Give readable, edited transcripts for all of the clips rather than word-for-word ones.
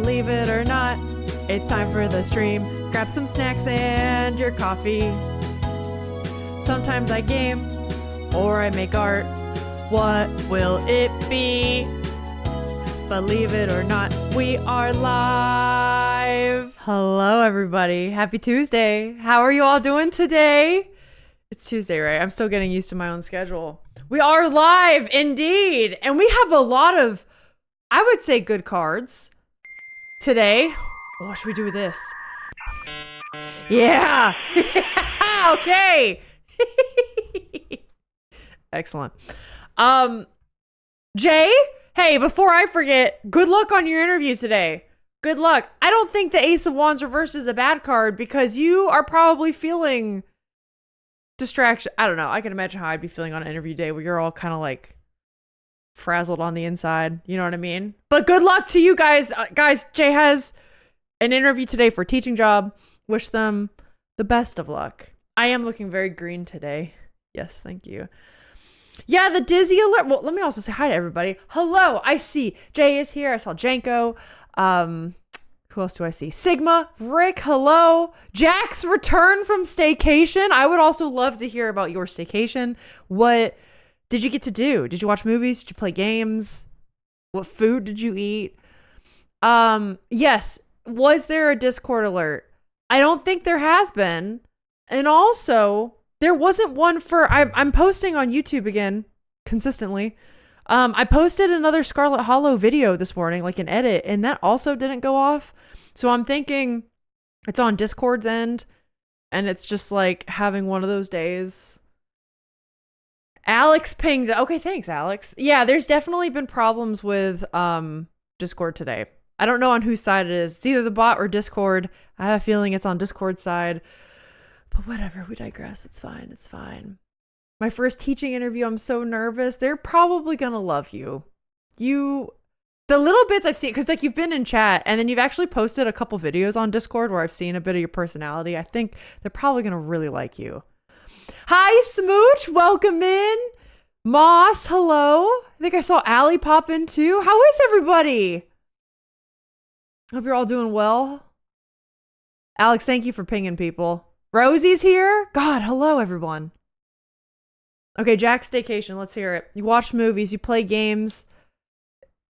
Believe it or not, it's time for the stream. Grab some snacks and your coffee. Sometimes I game or I make art. What will it be? Believe it or not, we are live. Hello, everybody. Happy Tuesday. How are you all doing today? It's Tuesday, right? I'm still getting used to my own schedule. We are live, indeed. And we have a lot of, I would say, good cards today. What should we do with this? Yeah. Okay. Excellent. Jay, hey, before I forget, good luck on your interviews today. Good luck. I don't think the Ace of Wands reversed is a bad card because you are probably feeling distraction. I don't know. I can imagine how I'd be feeling on an interview day where you're all kind of like frazzled on the inside. You know what I mean? But good luck to you guys. Guys, Jay has an interview today for a teaching job. Wish them the best of luck. I am looking very green today. Yes, thank you. Yeah, the dizzy alert. Well, let me also say hi to everybody. Hello, I see Jay is here. I saw Janko. Who else do I see? Sigma, Rick, hello. Jack's return from staycation. I would also love to hear about your staycation. What did you get to do? Did you watch movies? Did you play games? What food did you eat? Yes. Was there a Discord alert? I don't think there has been. And also, there wasn't one for, I'm posting on YouTube again, consistently. I posted another Scarlet Hollow video this morning, like an edit, and that also didn't go off. So I'm thinking it's on Discord's end, and it's just like having one of those days. Alex pinged. Okay, thanks, Alex. Yeah, there's definitely been problems with Discord today. I don't know on whose side it is. It's either the bot or Discord. I have a feeling it's on Discord's side. But whatever, we digress. It's fine. It's fine. My first teaching interview, I'm so nervous. They're probably going to love you. The little bits I've seen, because like you've been in chat and then you've actually posted a couple videos on Discord where I've seen a bit of your personality. I think they're probably going to really like you. Hi, Smooch. Welcome in. Moss, hello. I think I saw Allie pop in too. How is everybody? Hope you're all doing well. Alex, thank you for pinging people. Rosie's here. God, hello, everyone. Okay, Jack's staycation. Let's hear it. You watch movies. You play games.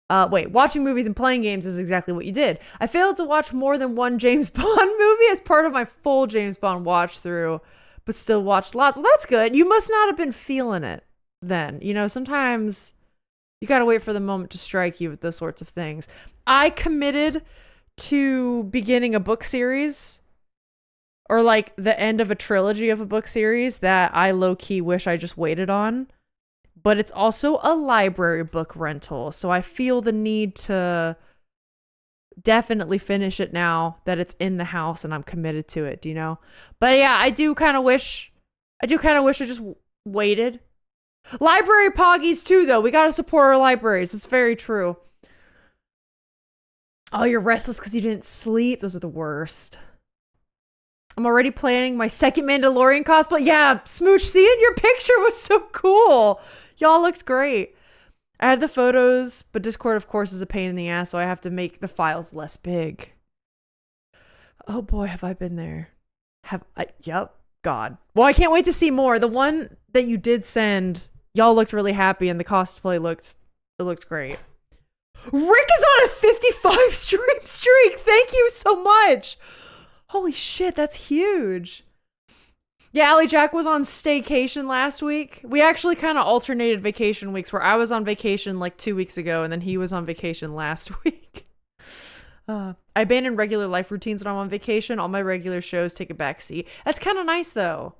Watching movies and playing games is exactly what you did. I failed to watch more than one James Bond movie as part of my full James Bond watch through, but still watched lots. Well, that's good. You must not have been feeling it then. You know, sometimes you got to wait for the moment to strike you with those sorts of things. I committed to beginning a book series, or like the end of a trilogy of a book series that I low-key wish I just waited on. But it's also a library book rental. So I feel the need to definitely finish it now that it's in the house and I'm committed to it, do you know? But yeah, I do kind of wish I just waited. Library poggies too, though. We got to support our libraries. It's very true. Oh, you're restless because you didn't sleep. Those are the worst. I'm already planning my second Mandalorian cosplay. Yeah, Smooch, seeing your picture was so cool. Y'all looked great. I have the photos, but Discord, of course, is a pain in the ass, so I have to make the files less big. Oh boy, have I been there. Yep, God. Well, I can't wait to see more. The one that you did send, y'all looked really happy, and the cosplay looked great. Rick is on a 55 stream streak. Thank you so much. Holy shit, that's huge. Yeah, Allie Jack was on staycation last week. We actually kind of alternated vacation weeks where I was on vacation like 2 weeks ago and then he was on vacation last week. I abandon regular life routines when I'm on vacation. All my regular shows take a back seat. That's kind of nice though.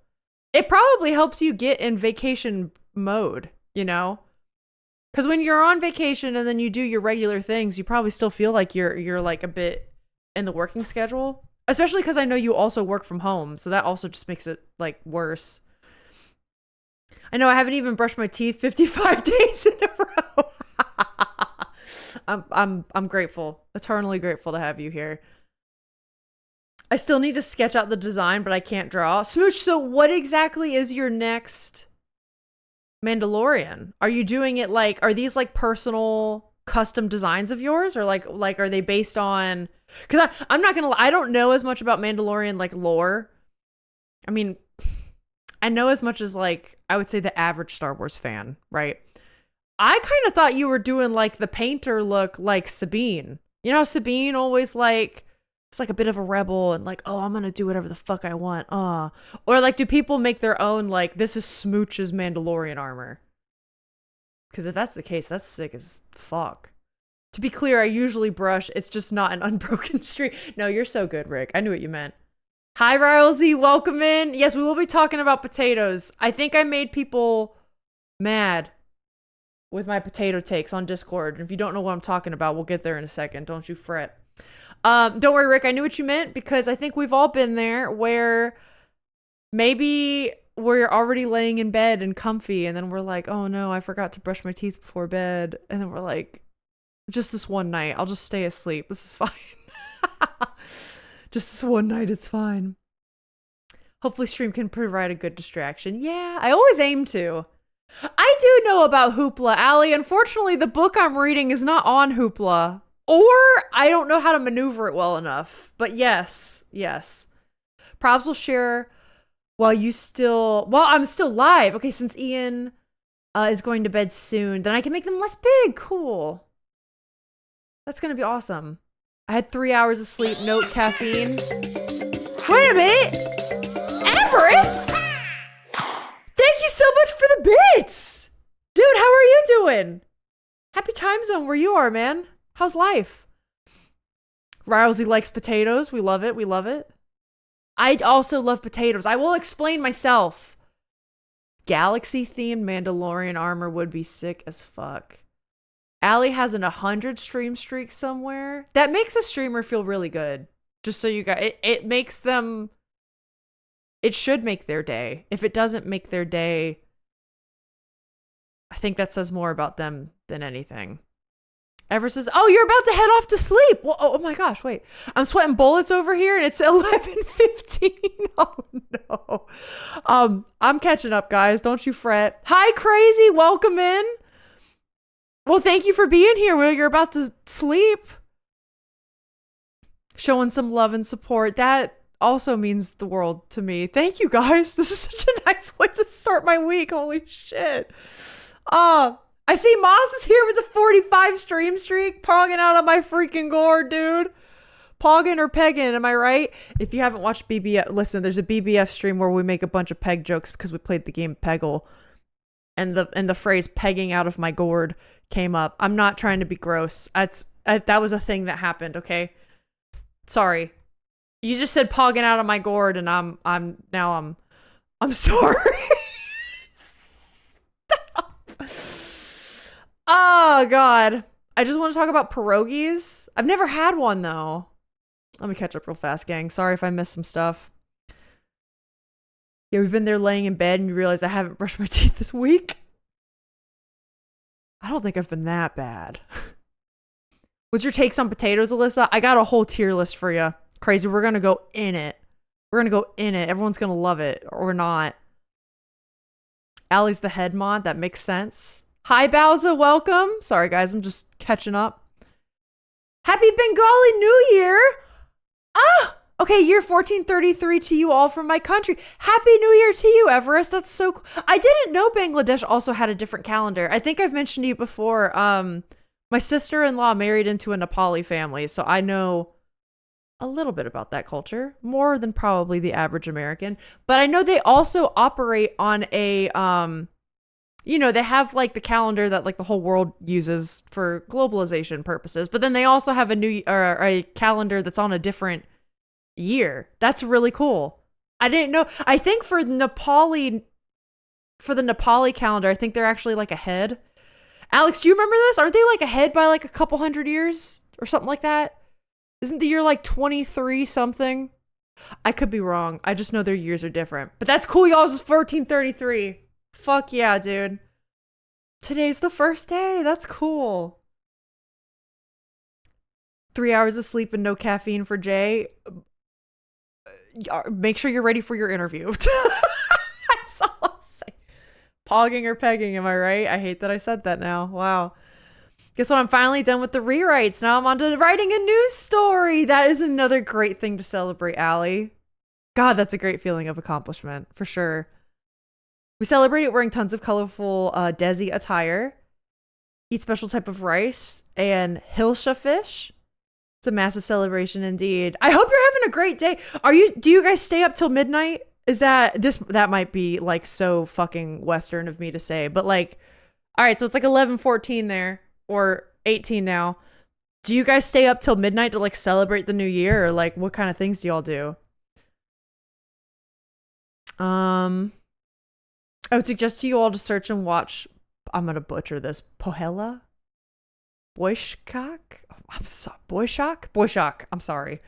It probably helps you get in vacation mode, you know? Because when you're on vacation and then you do your regular things, you probably still feel like you're like a bit in the working schedule. Especially because I know you also work from home, so that also just makes it like worse. I know I haven't even brushed my teeth 55 days in a row. I'm grateful, eternally grateful to have you here. I still need to sketch out the design, but I can't draw. Smooch, so what exactly is your next Mandalorian? Are you doing it like, are these like personal custom designs of yours, or like are they based on? Because I'm not gonna lie, I don't know as much about Mandalorian like lore. I mean, I know as much as like I would say the average Star Wars fan, right? I kind of thought you were doing like the painter look like Sabine. You know, Sabine always like it's like a bit of a rebel and like, oh, I'm gonna do whatever the fuck I want. Or like, do people make their own like this is Smooch's Mandalorian armor? Because if that's the case, that's sick as fuck. To be clear, I usually brush. It's just not an unbroken streak. No, you're so good, Rick. I knew what you meant. Hi, Riley. Welcome in. Yes, we will be talking about potatoes. I think I made people mad with my potato takes on Discord. And if you don't know what I'm talking about, we'll get there in a second. Don't you fret. Don't worry, Rick. I knew what you meant because I think we've all been there where maybe we're already laying in bed and comfy and then we're like, oh no, I forgot to brush my teeth before bed. And then we're like, just this one night, I'll just stay asleep. This is fine. Just this one night, it's fine. Hopefully stream can provide a good distraction. Yeah, I always aim to. I do know about Hoopla, Allie. Unfortunately, the book I'm reading is not on Hoopla. Or I don't know how to maneuver it well enough. But yes. Probs will share while I'm still live. Okay, since Ian is going to bed soon, then I can make them less big. Cool. That's going to be awesome. I had 3 hours of sleep, no caffeine. Wait a minute! Everest? Thank you so much for the bits! Dude, how are you doing? Happy time zone where you are, man. How's life? Rousey likes potatoes. We love it. I also love potatoes. I will explain myself. Galaxy-themed Mandalorian armor would be sick as fuck. Allie has an 100 stream streak somewhere. That makes a streamer feel really good. Just so you guys, it makes them, it should make their day. If it doesn't make their day, I think that says more about them than anything. Ever says, oh, you're about to head off to sleep. Well, oh my gosh, wait. I'm sweating bullets over here and it's 11:15. Oh no. I'm catching up, guys. Don't you fret. Hi, Crazy. Welcome in. Well, thank you for being here while you're about to sleep. Showing some love and support. That also means the world to me. Thank you, guys. This is such a nice way to start my week. Holy shit. I see Moss is here with a 45 stream streak. Pogging out of my freaking gourd, dude. Pogging or pegging, am I right? If you haven't watched BBF, listen, there's a BBF stream where we make a bunch of peg jokes because we played the game Peggle. And the phrase pegging out of my gourd came up. I'm not trying to be gross. That was a thing that happened, okay? Sorry. You just said pogging out of my gourd and I'm sorry. Stop. Oh god. I just want to talk about pierogies. I've never had one though. Let me catch up real fast, gang. Sorry if I missed some stuff. Yeah, we've been there laying in bed and you realize I haven't brushed my teeth this week. I don't think I've been that bad. What's your takes on potatoes, Alyssa? I got a whole tier list for you. Crazy, we're going to go in it. Everyone's going to love it or not. Allie's the head mod. That makes sense. Hi, Bowser. Welcome. Sorry, guys. I'm just catching up. Happy Bengali New Year. Okay, year 1433 to you all from my country. Happy New Year to you, Everest. That's so cool. I didn't know Bangladesh also had a different calendar. I think I've mentioned to you before. My sister-in-law married into a Nepali family, so I know a little bit about that culture, more than probably the average American. But I know they also operate on a, they have like the calendar that like the whole world uses for globalization purposes. But then they also have a calendar that's on a different year. That's really cool. I didn't know. I think for the Nepali calendar, I think they're actually like ahead. Alex, do you remember this? Aren't they like ahead by like a couple hundred years or something like that? Isn't the year like 23 something? I could be wrong. I just know their years are different. But that's cool, y'all. It's 1433. Fuck yeah, dude. Today's the first day. That's cool. 3 hours of sleep and no caffeine for Jay. Make sure you're ready for your interview. That's all I'll say. Pogging or pegging, am I right? I hate that I said that now. Wow. Guess what? I'm finally done with the rewrites. Now I'm on to writing a news story. That is another great thing to celebrate, Allie. God, that's a great feeling of accomplishment, for sure. We celebrate it wearing tons of colorful Desi attire, eat special type of rice, and Hilsha fish. It's a massive celebration indeed. I hope you're having a great day. Do you guys stay up till midnight? That might be like so fucking Western of me to say, but like, all right, so it's like 11:14 there, or 18 now. Do you guys stay up till midnight to like celebrate the new year, or like what kind of things do y'all do? I would suggest to you all to search and watch, I'm gonna butcher this, Pohela? Boishak? Boishak. I'm sorry.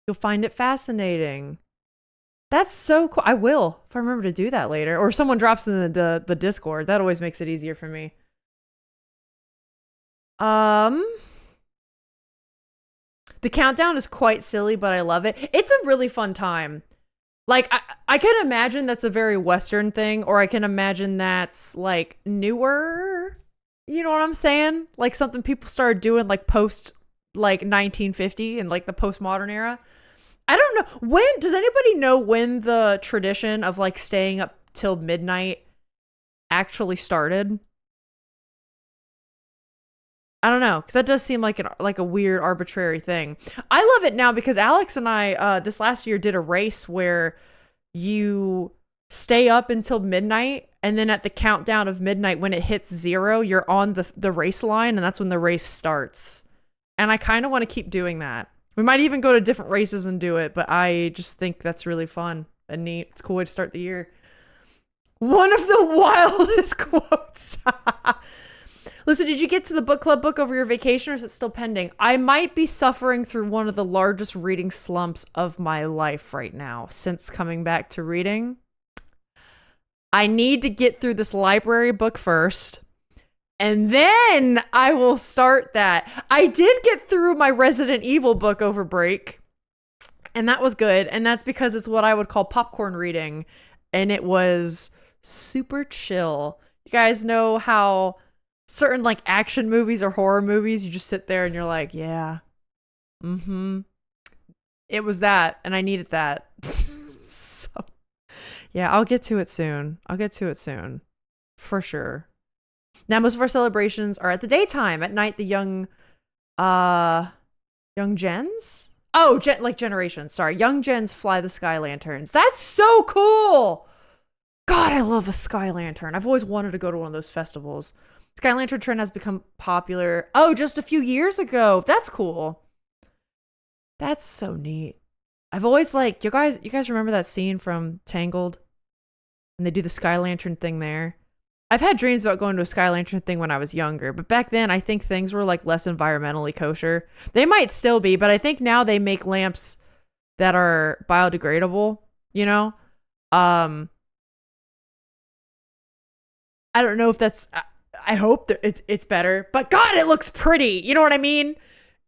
You'll find it fascinating. That's so cool. I will, if I remember to do that later. Or if someone drops in the Discord. That always makes it easier for me. The countdown is quite silly, but I love it. It's a really fun time. Like, I can imagine that's a very Western thing, or I can imagine that's, like, newer. You know what I'm saying? Like, something people started doing, like, post, like, 1950 and, like, the postmodern era. I don't know. Does anybody know when the tradition of, like, staying up till midnight actually started? I don't know, because that does seem like a weird arbitrary thing. I love it now because Alex and I this last year did a race where you stay up until midnight, and then at the countdown of midnight, when it hits 0, you're on the race line, and that's when the race starts. And I kind of want to keep doing that. We might even go to different races and do it, but I just think that's really fun and neat. It's a cool way to start the year. One of the wildest quotes. Listen, did you get to the book club book over your vacation, or is it still pending? I might be suffering through one of the largest reading slumps of my life right now since coming back to reading. I need to get through this library book first, and then I will start that. I did get through my Resident Evil book over break, and that was good, and that's because it's what I would call popcorn reading, and it was super chill. You guys know how certain like action movies or horror movies, you just sit there and you're like, yeah, it was that, and I needed that. So, yeah, I'll get to it soon. For sure. Now, most of our celebrations are at the daytime. At night, the young gens? Oh, like generations. Sorry. Young gens fly the sky lanterns. That's so cool. God, I love a sky lantern. I've always wanted to go to one of those festivals. Sky lantern trend has become popular. Oh, just a few years ago. That's cool. That's so neat. I've always you guys remember that scene from Tangled? And they do the sky lantern thing there. I've had dreams about going to a sky lantern thing when I was younger, but back then I think things were like less environmentally kosher. They might still be, but I think now they make lamps that are biodegradable, you know? I don't know if that's, I hope that it's better, but God, it looks pretty. You know what I mean?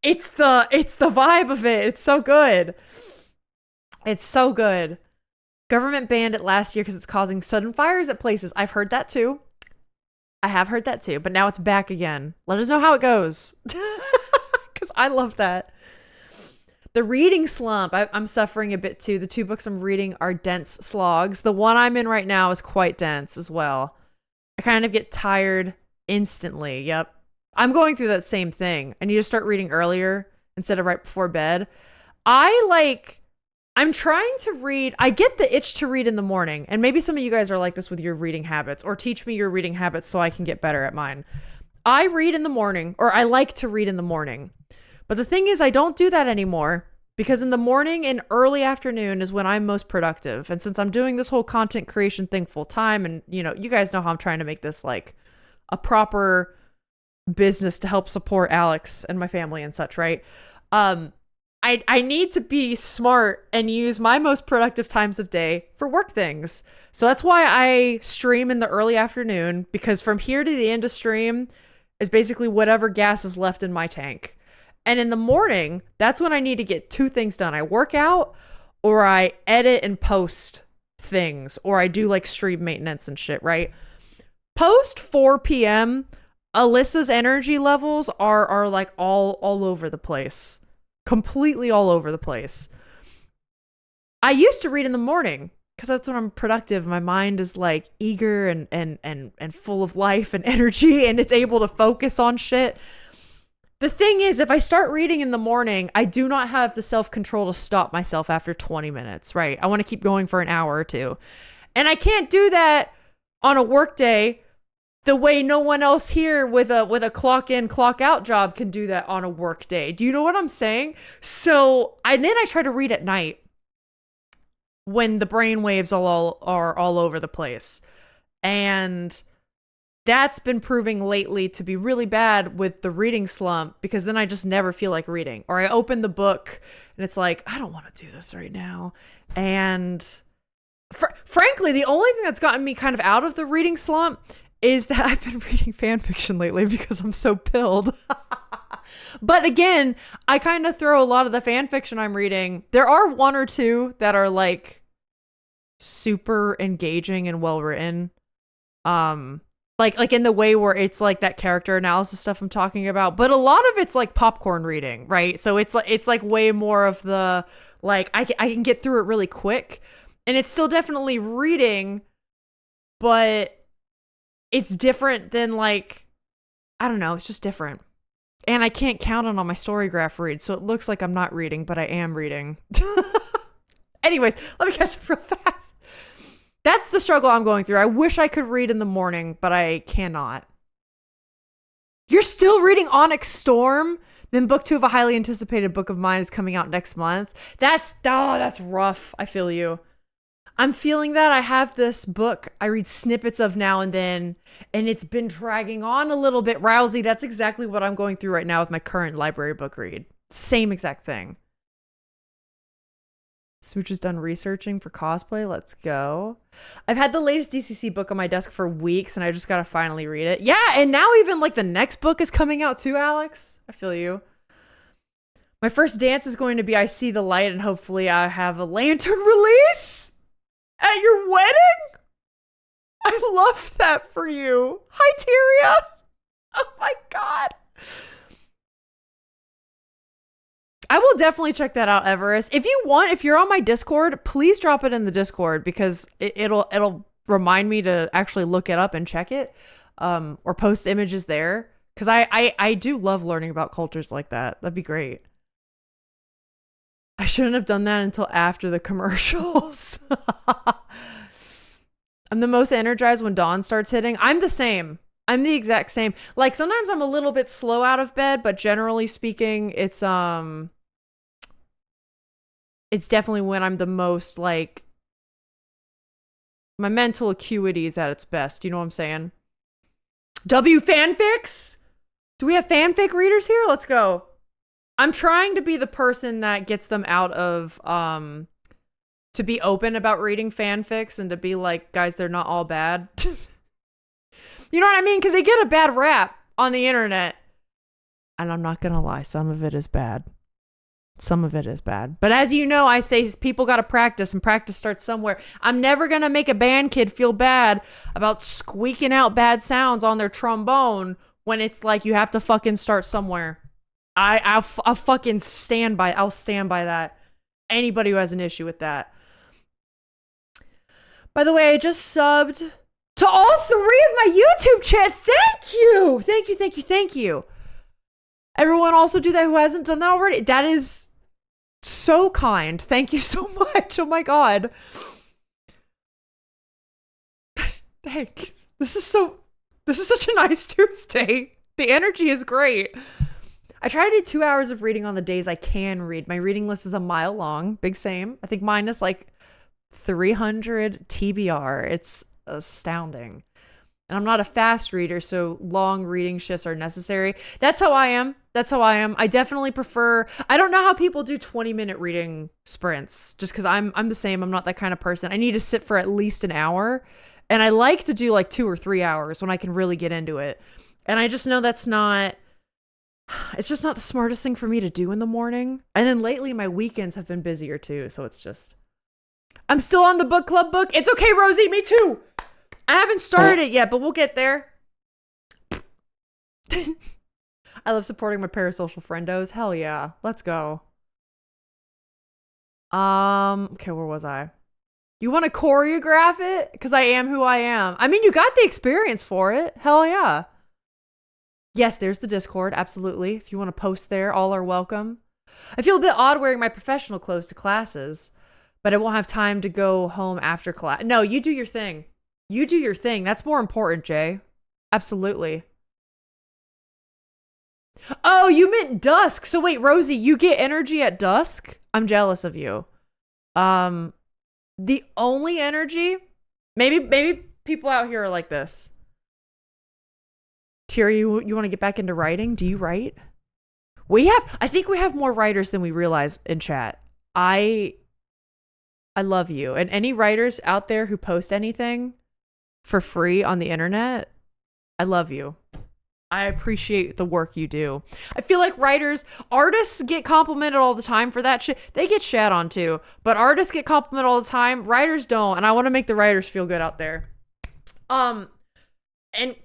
It's the vibe of it. It's so good. It's so good. Government banned it last year because it's causing sudden fires at places. I've heard that too. I have heard that too, but now it's back again. Let us know how it goes. Because I love that. The reading slump, I'm suffering a bit too. The 2 books I'm reading are dense slogs. The one I'm in right now is quite dense as well. I kind of get tired instantly. Yep. I'm going through that same thing. I need to start reading earlier instead of right before bed. I'm trying to read. I get the itch to read in the morning. And maybe some of you guys are like this with your reading habits, or teach me your reading habits so I can get better at mine. I read in the morning, or I like to read in the morning. But the thing is, I don't do that anymore, because in the morning and early afternoon is when I'm most productive. And since I'm doing this whole content creation thing full time, and you guys know how I'm trying to make this like a proper business to help support Alex and my family and such, right? I need to be smart and use my most productive times of day for work things. So that's why I stream in the early afternoon, because from here to the end of stream is basically whatever gas is left in my tank. And in the morning, that's when I need to get 2 things done. I work out, or I edit and post things, or I do like stream maintenance and shit, right? Post 4 p.m., Alyssa's energy levels are like all over the place. Completely all over the place. I used to read in the morning because that's when I'm productive. My mind is like eager and full of life and energy, and it's able to focus on shit. The thing is, if I start reading in the morning, I do not have the self-control to stop myself after 20 minutes, right? I want to keep going for an hour or two. And I can't do that on a work day the way no one else here with a clock in, clock out job can do that on a work day. Do you know what I'm saying? So then I try to read at night when the brain waves are all over the place. And that's been proving lately to be really bad with the reading slump, because then I just never feel like reading. Or I open the book and it's like, I don't want to do this right now. And frankly, the only thing that's gotten me kind of out of the reading slump is that I've been reading fan fiction lately because I'm so pilled. But again, I kind of throw a lot of the fan fiction I'm reading. There are one or two that are like super engaging and well written. Like in the way where it's like that character analysis stuff I'm talking about, but a lot of it's like popcorn reading, right? So it's like way more of the like I can get through it really quick, and it's still definitely reading, but it's different than like, I don't know, it's just different. And I can't count on my story graph read, so it looks like I'm not reading, but I am reading. Anyways, let me catch up real fast. That's the struggle I'm going through. I wish I could read in the morning, but I cannot. You're still reading Onyx Storm? Then book 2 of a highly anticipated book of mine is coming out next month. That's rough. I feel you. I'm feeling that. I have this book I read snippets of now and then, and it's been dragging on a little bit. Rousey, that's exactly what I'm going through right now with my current library book read. Same exact thing. Smooch is done researching for cosplay. Let's go. I've had the latest DCC book on my desk for weeks, and I just gotta finally read it. Yeah, and now even like the next book is coming out too, Alex. I feel you. My first dance is going to be I See the Light, and hopefully I have a lantern release at your wedding. I love that for you. Hi, Tyria. Oh my God. I will definitely check that out, Everest. If you want, if you're on my Discord, please drop it in the Discord, because it'll remind me to actually look it up and check it, or post images there, because I do love learning about cultures like that. That'd be great. I shouldn't have done that until after the commercials. I'm the most energized when dawn starts hitting. I'm the same. I'm the exact same. Like sometimes I'm a little bit slow out of bed, but generally speaking, it's definitely when I'm the most like, my mental acuity is at its best. You know what I'm saying? W fanfics? Do we have fanfic readers here? Let's go. I'm trying to be the person that gets them out of, to be open about reading fanfics and to be like, guys, they're not all bad. You know what I mean? Because they get a bad rap on the internet. And I'm not going to lie, some of it is bad. Some of it is bad. But as you know, I say people got to practice, and practice starts somewhere. I'm never going to make a band kid feel bad about squeaking out bad sounds on their trombone when it's like you have to fucking start somewhere. I'll fucking stand by that. Anybody who has an issue with that. By the way, I just subbed to all 3 of my YouTube chat. Thank you. Thank you, thank you, thank you. Everyone also do that who hasn't done that already. That is so kind. Thank you so much. Oh my God. Thanks. This is such a nice Tuesday. The energy is great. I try to do 2 hours of reading on the days I can read. My reading list is a mile long. Big same. I think mine is like 300 TBR. It's astounding. And I'm not a fast reader, so long reading shifts are necessary. That's how I am. I definitely prefer, I don't know how people do 20-minute reading sprints, just because I'm the same. I'm not that kind of person. I need to sit for at least an hour. And I like to do like 2 or 3 hours when I can really get into it. And I just know it's just not the smartest thing for me to do in the morning. And then lately my weekends have been busier too. So it's just, I'm still on the book club book. It's okay, Rosie. Me too. I haven't started it yet, but we'll get there. I love supporting my parasocial friendos. Hell yeah. Let's go. Okay, where was I? You want to choreograph it? Because I am who I am. I mean, you got the experience for it. Hell yeah. Yes, there's the Discord. Absolutely. If you want to post there, all are welcome. I feel a bit odd wearing my professional clothes to classes, but I won't have time to go home after class. No, you do your thing. You do your thing. That's more important, Jay. Absolutely. Oh, you meant dusk. So wait, Rosie, you get energy at dusk? I'm jealous of you. The only energy, maybe people out here are like this. Tyria, you want to get back into writing? Do you write? I think we have more writers than we realize in chat. I love you. And any writers out there who post anything for free on the internet, I love you. I appreciate the work you do. I feel like artists get complimented all the time for that shit. They get shat on too, but artists get complimented all the time. Writers don't, and I want to make the writers feel good out there. And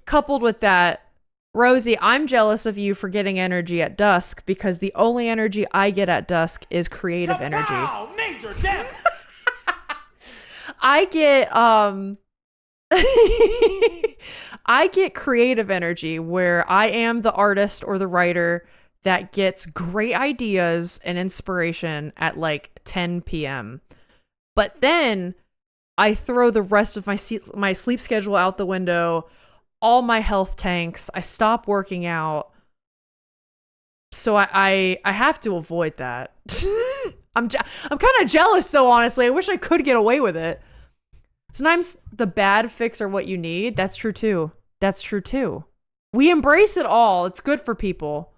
coupled with that, Rosie, I'm jealous of you for getting energy at dusk because the only energy I get at dusk is creative energy. Major death. I get creative energy where I am the artist or the writer that gets great ideas and inspiration at like 10 p.m. But then I throw the rest of my sleep schedule out the window, all my health tanks, I stop working out. So I have to avoid that. I'm kind of jealous though, honestly. I wish I could get away with it. Sometimes the bad fix are what you need. That's true too. We embrace it all. It's good for people.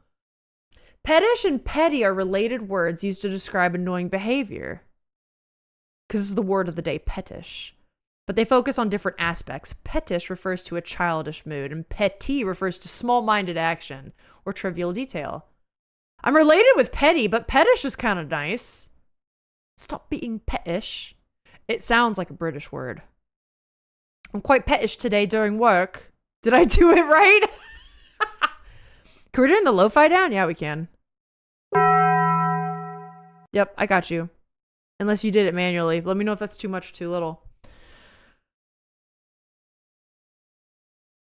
Pettish and petty are related words used to describe annoying behavior. Because this is the word of the day, pettish. But they focus on different aspects. Pettish refers to a childish mood, and petty refers to small-minded action or trivial detail. I'm related with petty, but pettish is kind of nice. Stop being pettish. It sounds like a British word. I'm quite pettish today during work. Did I do it right? Can we turn the lo-fi down? Yeah, we can. Yep, I got you. Unless you did it manually. Let me know if that's too much or too little.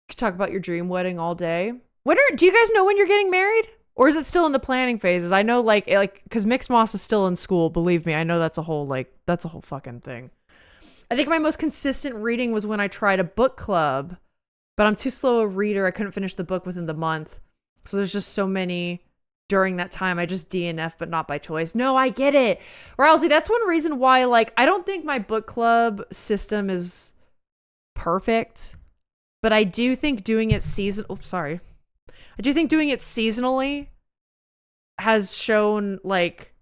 Could talk about your dream wedding all day. Do you guys know when you're getting married? Or is it still in the planning phases? I know like because Mixed Moss is still in school. Believe me, I know that's a whole fucking thing. I think my most consistent reading was when I tried a book club, but I'm too slow a reader. I couldn't finish the book within the month. So there's just so many during that time. I just DNF, but not by choice. No, I get it. Rousey, that's one reason why, like, I don't think my book club system is perfect, but I do think doing it I do think doing it seasonally has shown, like,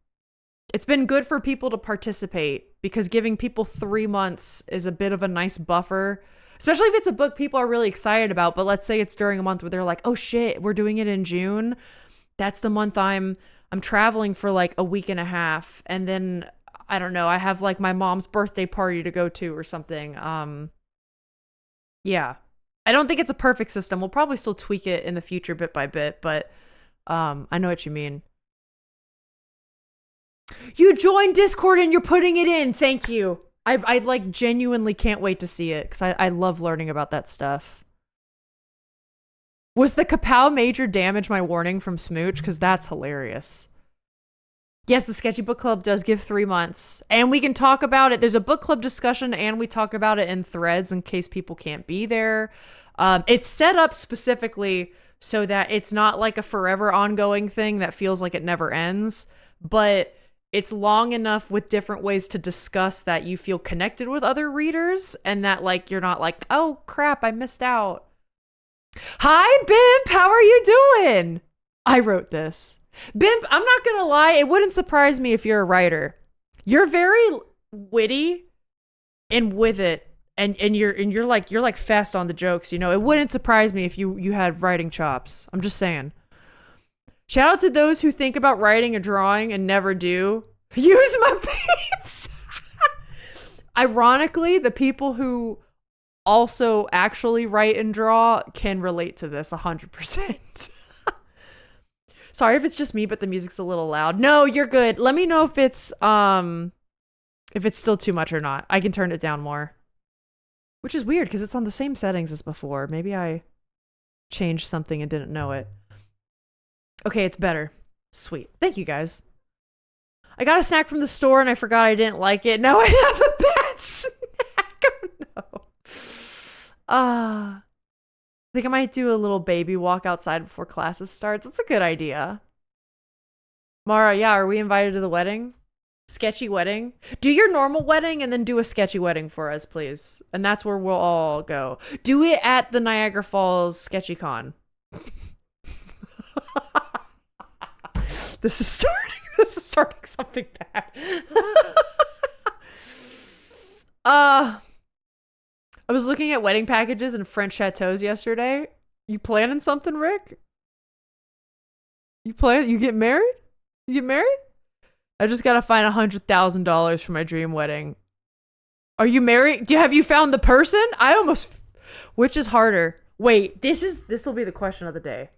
it's been good for people to participate because giving people 3 months is a bit of a nice buffer, especially if it's a book people are really excited about. But let's say it's during a month where they're like, oh shit, we're doing it in June. That's the month I'm traveling for like a week and a half. And then, I don't know, I have like my mom's birthday party to go to or something. Yeah. I don't think it's a perfect system. We'll probably still tweak it in the future bit by bit, but I know what you mean. You joined Discord and you're putting it in. Thank you. I like genuinely can't wait to see it because I love learning about that stuff. Was the kapow major damage my warning from Smooch? Because that's hilarious. Yes, the Sketchy Book Club does give 3 months. And we can talk about it. There's a book club discussion and we talk about it in threads in case people can't be there. It's set up specifically so that it's not like a forever ongoing thing that feels like it never ends. But it's long enough with different ways to discuss that you feel connected with other readers and that like you're not like, oh crap, I missed out. Hi, Bimp. How are you doing? I wrote this. Bimp, I'm not gonna lie, it wouldn't surprise me if you're a writer. You're very witty and with it, and you're like fast on the jokes, you know. It wouldn't surprise me if you had writing chops. I'm just saying. Shout out to those who think about writing or drawing and never do. Use my peeps. Ironically, the people who also actually write and draw can relate to this 100%. Sorry if it's just me, but the music's a little loud. No, you're good. Let me know if it's still too much or not. I can turn it down more. Which is weird because it's on the same settings as before. Maybe I changed something and didn't know it. Okay, it's better. Sweet. Thank you guys. I got a snack from the store and I forgot I didn't like it. Now I have a bad snack. Oh no. I think I might do a little baby walk outside before classes starts. That's a good idea. Mara, yeah, are we invited to the wedding? Sketchy wedding? Do your normal wedding and then do a sketchy wedding for us, please. And that's where we'll all go. Do it at the Niagara Falls Sketchy Con. This is starting something bad. I was looking at wedding packages and French chateaus yesterday. You planning something, Rick? You get married? You get married? I just gotta find $100,000 for my dream wedding. Are you married? Have you found the person? Which is harder? Wait, this will be the question of the day.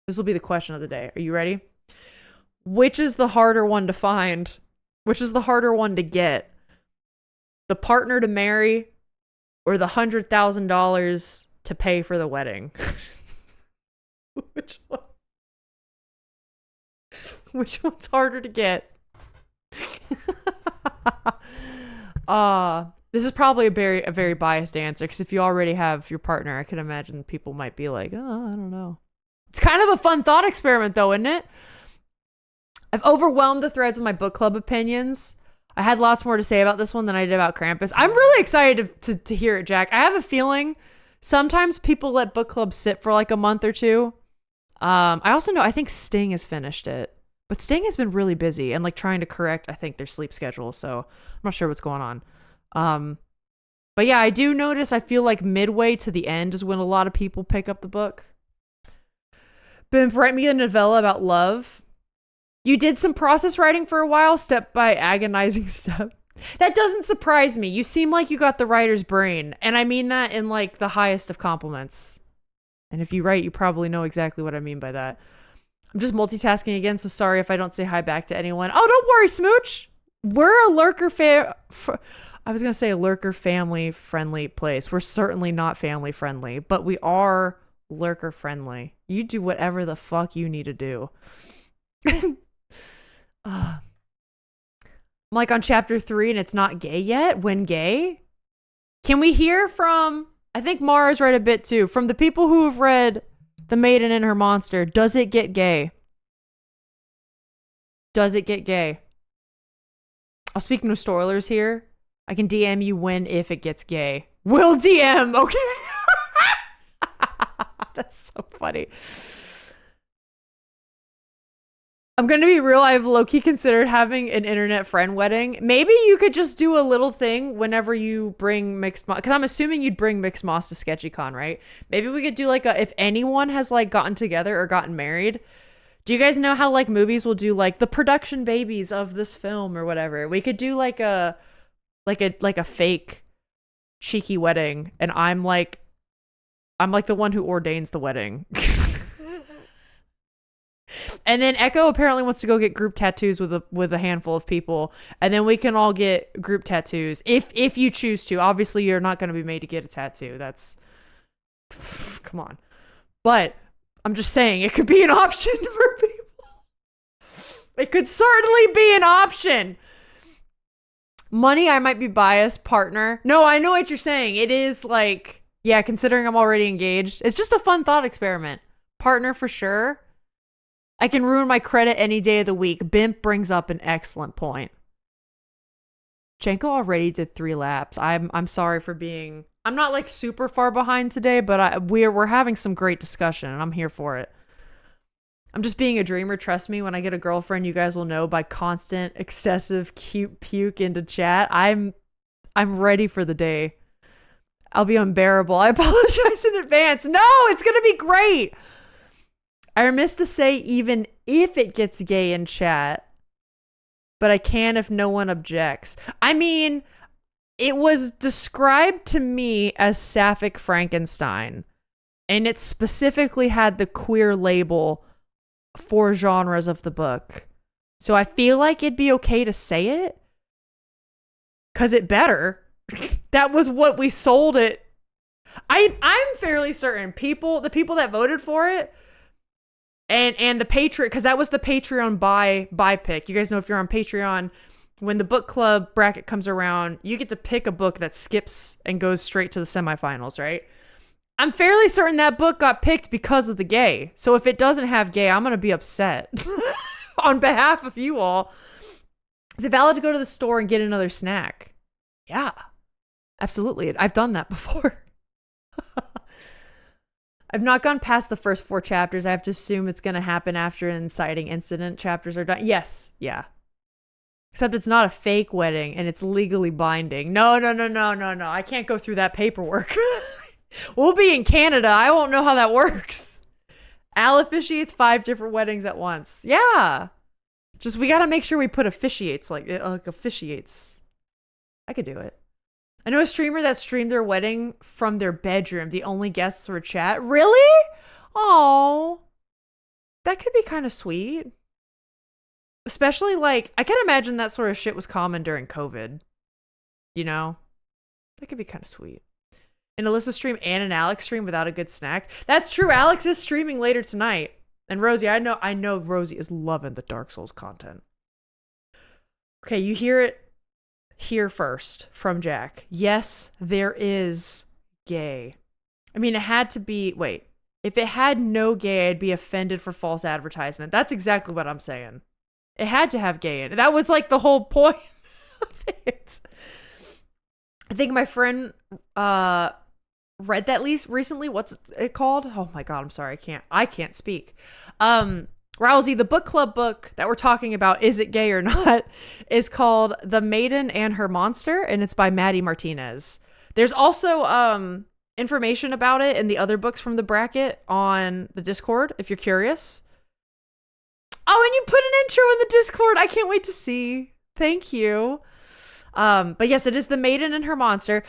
This will be the question of the day. Are you ready? Which is the harder one to find? Which is the harder one to get? The partner to marry or the $100,000 to pay for the wedding? Which one? Which one's harder to get? This is probably a very biased answer because if you already have your partner, I can imagine people might be like, oh, I don't know. It's kind of a fun thought experiment though, isn't it? I've overwhelmed the threads with my book club opinions. I had lots more to say about this one than I did about Krampus. I'm really excited to hear it, Jack. I have a feeling sometimes people let book clubs sit for like a month or two. I also know, I think Sting has finished it. But Sting has been really busy and like trying to correct, I think, their sleep schedule. So I'm not sure what's going on. But yeah, I do notice, I feel like midway to the end is when a lot of people pick up the book. Been write me a novella about love. You did some process writing for a while, step by agonizing step. That doesn't surprise me. You seem like you got the writer's brain. And I mean that in like the highest of compliments. And if you write, you probably know exactly what I mean by that. I'm just multitasking again, so sorry if I don't say hi back to anyone. Oh, don't worry, Smooch. We're a lurker I was going to say a lurker family friendly place. We're certainly not family friendly, but we are lurker friendly. You do whatever the fuck you need to do. I'm like on chapter 3 and it's not gay yet. When gay? Can we hear from, I think Mara's read a bit too, from the people who have read The Maiden and Her Monster. Does it get gay? Does it get gay? I'll speak no spoilers here. I can DM you when if it gets gay. Will DM, okay. That's so funny. I'm going to be real. I've low-key considered having an internet friend wedding. Maybe you could just do a little thing whenever you bring Mixed Moss. Because I'm assuming you'd bring Mixed Moss to SketchyCon, right? Maybe we could do like if anyone has like gotten together or gotten married. Do you guys know how like movies will do like the production babies of this film or whatever? We could do like a fake cheeky wedding. And I'm like the one who ordains the wedding. And then Echo apparently wants to go get group tattoos with a handful of people, and then we can all get group tattoos if you choose to. Obviously, you're not going to be made to get a tattoo. That's come on. But I'm just saying it could be an option for people. It could certainly be an option. Money, I might be biased. Partner, no, I know what you're saying. It is like, yeah, considering I'm already engaged, it's just a fun thought experiment. Partner for sure. I can ruin my credit any day of the week. Bimp brings up an excellent point. Janko already did 3 laps. I'm sorry for being... I'm not like super far behind today, but we're having some great discussion and I'm here for it. I'm just being a dreamer. Trust me, when I get a girlfriend, you guys will know by constant, excessive, cute puke into chat. I'm ready for the day. I'll be unbearable. I apologize in advance. No, it's going to be great. I remiss to say even if it gets gay in chat, but I can if no one objects. I mean, It was described to me as Sapphic Frankenstein, and it specifically had the queer label for genres of the book. So I feel like it'd be okay to say it, because it better. That was what we sold it. I'm fairly certain the people that voted for it, and the Patreon, because that was the Patreon buy pick. You guys know, if you're on Patreon, when the book club bracket comes around, you get to pick a book that skips and goes straight to the semifinals, right? I'm fairly certain that book got picked because of the gay. So if it doesn't have gay, I'm going to be upset on behalf of you all. Is it valid to go to the store and get another snack? Yeah, absolutely. I've done that before. I've not gone past the first 4 chapters. I have to assume it's going to happen after an inciting incident chapters are done. Yes. Yeah. Except it's not a fake wedding and it's legally binding. No. I can't go through that paperwork. We'll be in Canada. I won't know how that works. Al officiates 5 different weddings at once. Yeah. Just, we got to make sure we put officiates, like officiates. I could do it. I know a streamer that streamed their wedding from their bedroom. The only guests were chat. Really? Oh, that could be kind of sweet. Especially, like, I can imagine that sort of shit was common during COVID. You know? That could be kind of sweet. An Alyssa stream and an Alex stream without a good snack. That's true. Alex is streaming later tonight. And Rosie, I know Rosie is loving the Dark Souls content. Okay, you hear it here first from Jack. Yes, there is gay. I mean, it had to be, wait. If it had no gay, I'd be offended for false advertisement. That's exactly what I'm saying. It had to have gay in it. That was like the whole point of it. I think my friend read that recently. What's it called? Oh my god, I'm sorry. I can't speak. Rousey, the book club book that we're talking about, is it gay or not, is called The Maiden and Her Monster, and it's by Maddie Martinez. There's also information about it in the other books from the bracket on the Discord, if you're curious. Oh, and you put an intro in the Discord. I can't wait to see. Thank you. But yes, it is The Maiden and Her Monster.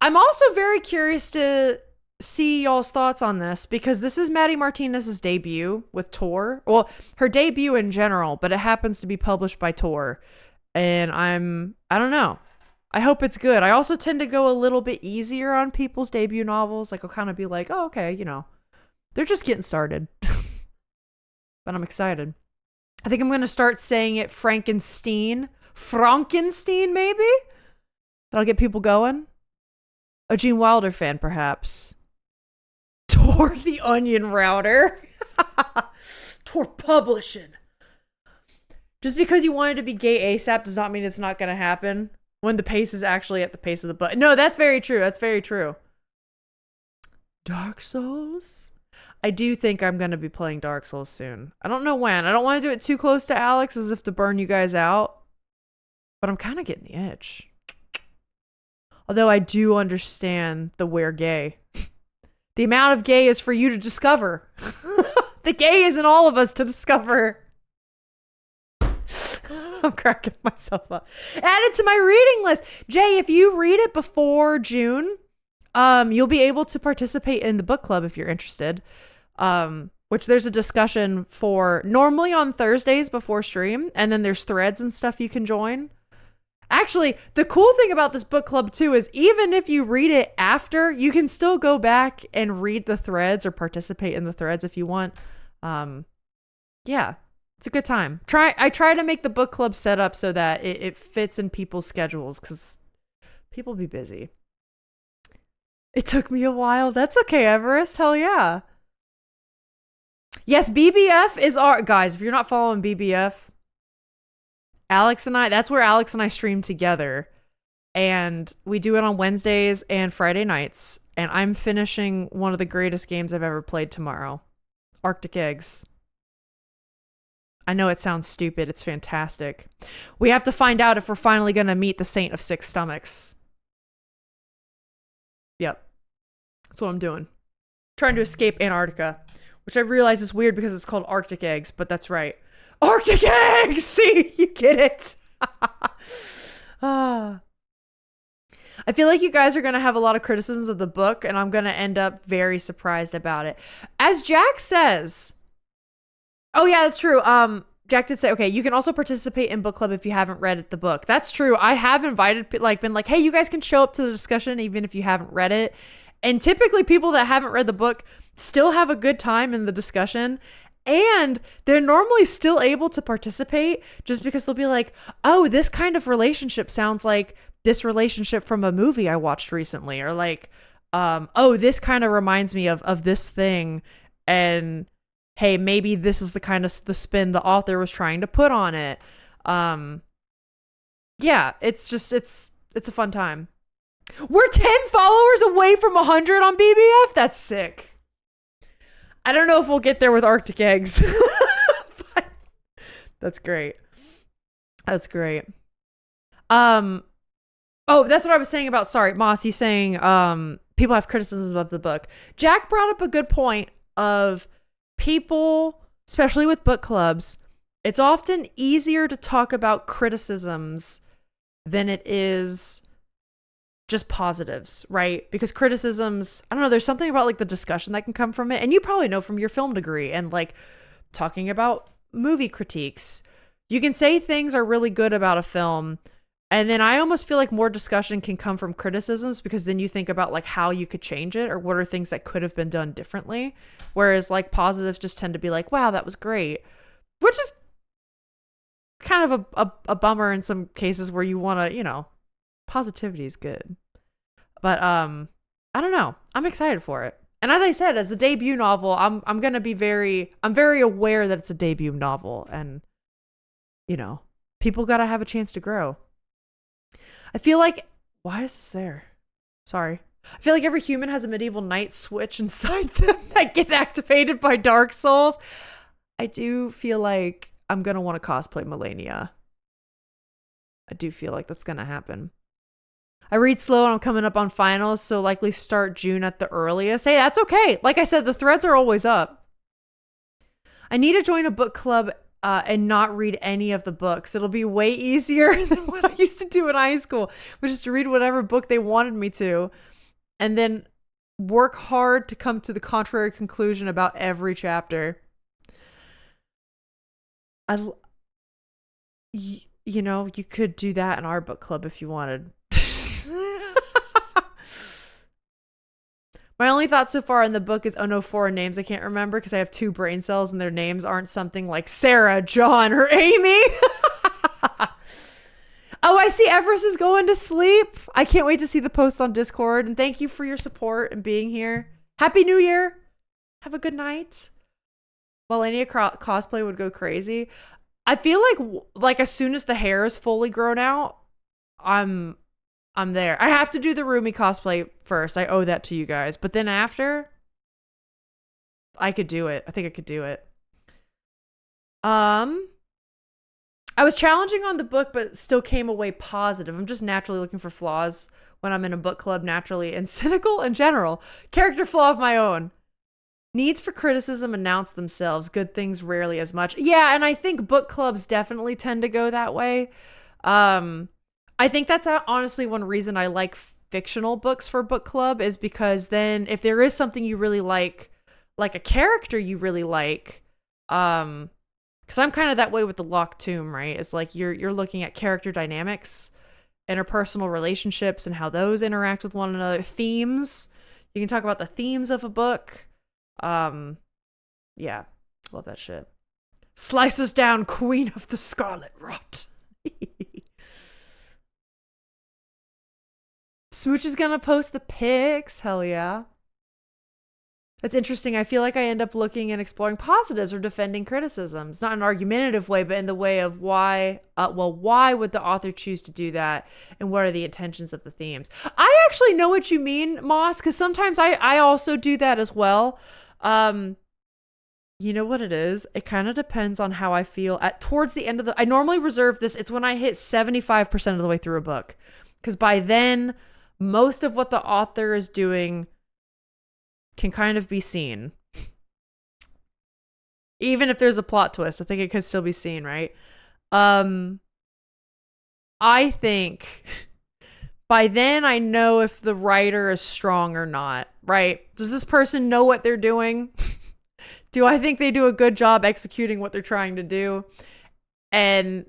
I'm also very curious to see y'all's thoughts on this, because this is Maddie Martinez's debut with Tor. Well, her debut in general, but it happens to be published by Tor. And I don't know. I hope it's good. I also tend to go a little bit easier on people's debut novels. Like, I'll kind of be like, oh, okay, you know, they're just getting started. But I'm excited. I think I'm going to start saying it Frankenstein, maybe? That'll get people going. A Gene Wilder fan, perhaps. Tor the Onion Router. Tor Publishing. Just because you wanted to be gay ASAP does not mean it's not going to happen when the pace is actually at the pace of the button. No, that's very true. That's very true. Dark Souls? I do think I'm going to be playing Dark Souls soon. I don't know when. I don't want to do it too close to Alex as if to burn you guys out. But I'm kind of getting the itch. Although I do understand the where gay. The amount of gay is for you to discover. The gay is in all of us to discover. I'm cracking myself up. Add it to my reading list. Jay, if you read it before June, you'll be able to participate in the book club if you're interested. Which there's a discussion for normally on Thursdays before stream. And then there's threads and stuff you can join. Actually, the cool thing about this book club too is even if you read it after, you can still go back and read the threads or participate in the threads if you want. Yeah, it's a good time. I try to make the book club set up so that it fits in people's schedules, because people be busy. It took me a while. That's okay, Everest. Hell yeah. Yes, BBF is our... Guys, if you're not following BBF, Alex and I, that's where Alex and I stream together. And we do it on Wednesdays and Friday nights. And I'm finishing one of the greatest games I've ever played tomorrow. Arctic Eggs. I know it sounds stupid. It's fantastic. We have to find out if we're finally going to meet the Saint of Six Stomachs. Yep. That's what I'm doing. Trying to escape Antarctica. Which I realize is weird because it's called Arctic Eggs. But that's right. Arctic Eggs! See, you get it. I feel like you guys are going to have a lot of criticisms of the book, and I'm going to end up very surprised about it. As Jack says, oh yeah, that's true. Jack did say, okay, you can also participate in book club if you haven't read the book. That's true. I have invited, like, been like, hey, you guys can show up to the discussion even if you haven't read it. And typically people that haven't read the book still have a good time in the discussion. And they're normally still able to participate just because they'll be like, oh, this kind of relationship sounds like this relationship from a movie I watched recently. Or like, oh, this kind of reminds me of this thing. And hey, maybe this is the kind of the spin the author was trying to put on it. Yeah, it's a fun time. We're 10 followers away from 100 on BBF. That's sick. I don't know if we'll get there with Arctic Eggs. But that's great. That's great. Oh, that's what I was saying about, sorry, Moss, you saying people have criticisms of the book. Jack brought up a good point of people, especially with book clubs, it's often easier to talk about criticisms than it is just positives, right? Because criticisms, I don't know, there's something about like the discussion that can come from it. And you probably know from your film degree and like talking about movie critiques. You can say things are really good about a film. And then I almost feel like more discussion can come from criticisms because then you think about like how you could change it or what are things that could have been done differently. Whereas like positives just tend to be like, wow, that was great. Which is kind of a bummer in some cases where you want to, you know, positivity is good. But I don't know. I'm excited for it. And as I said, as the debut novel, I'm very aware that it's a debut novel and, you know, people got to have a chance to grow. I feel like, why is this there? Sorry. I feel like every human has a medieval knight switch inside them that gets activated by Dark Souls. I do feel like I'm going to want to cosplay Melania. I do feel like that's going to happen. I read slow and I'm coming up on finals, so likely start June at the earliest. Hey, that's okay. Like I said, the threads are always up. I need to join a book club and not read any of the books. It'll be way easier than what I used to do in high school, which is to read whatever book they wanted me to and then work hard to come to the contrary conclusion about every chapter. You know, you could do that in our book club if you wanted. My only thought so far in the book is, oh no, foreign names I can't remember because I have 2 brain cells and their names aren't something like Sarah, John, or Amy. Oh, I see Everest is going to sleep. I can't wait to see the post on Discord. And thank you for your support and being here. Happy New Year. Have a good night. Melania cosplay would go crazy. I feel like as soon as the hair is fully grown out, I'm there. I have to do the Rumi cosplay first. I owe that to you guys. But then after, I could do it. I think I could do it. I was challenging on the book, but still came away positive. I'm just naturally looking for flaws when I'm in a book club naturally and cynical in general. Character flaw of my own. Needs for criticism announce themselves. Good things rarely as much. Yeah, and I think book clubs definitely tend to go that way. I think that's honestly one reason I like fictional books for book club is because then if there is something you really like a character you really like, because I'm kind of that way with the Locked Tomb, right? It's like you're looking at character dynamics, interpersonal relationships, and how those interact with one another. Themes. You can talk about the themes of a book. Yeah, love that shit. Slices down Queen of the Scarlet Rot. Smooch is gonna post the pics. Hell yeah. That's interesting. I feel like I end up looking and exploring positives or defending criticisms. Not in an argumentative way, but in the way of why would the author choose to do that? And what are the intentions of the themes? I actually know what you mean, Moss, because sometimes I also do that as well. You know what it is? It kind of depends on how I feel towards the end of I normally reserve this. It's when I hit 75% of the way through a book. Because by then, most of what the author is doing can kind of be seen. Even if there's a plot twist, I think it could still be seen, right? I think by then I know if the writer is strong or not, right? Does this person know what they're doing? Do I think they do a good job executing what they're trying to do? And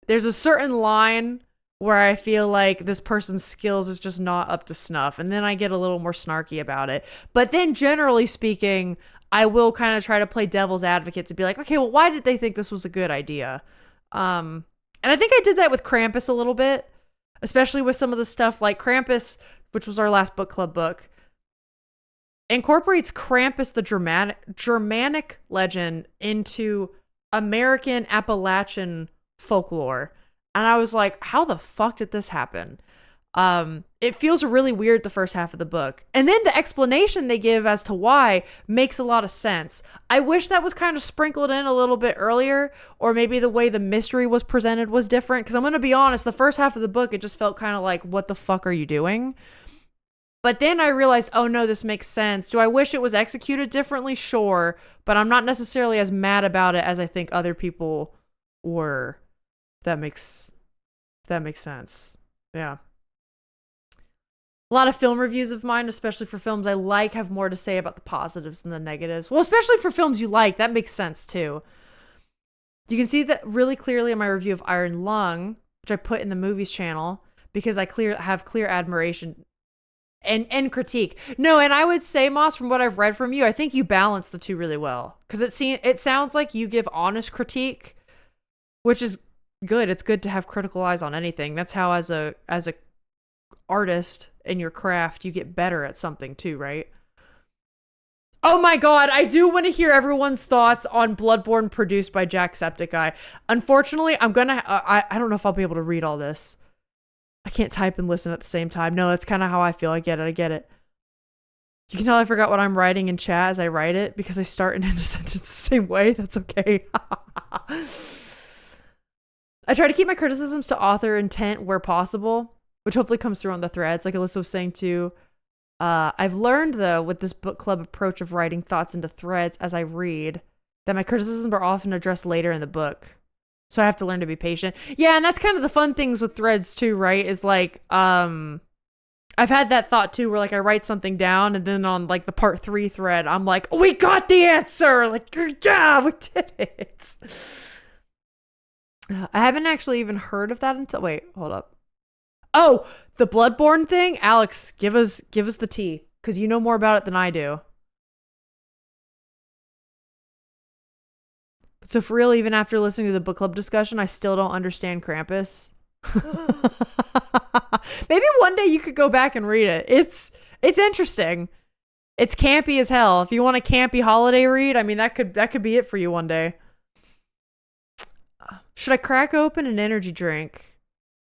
there's a certain line where I feel like this person's skills is just not up to snuff. And then I get a little more snarky about it. But then generally speaking, I will kind of try to play devil's advocate to be like, okay, well, why did they think this was a good idea? And I think I did that with Krampus a little bit, especially with some of the stuff like Krampus, which was our last book club book, incorporates Krampus, the Germanic legend, into American Appalachian folklore. And I was like, how the fuck did this happen? It feels really weird the first half of the book. And then the explanation they give as to why makes a lot of sense. I wish that was kind of sprinkled in a little bit earlier, or maybe the way the mystery was presented was different. Because I'm going to be honest, the first half of the book, it just felt kind of like, what the fuck are you doing? But then I realized, oh no, this makes sense. Do I wish it was executed differently? Sure. But I'm not necessarily as mad about it as I think other people were. That makes sense. Yeah. A lot of film reviews of mine, especially for films I like, have more to say about the positives than the negatives. Well, especially for films you like, that makes sense too. You can see that really clearly in my review of Iron Lung, which I put in the movies channel, because I have clear admiration and critique. No, and I would say, Moss, from what I've read from you, I think you balance the two really well. Because it sounds like you give honest critique, which is good. It's good to have critical eyes on anything. That's how as a artist in your craft you get better at something too, right? Oh my god, I do want to hear everyone's thoughts on Bloodborne produced by Jacksepticeye. Unfortunately, I'm gonna I don't know if I'll be able to read all this. I can't type and listen at the same time. No, that's kind of how I feel. I get it. You can tell I forgot what I'm writing in chat as I write it because I start and end a sentence the same way. That's okay. I try to keep my criticisms to author intent where possible, which hopefully comes through on the threads. Like Alyssa was saying too, I've learned though with this book club approach of writing thoughts into threads as I read that my criticisms are often addressed later in the book. So I have to learn to be patient. Yeah, and that's kind of the fun things with threads too, right? Is like, I've had that thought too where like I write something down and then on like the part 3 thread, I'm like, we got the answer! Like, yeah, we did it! I haven't actually even heard of that until, wait, hold up. Oh, the Bloodborne thing? Alex, give us the tea, because you know more about it than I do. So for real, even after listening to the book club discussion, I still don't understand Krampus. Maybe one day you could go back and read it. It's interesting. It's campy as hell. If you want a campy holiday read, I mean, that could be it for you one day. Should I crack open an energy drink?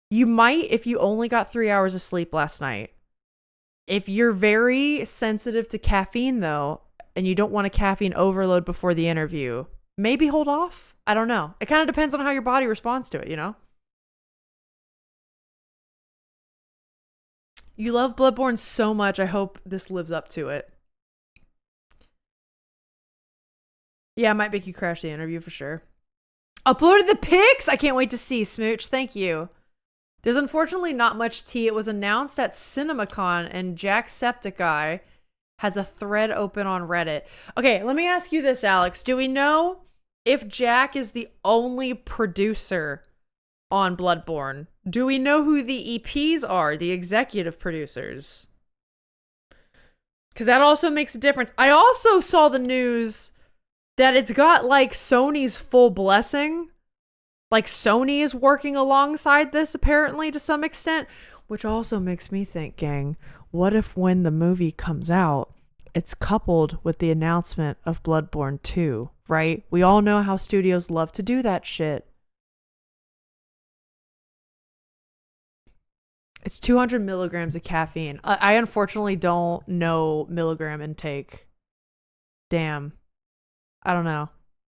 You might if you only got 3 hours of sleep last night. If you're very sensitive to caffeine, though, and you don't want a caffeine overload before the interview, maybe hold off. I don't know. It kind of depends on how your body responds to it, you know? You love Bloodborne so much. I hope this lives up to it. Yeah, it might make you crash the interview for sure. Uploaded the pics? I can't wait to see. Smooch, thank you. There's unfortunately not much tea. It was announced at CinemaCon, and Jacksepticeye has a thread open on Reddit. Okay, let me ask you this, Alex. Do we know if Jack is the only producer on Bloodborne? Do we know who the EPs are, the executive producers? Because that also makes a difference. I also saw the news that it's got like Sony's full blessing. Like Sony is working alongside this apparently to some extent, which also makes me think, gang, what if when the movie comes out, it's coupled with the announcement of Bloodborne 2, right? We all know how studios love to do that shit. It's 200 milligrams of caffeine. I unfortunately don't know milligram intake. Damn. I don't know.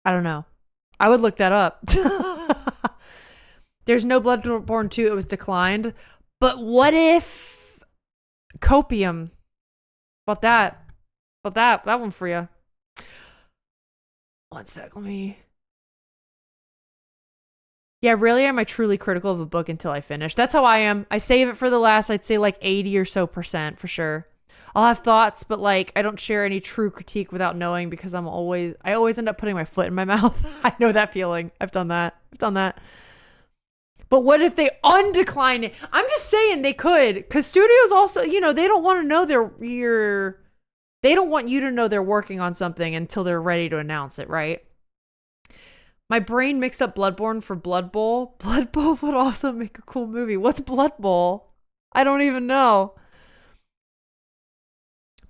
I would look that up. There's no Bloodborne 2. It was declined. But what if copium? About that one for you. One sec. Let me. Yeah, rarely am I truly critical of a book until I finish. That's how I am. I save it for the last, I'd say like 80 or so percent for sure. I'll have thoughts, but like I don't share any true critique without knowing because I always end up putting my foot in my mouth. I know that feeling. I've done that. I've done that. But what if they undecline it? I'm just saying they could, because studios also, they don't want to know they don't want you to know they're working on something until they're ready to announce it, right? My brain mixed up Bloodborne for Blood Bowl. Blood Bowl would also make a cool movie. What's Blood Bowl? I don't even know.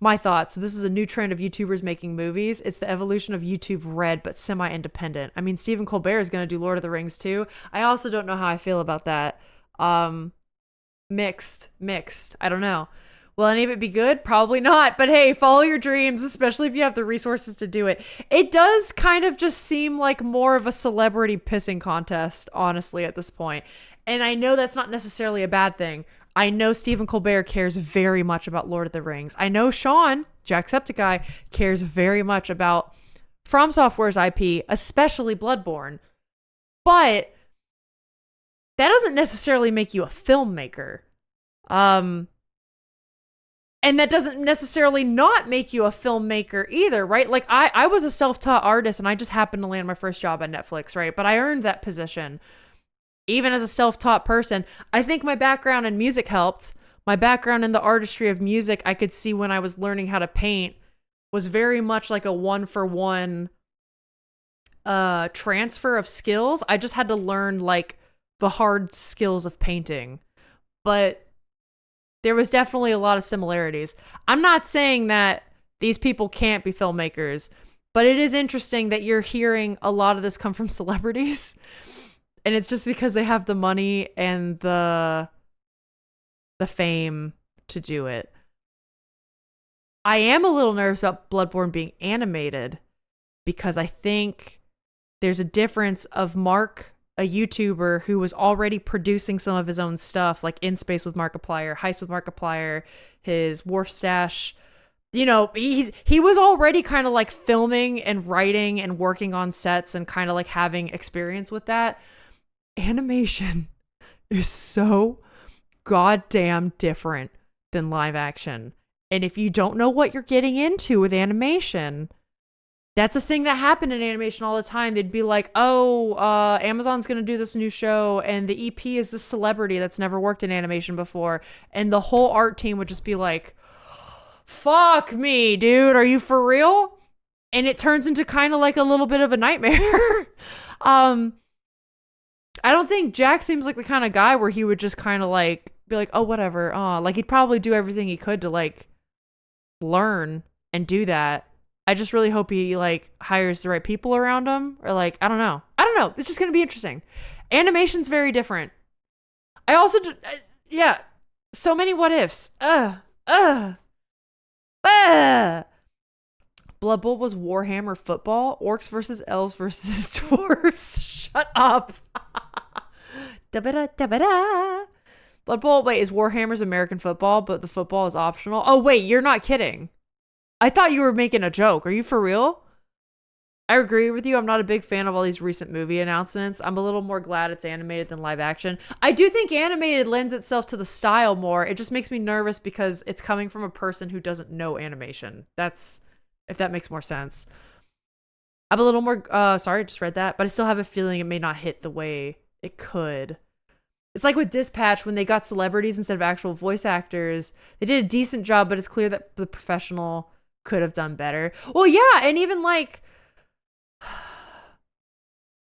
My thoughts. So this is a new trend of YouTubers making movies. It's the evolution of YouTube Red, but semi-independent. I mean, Stephen Colbert is going to do Lord of the Rings too. I also don't know how I feel about that. Mixed. I don't know. Will any of it be good? Probably not. But hey, follow your dreams, especially if you have the resources to do it. It does kind of just seem like more of a celebrity pissing contest, honestly, at this point. And I know that's not necessarily a bad thing. I know Stephen Colbert cares very much about Lord of the Rings. I know Sean, Jacksepticeye, cares very much about From Software's IP, especially Bloodborne. But that doesn't necessarily make you a filmmaker. And that doesn't necessarily not make you a filmmaker either, right? Like I was a self-taught artist and I just happened to land my first job at Netflix, right? But I earned that position. Even as a self-taught person, I think my background in music helped. My background in the artistry of music, I could see when I was learning how to paint, was very much like a one-for-one transfer of skills. I just had to learn like the hard skills of painting. But there was definitely a lot of similarities. I'm not saying that these people can't be filmmakers, but it is interesting that you're hearing a lot of this come from celebrities. And it's just because they have the money and the fame to do it. I am a little nervous about Bloodborne being animated because I think there's a difference of Mark, a YouTuber who was already producing some of his own stuff, like In Space with Markiplier, Heist with Markiplier, his Wharf Stash. He was already kind of like filming and writing and working on sets and kind of like having experience with that. Animation is so goddamn different than live action. And if you don't know what you're getting into with animation, that's a thing that happened in animation all the time. They'd be like, Amazon's going to do this new show and the EP is this celebrity that's never worked in animation before. And the whole art team would just be like, fuck me, dude. Are you for real? And it turns into kind of like a little bit of a nightmare. I don't think Jack seems like the kind of guy where he would just kind of like be like, oh, whatever. Like he'd probably do everything he could to like learn and do that. I just really hope he like hires the right people around him or like, I don't know. It's just going to be interesting. Animation's very different. I also, so many what ifs. Blood Bowl was Warhammer football, orcs versus elves versus dwarves. Shut up. Da-ba-da. Blood Bowl, wait, is Warhammer's American football, but the football is optional? Oh, wait, you're not kidding. I thought you were making a joke. Are you for real? I agree with you. I'm not a big fan of all these recent movie announcements. I'm a little more glad it's animated than live action. I do think animated lends itself to the style more. It just makes me nervous because it's coming from a person who doesn't know animation. If that makes more sense. I'm a little more, sorry, I just read that, but I still have a feeling it may not hit the way it could. It's like with Dispatch, when they got celebrities instead of actual voice actors, they did a decent job, but it's clear that the professional could have done better. Well, yeah, and even like,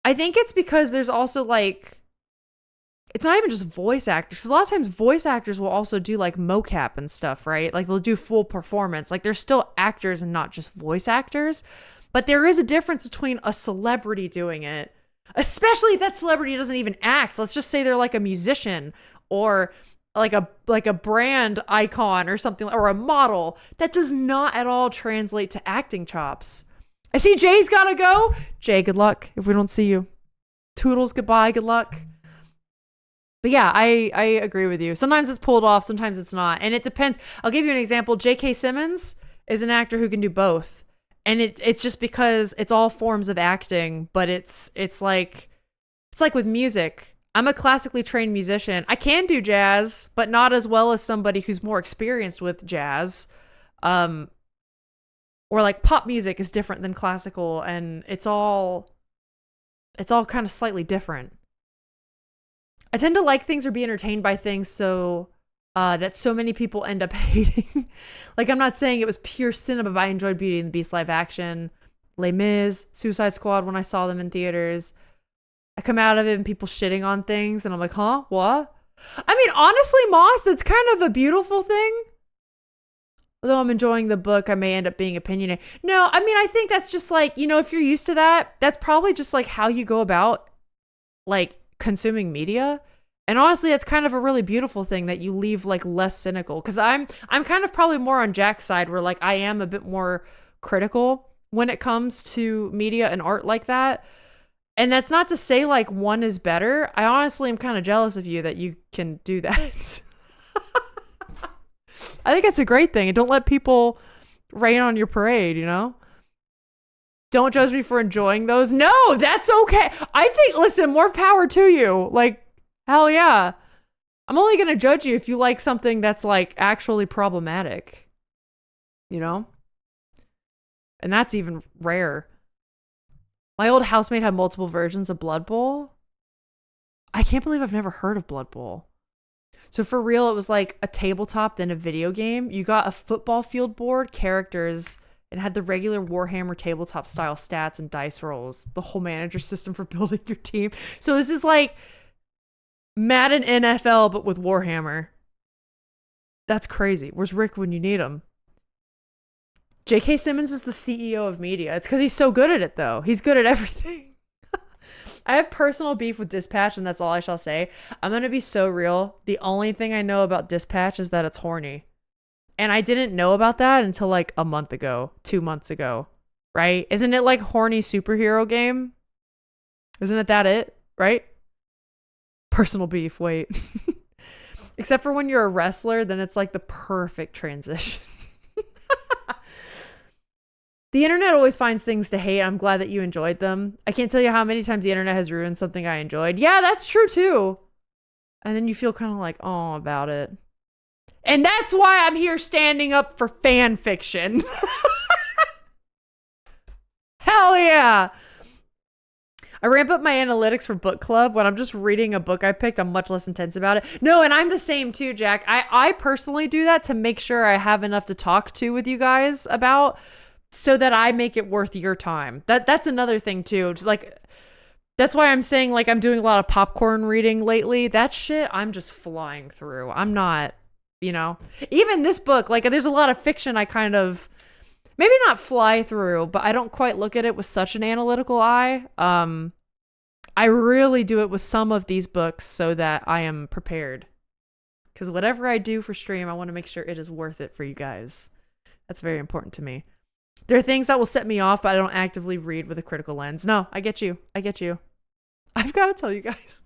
I think it's because there's also like, it's not even just voice actors. Because a lot of times voice actors will also do like mocap and stuff, right? Like they'll do full performance. Like they're still actors and not just voice actors. But there is a difference between a celebrity doing it, especially if that celebrity doesn't even act. Let's just say they're like a musician or like a brand icon or something, or a model. That does not at all translate to acting chops. I see Jay's gotta go. Jay, good luck if we don't see you. Toodles, goodbye, good luck. But yeah, I agree with you. Sometimes it's pulled off, sometimes it's not. And it depends. I'll give you an example. J.K. Simmons is an actor who can do both. And it's just because it's all forms of acting, but it's like It's like with music. I'm a classically trained musician. I can do jazz, but not as well as somebody who's more experienced with jazz. Or like pop music is different than classical, and it's all kind of slightly different. I tend to like things or be entertained by things so that so many people end up hating. Like, I'm not saying it was pure cinema, but I enjoyed Beauty and the Beast live action, Les Mis, Suicide Squad when I saw them in theaters. I come out of it and people shitting on things, and I'm like, huh? What? I mean, honestly, Moss, that's kind of a beautiful thing. Although I'm enjoying the book, I may end up being opinionated. No, I mean, I think that's just like, you know, if you're used to that, that's probably just like how you go about like consuming media. And honestly, it's kind of a really beautiful thing that you leave like less cynical. Cause I'm kind of probably more on Jack's side where like I am a bit more critical when it comes to media and art like that. And that's not to say like one is better. I honestly am kind of jealous of you that you can do that. I think it's a great thing. And don't let people rain on your parade, you know? Don't judge me for enjoying those. No, that's okay. I think, listen, more power to you. Like, hell yeah. I'm only going to judge you if you like something that's like actually problematic, you know? And that's even rare. My old housemate had multiple versions of Blood Bowl. I can't believe I've never heard of Blood Bowl. So for real, it was like a tabletop, then a video game. You got a football field board, characters, and had the regular Warhammer tabletop style stats and dice rolls. The whole manager system for building your team. So this is like Madden NFL, but with Warhammer. That's crazy. Where's Rick when you need him? J.K. Simmons is the CEO of media. It's because he's so good at it, though. He's good at everything. I have personal beef with Dispatch, and that's all I shall say. I'm going to be so real. The only thing I know about Dispatch is that it's horny. And I didn't know about that until like a month ago, 2 months ago, right? Isn't it like horny superhero game? Isn't it that it, right? Personal beef, wait. Except for when you're a wrestler, then it's like the perfect transition. The internet always finds things to hate. I'm glad that you enjoyed them. I can't tell you how many times the internet has ruined something I enjoyed. Yeah, that's true too. And then you feel kind of like, oh, about it. And that's why I'm here standing up for fan fiction. Hell yeah. I ramp up my analytics for book club. When I'm just reading a book I picked, I'm much less intense about it. No, and I'm the same too, Jack. I personally do that to make sure I have enough to talk to with you guys about, so that I make it worth your time. That's another thing too. It's like, that's why I'm saying like I'm doing a lot of popcorn reading lately. That shit I'm just flying through. I'm not, you know, even this book, like there's a lot of fiction I kind of maybe not fly through, but I don't quite look at it with such an analytical eye. I really do it with some of these books so that I am prepared. Because whatever I do for stream, I want to make sure it is worth it for you guys. That's very important to me. There are things that will set me off, but I don't actively read with a critical lens. No, I get you. I get you. I've got to tell you guys.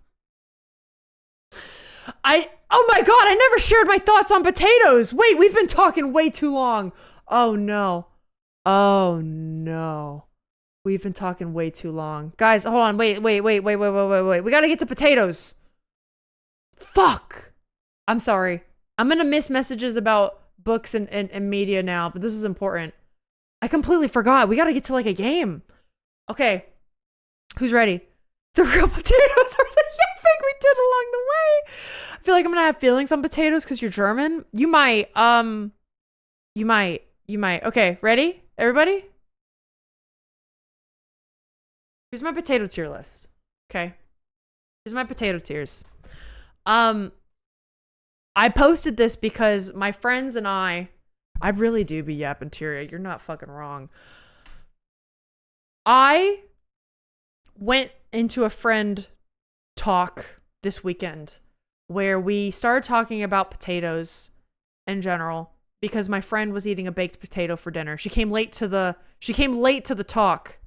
Oh my God, I never shared my thoughts on potatoes. Wait, we've been talking way too long. Oh no. Oh no. We've been talking way too long. Guys, hold on. Wait. We got to get to potatoes. Fuck. I'm sorry. I'm going to miss messages about books and media now, but this is important. I completely forgot. We got to get to like a game. Okay. Who's ready? The real potatoes are the thing we did along the way. I feel like I'm going to have feelings on potatoes because you're German. You might. Okay, ready? Everybody? Here's my potato tier list. Okay. Here's my potato tiers. I posted this because my friends and I really do be yapping Tyria. You're not fucking wrong. I went into a friend talk this weekend where we started talking about potatoes in general because my friend was eating a baked potato for dinner. She came late to the talk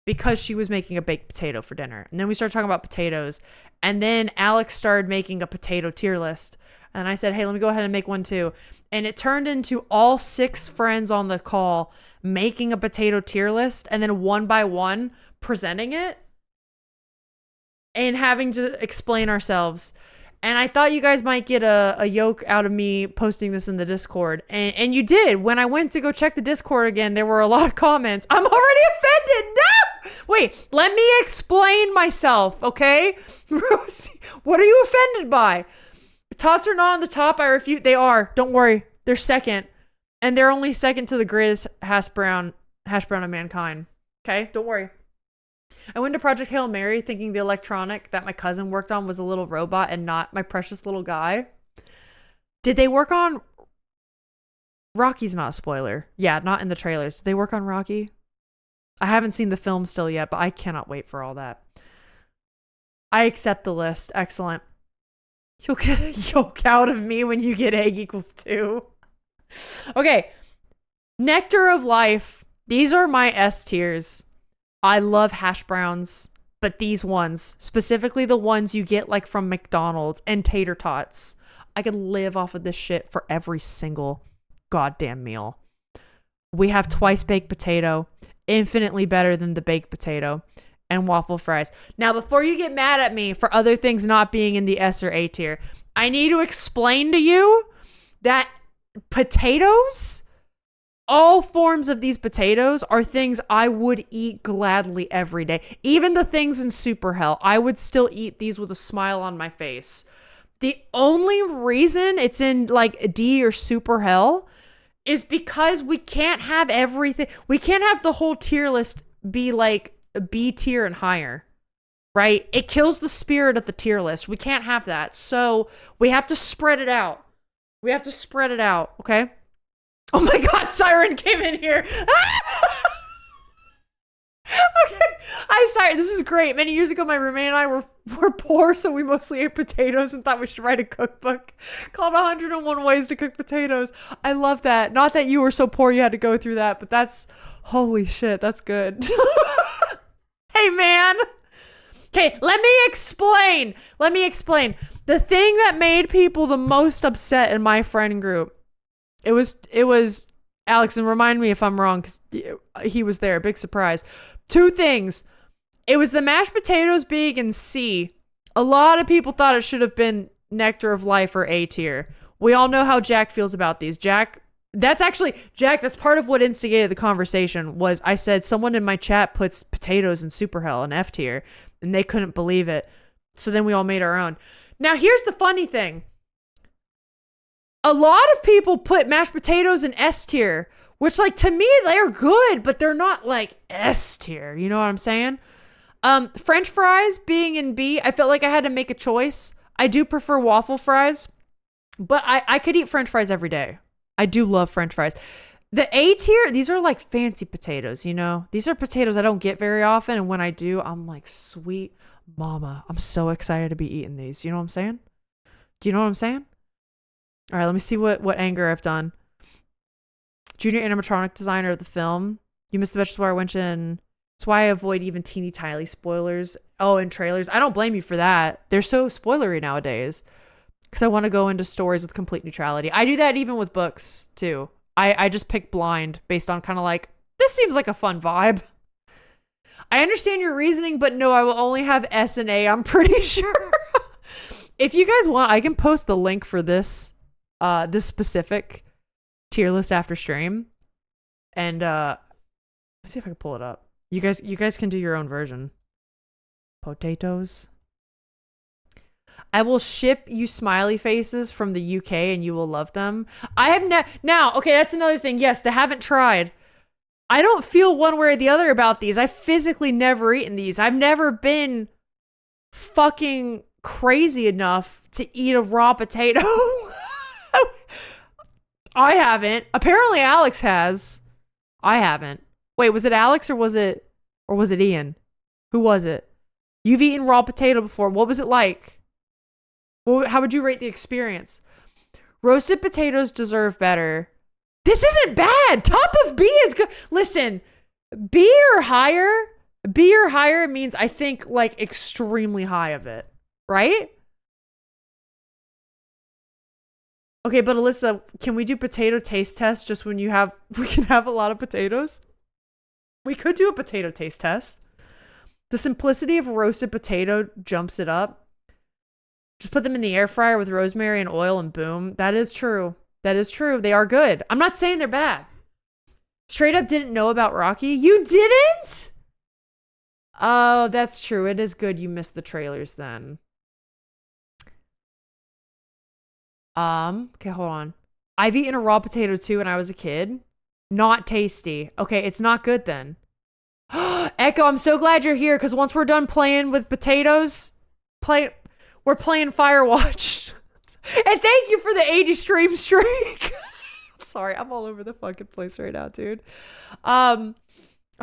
because she was making a baked potato for dinner. And then we started talking about potatoes. And then Alex started making a potato tier list. And I said, hey, let me go ahead and make one too. And it turned into all 6 friends on the call making a potato tier list and then one by one presenting it. and having to explain ourselves. And I thought you guys might get a yoke out of me posting this in the Discord. And you did. When I went to go check the Discord again, there were a lot of comments. I'm already offended. No! Wait, let me explain myself, okay? Rosie, what are you offended by? Tots are not on the top. I refute. They are. Don't worry. They're second. And they're only second to the greatest hash brown of mankind. Okay? Don't worry. I went to Project Hail Mary thinking the electronic that my cousin worked on was a little robot and not my precious little guy. Did they work on... Rocky's not a spoiler. Yeah, not in the trailers. Did they work on Rocky? I haven't seen the film still yet, but I cannot wait for all that. I accept the list. Excellent. You'll get a yoke out of me when you get egg equals 2. Okay. Nectar of Life. These are my S tiers. I love hash browns, but these ones, specifically the ones you get like from McDonald's and tater tots, I could live off of this shit for every single goddamn meal. We have twice baked potato, infinitely better than the baked potato, and waffle fries. Now, before you get mad at me for other things not being in the S or A tier, I need to explain to you that potatoes, all forms of these potatoes, are things I would eat gladly every day. Even the things in Super Hell, I would still eat these with a smile on my face. The only reason it's in like D or Super Hell is because we can't have everything. We can't have the whole tier list be like B tier and higher, right? It kills the spirit of the tier list. We can't have that. So we have to spread it out. We have to spread it out, okay? Oh my God, Siren came in here. Okay, Siren, this is great. Many years ago, my roommate and I were poor, so we mostly ate potatoes and thought we should write a cookbook called 101 Ways to Cook Potatoes. I love that. Not that you were so poor you had to go through that, but that's, holy shit, that's good. Hey, man. Okay, let me explain. The thing that made people the most upset in my friend group, it was Alex, and remind me if I'm wrong, because he was there. Big surprise. 2 things. It was the mashed potatoes being in C. A lot of people thought it should have been Nectar of Life or A tier. We all know how Jack feels about these. Jack, that's part of what instigated the conversation. Was I said someone in my chat puts potatoes in Super Hell in F tier, and they couldn't believe it. So then we all made our own. Now here's the funny thing. A lot of people put mashed potatoes in S tier, which, like, to me, they're good, but they're not, like, S tier. You know what I'm saying? French fries being in B, I felt like I had to make a choice. I do prefer waffle fries, but I could eat French fries every day. I do love French fries. The A tier, these are, like, fancy potatoes, you know? These are potatoes I don't get very often, and when I do, I'm like, sweet mama. I'm so excited to be eating these. You know what I'm saying? Do you know what I'm saying? All right, let me see what anger I've done. Junior animatronic designer of the film. You missed the best where I went in. That's why I avoid even teeny tiny spoilers. Oh, and trailers. I don't blame you for that. They're so spoilery nowadays. Because I want to go into stories with complete neutrality. I do that even with books, too. I just pick blind based on kind of like, this seems like a fun vibe. I understand your reasoning, but no, I will only have S and A, I'm pretty sure. If you guys want, I can post the link for this specific tier list after stream, and let's see if I can pull it up. You guys can do your own version. Potatoes. I will ship you smiley faces from the UK, and you will love them. I have now. Okay, that's another thing. Yes, they haven't tried. I don't feel one way or the other about these. I've physically never eaten these. I've never been fucking crazy enough to eat a raw potato. I haven't. Apparently Alex has. I haven't. Wait, was it Alex or was it Ian? Who was it? You've eaten raw potato before. What was it like? How would you rate the experience? Roasted potatoes deserve better. This isn't bad. Top of B is good. Listen, B or higher means I think like extremely high of it, right? Okay, but Alyssa, can we do potato taste test just when we can have a lot of potatoes? We could do a potato taste test. The simplicity of roasted potato jumps it up. Just put them in the air fryer with rosemary and oil and boom. That is true. That is true. They are good. I'm not saying they're bad. Straight up didn't know about Rocky. You didn't? Oh, that's true. It is good you missed the trailers then. Okay, hold on. I've eaten a raw potato too when I was a kid. Not tasty. Okay, it's not good then. Echo, I'm so glad you're here because once we're done playing with potatoes, we're playing Firewatch. And thank you for the 80 stream streak. Sorry, I'm all over the fucking place right now, dude. I'm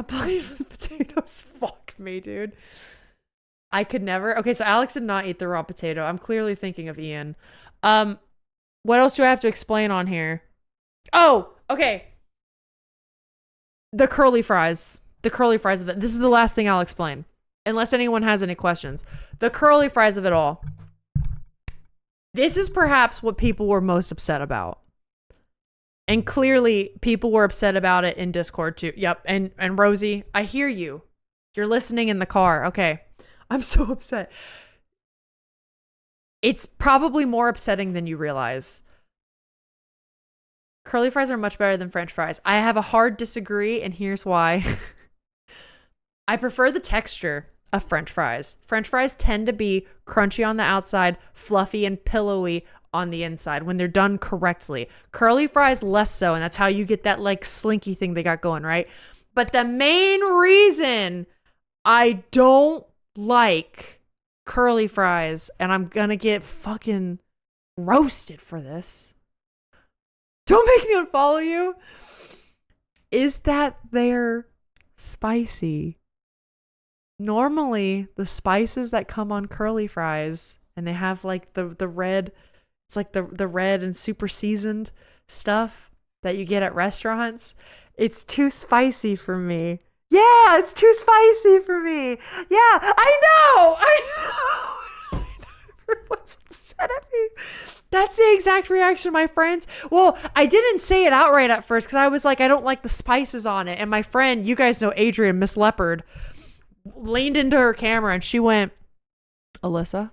playing with potatoes. Fuck me, dude. I could never. Okay, so Alex did not eat the raw potato. I'm clearly thinking of Ian. What else do I have to explain on here? Oh, okay. The curly fries. The curly fries of it. This is the last thing I'll explain. Unless anyone has any questions. The curly fries of it all. This is perhaps what people were most upset about. And clearly, people were upset about it in Discord too. Yep. And Rosie, I hear you. You're listening in the car. Okay. I'm so upset. It's probably more upsetting than you realize. Curly fries are much better than French fries. I have a hard disagree, and here's why. I prefer the texture of French fries. French fries tend to be crunchy on the outside, fluffy and pillowy on the inside when they're done correctly. Curly fries less so, and that's how you get that like slinky thing they got going, right? But the main reason I don't like curly fries, and I'm gonna get fucking roasted for this, don't make me unfollow you, is that they're spicy. Normally, the spices that come on curly fries, and they have like the red, it's like the red and super seasoned stuff that you get at restaurants, it's too spicy for me. Yeah, it's too spicy for me. Yeah, I know. Everyone's upset at me. That's the exact reaction of my friends. Well, I didn't say it outright at first because I was like, I don't like the spices on it. And my friend, you guys know Adrian, Miss Leopard, leaned into her camera and she went, Alyssa,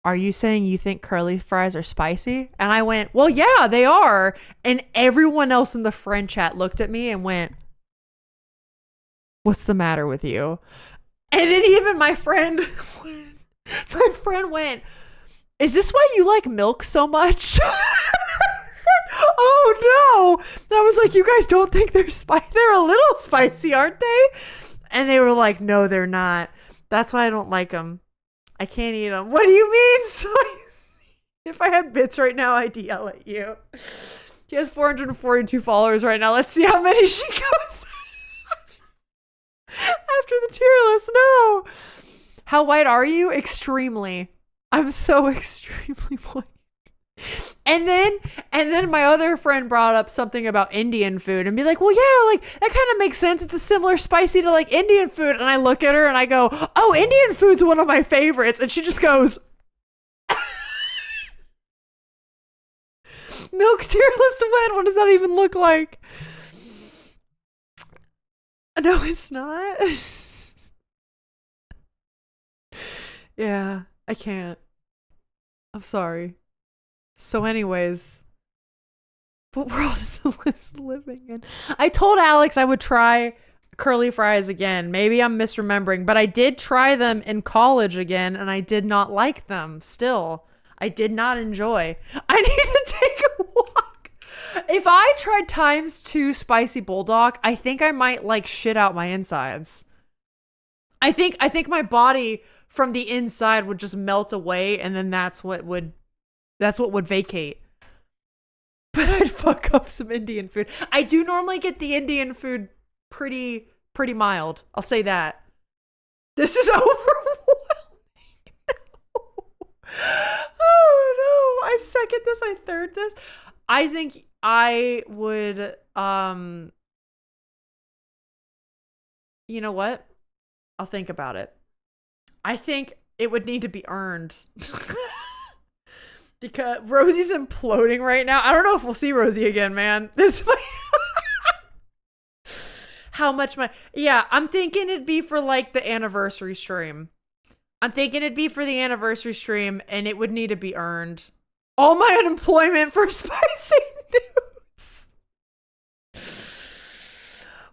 are you saying you think curly fries are spicy? And I went, well, yeah, they are. And everyone else in the friend chat looked at me and went, what's the matter with you? And then even my friend went, is this why you like milk so much? Oh no. And I was like, you guys don't think they're spicy? They're a little spicy, aren't they? And they were like, no, they're not. That's why I don't like them. I can't eat them. What do you mean spicy? If I had bits right now, I'd yell at you. She has 442 followers right now. Let's see how many she goes after the tier list. No. How white are you? Extremely. I'm so extremely white. And then my other friend brought up something about Indian food and be like, well, yeah, like that kind of makes sense. It's a similar spicy to like Indian food. And I look at her and I go, oh, Indian food's one of my favorites. And she just goes, milk tier list of when? What does that even look like? No, it's not. Yeah, I can't. I'm sorry. So anyways, what world is Alyssa living in? I told Alex I would try curly fries again. Maybe I'm misremembering, but I did try them in college again and I did not like them still. I did not enjoy. I need to take a walk. If I tried ×2 spicy bulldog, I think I might like shit out my insides. I think my body from the inside would just melt away and then that's what would vacate. But I'd fuck up some Indian food. I do normally get the Indian food pretty mild. I'll say that. This is overwhelming. Oh no. I second this. I third this. I think I would, you know what? I'll think about it. I think it would need to be earned. Because Rosie's imploding right now. I don't know if we'll see Rosie again, man. how much money. Yeah, I'm thinking it'd be for like the anniversary stream. I'm thinking it'd be for the anniversary stream, and it would need to be earned. All my unemployment for spicy news.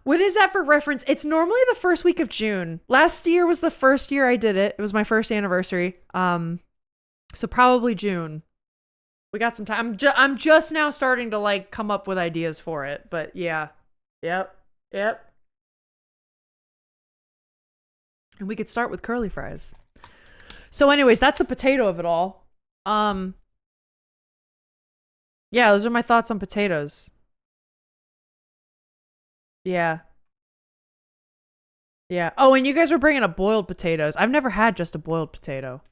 When is that for reference? It's normally the first week of June. Last year was the first year I did it. It was my first anniversary. So probably June. We got some time. I'm just now starting to like come up with ideas for it, but yeah. Yep. And we could start with curly fries. So anyways, that's the potato of it all. Yeah, those are my thoughts on potatoes. Yeah. Oh, and you guys were bringing up boiled potatoes. I've never had just a boiled potato.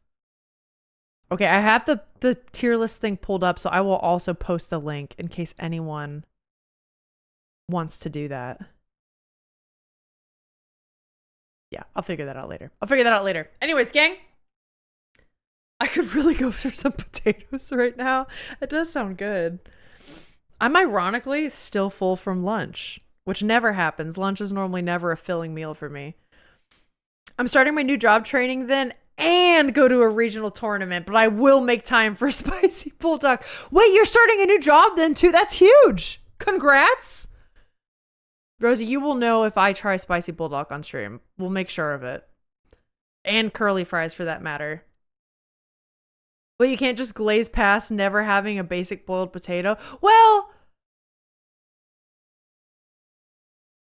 Okay, I have the tier list thing pulled up, so I will also post the link in case anyone wants to do that. Yeah, I'll figure that out later. Anyways, gang, I could really go for some potatoes right now. It does sound good. I'm ironically still full from lunch, which never happens. Lunch is normally never a filling meal for me. I'm starting my new job training then and go to a regional tournament, but I will make time for spicy bulldog. Wait, you're starting a new job then too? That's huge. Congrats. Rosie, you will know if I try spicy bulldog on stream. We'll make sure of it. And curly fries for that matter. But you can't just glaze past never having a basic boiled potato. Well,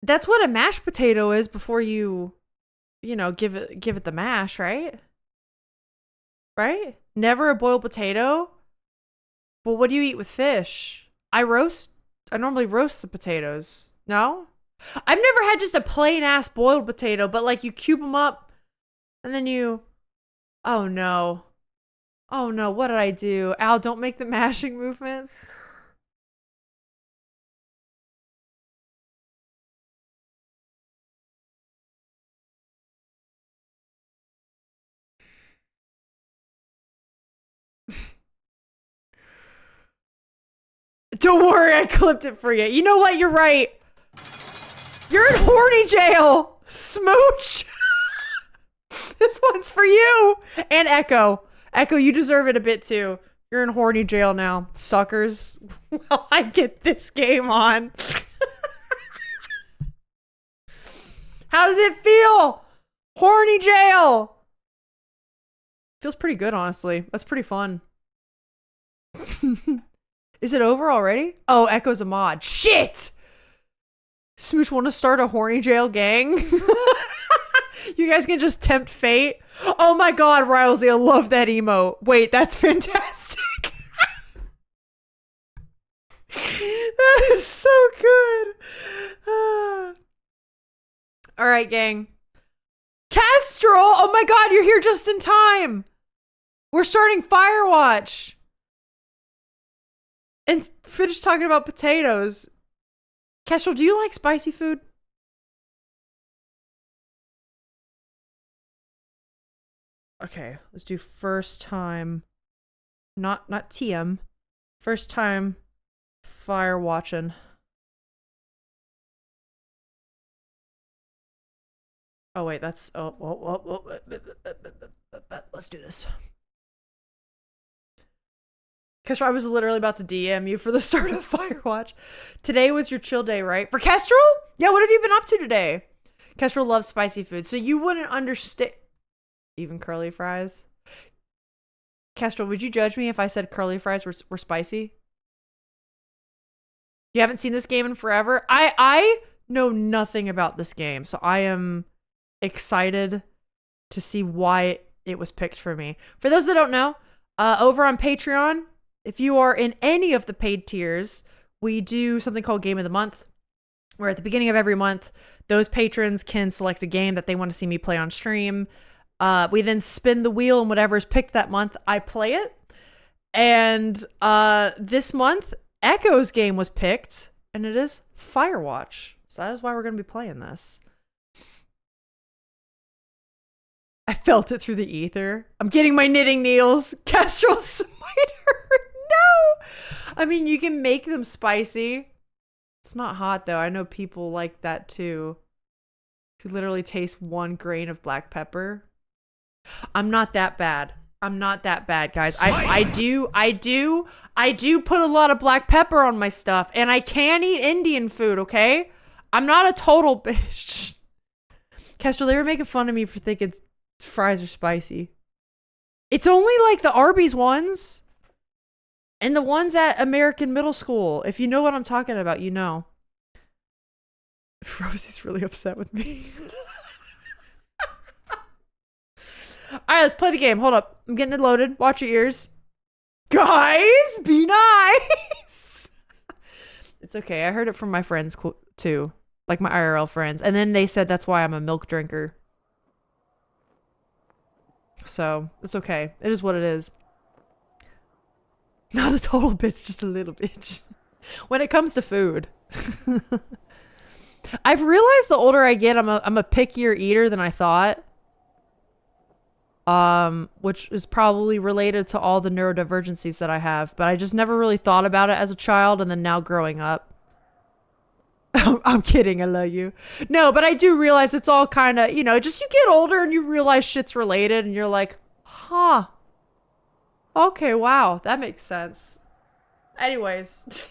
that's what a mashed potato is before you know, give it the mash, right? Right? Never a boiled potato? Well, what do you eat with fish? I normally roast the potatoes. No? I've never had just a plain ass boiled potato, but like you cube them up and then you... Oh no, what did I do? Al, don't make the mashing movements. Don't worry, I clipped it for you. You know what? You're right. You're in horny jail, Smooch. This one's for you. And Echo. Echo, you deserve it a bit too. You're in horny jail now, suckers. Well, I get this game on. How does it feel? Horny jail. Feels pretty good, honestly. That's pretty fun. Is it over already? Oh, Echo's a mod. Shit! Smooch want to start a horny jail gang? You guys can just tempt fate. Oh my god, Riley, I love that emote. Wait, that's fantastic. That is so good. All right, gang. Kestrel! Oh my god, you're here just in time. We're starting Firewatch. And finish talking about potatoes. Kestrel, do you like spicy food? Okay, let's do first time. Not TM. First time fire watching. Oh wait, that's let's do this. Kestrel, I was literally about to DM you for the start of Firewatch. Today was your chill day, right? For Kestrel? Yeah, what have you been up to today? Kestrel loves spicy food, so you wouldn't understand. Even curly fries? Kestrel, would you judge me if I said curly fries were spicy? You haven't seen this game in forever? I know nothing about this game, so I am excited to see why it was picked for me. For those that don't know, over on Patreon, if you are in any of the paid tiers, we do something called Game of the Month, where at the beginning of every month, those patrons can select a game that they want to see me play on stream. We then spin the wheel, and whatever is picked that month, I play it. And this month, Echo's game was picked, and it is Firewatch. So that is why we're going to be playing this. I felt it through the ether. I'm getting my knitting needles. Kestrel Smiter. No! I mean, you can make them spicy. It's not hot, though. I know people like that, too. You literally taste 1 grain of black pepper. I'm not that bad. I'm not that bad, guys. I do put a lot of black pepper on my stuff, and I can eat Indian food, okay? I'm not a total bitch. Kestrel, they were making fun of me for thinking fries are spicy. It's only like the Arby's ones and the ones at American Middle School. If you know what I'm talking about, you know. Rosie's really upset with me. All right, let's play the game. Hold up. I'm getting it loaded. Watch your ears. Guys, be nice. It's okay. I heard it from my friends too. Like my IRL friends. And then they said that's why I'm a milk drinker. So, it's okay. It is what it is. Not a total bitch, just a little bitch. When it comes to food. I've realized the older I get, I'm a pickier eater than I thought. Which is probably related to all the neurodivergencies that I have, but I just never really thought about it as a child, and then now growing up. I'm kidding, I love you. No, but I do realize it's all kind of, just you get older and you realize shit's related, and you're like, huh. Okay, wow, that makes sense. Anyways,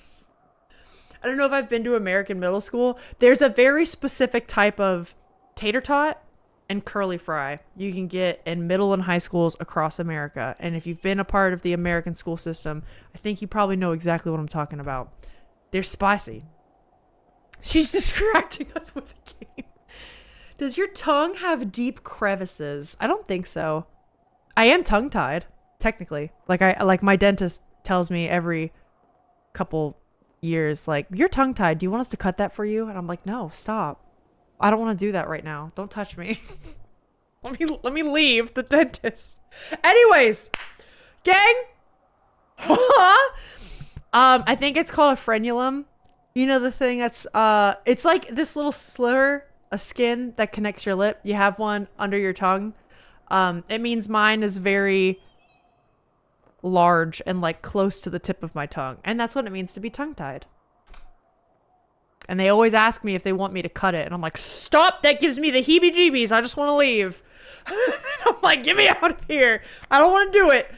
I don't know if I've been to American Middle School. There's a very specific type of tater tot and curly fry you can get in middle and high schools across America. And if you've been a part of the American school system, I think you probably know exactly what I'm talking about. They're spicy. She's distracting us with the game. Does your tongue have deep crevices? I don't think so. I am tongue-tied, technically. Like my dentist tells me every couple years, like, you're tongue-tied. Do you want us to cut that for you? And I'm like, no, stop. I don't want to do that right now. Don't touch me. Let me leave the dentist. Anyways, gang. I think it's called a frenulum. You know the thing that's it's like this little sliver of skin that connects your lip. You have one under your tongue. It means mine is very large and like close to the tip of my tongue, and that's what it means to be tongue-tied. And they always ask me if they want me to cut it. And I'm like, stop, that gives me the heebie-jeebies. I just want to leave. I'm like, get me out of here. I don't want to do it.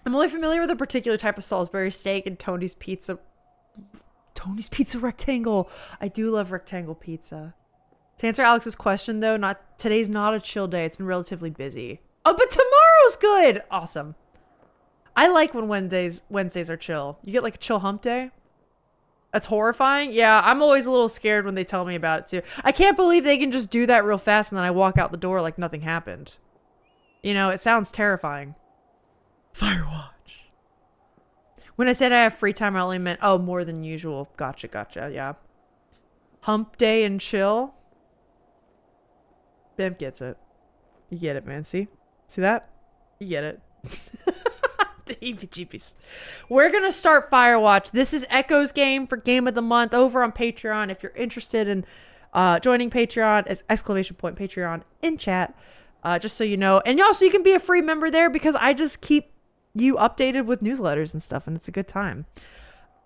I'm only familiar with a particular type of Salisbury steak and Tony's Pizza. Tony's Pizza rectangle. I do love rectangle pizza. To answer Alex's question, though, today's not a chill day. It's been relatively busy. Oh, but tomorrow's good. Awesome. I like when Wednesdays are chill. You get like a chill hump day. That's horrifying. Yeah, I'm always a little scared when they tell me about it too. I can't believe they can just do that real fast and then I walk out the door like nothing happened. It sounds terrifying. Firewatch. When I said I have free time, I only meant, more than usual. Gotcha, yeah. Hump day and chill. Bimp gets it. You get it, man. See that? You get it. The heebie-jeebies. We're gonna start Firewatch. This is Echo's game for Game of the Month over on Patreon. If you're interested in joining Patreon, as !Patreon in chat, just so you know. And also you can be a free member there because I just keep you updated with newsletters and stuff, and it's a good time.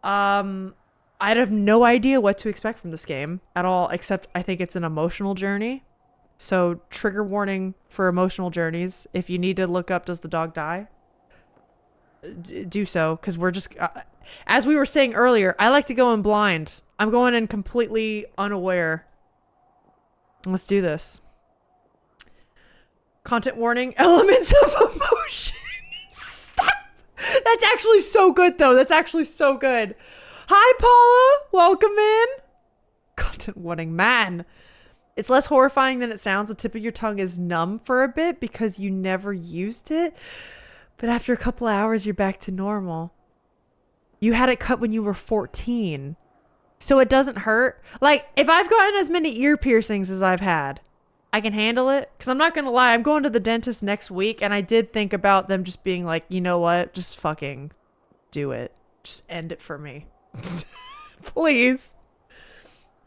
I have no idea what to expect from this game at all, except I think it's an emotional journey. So trigger warning for emotional journeys. If you need to look up, does the dog die? Do so, because we're just as we were saying earlier, I like to go in blind. I'm going in completely unaware. Let's do this. Content warning, elements of emotion. Stop. That's actually so good though. That's actually so good. Hi Paula, welcome in. Content warning, man. It's less horrifying than it sounds. The tip of your tongue is numb for a bit because you never used it. But after a couple of hours, you're back to normal. You had it cut when you were 14. So it doesn't hurt. Like, if I've gotten as many ear piercings as I've had, I can handle it. Because I'm not going to lie, I'm going to the dentist next week. And I did think about them just being like, you know what? Just fucking do it. Just end it for me. Please.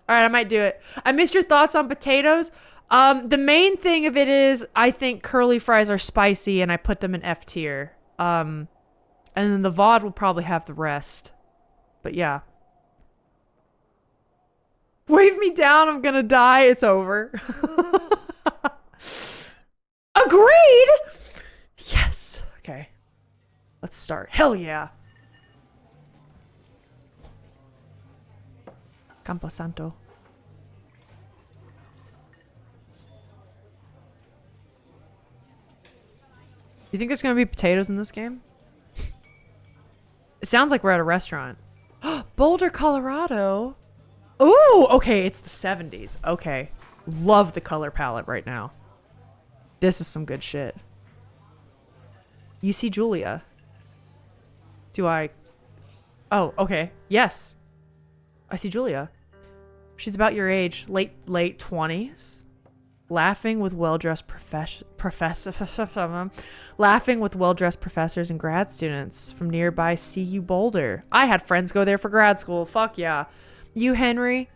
All right, I might do it. I missed your thoughts on potatoes. The main thing of it is I think curly fries are spicy and I put them in F tier. And then the VOD will probably have the rest. But yeah. Wave me down, I'm gonna die, it's over. Agreed! Yes. Okay. Let's start. Hell yeah. Campo Santo. You think there's gonna be potatoes in this game? It sounds like we're at a restaurant. Boulder, Colorado. Ooh, okay, it's the 70s. Okay. Love the color palette right now. This is some good shit. You see Julia. Do I? Oh, okay. Yes. I see Julia. She's about your age, late 20s. Laughing with well-dressed laughing with well-dressed professors and grad students from nearby CU Boulder. I had friends go there for grad school. Fuck yeah. You, Henry,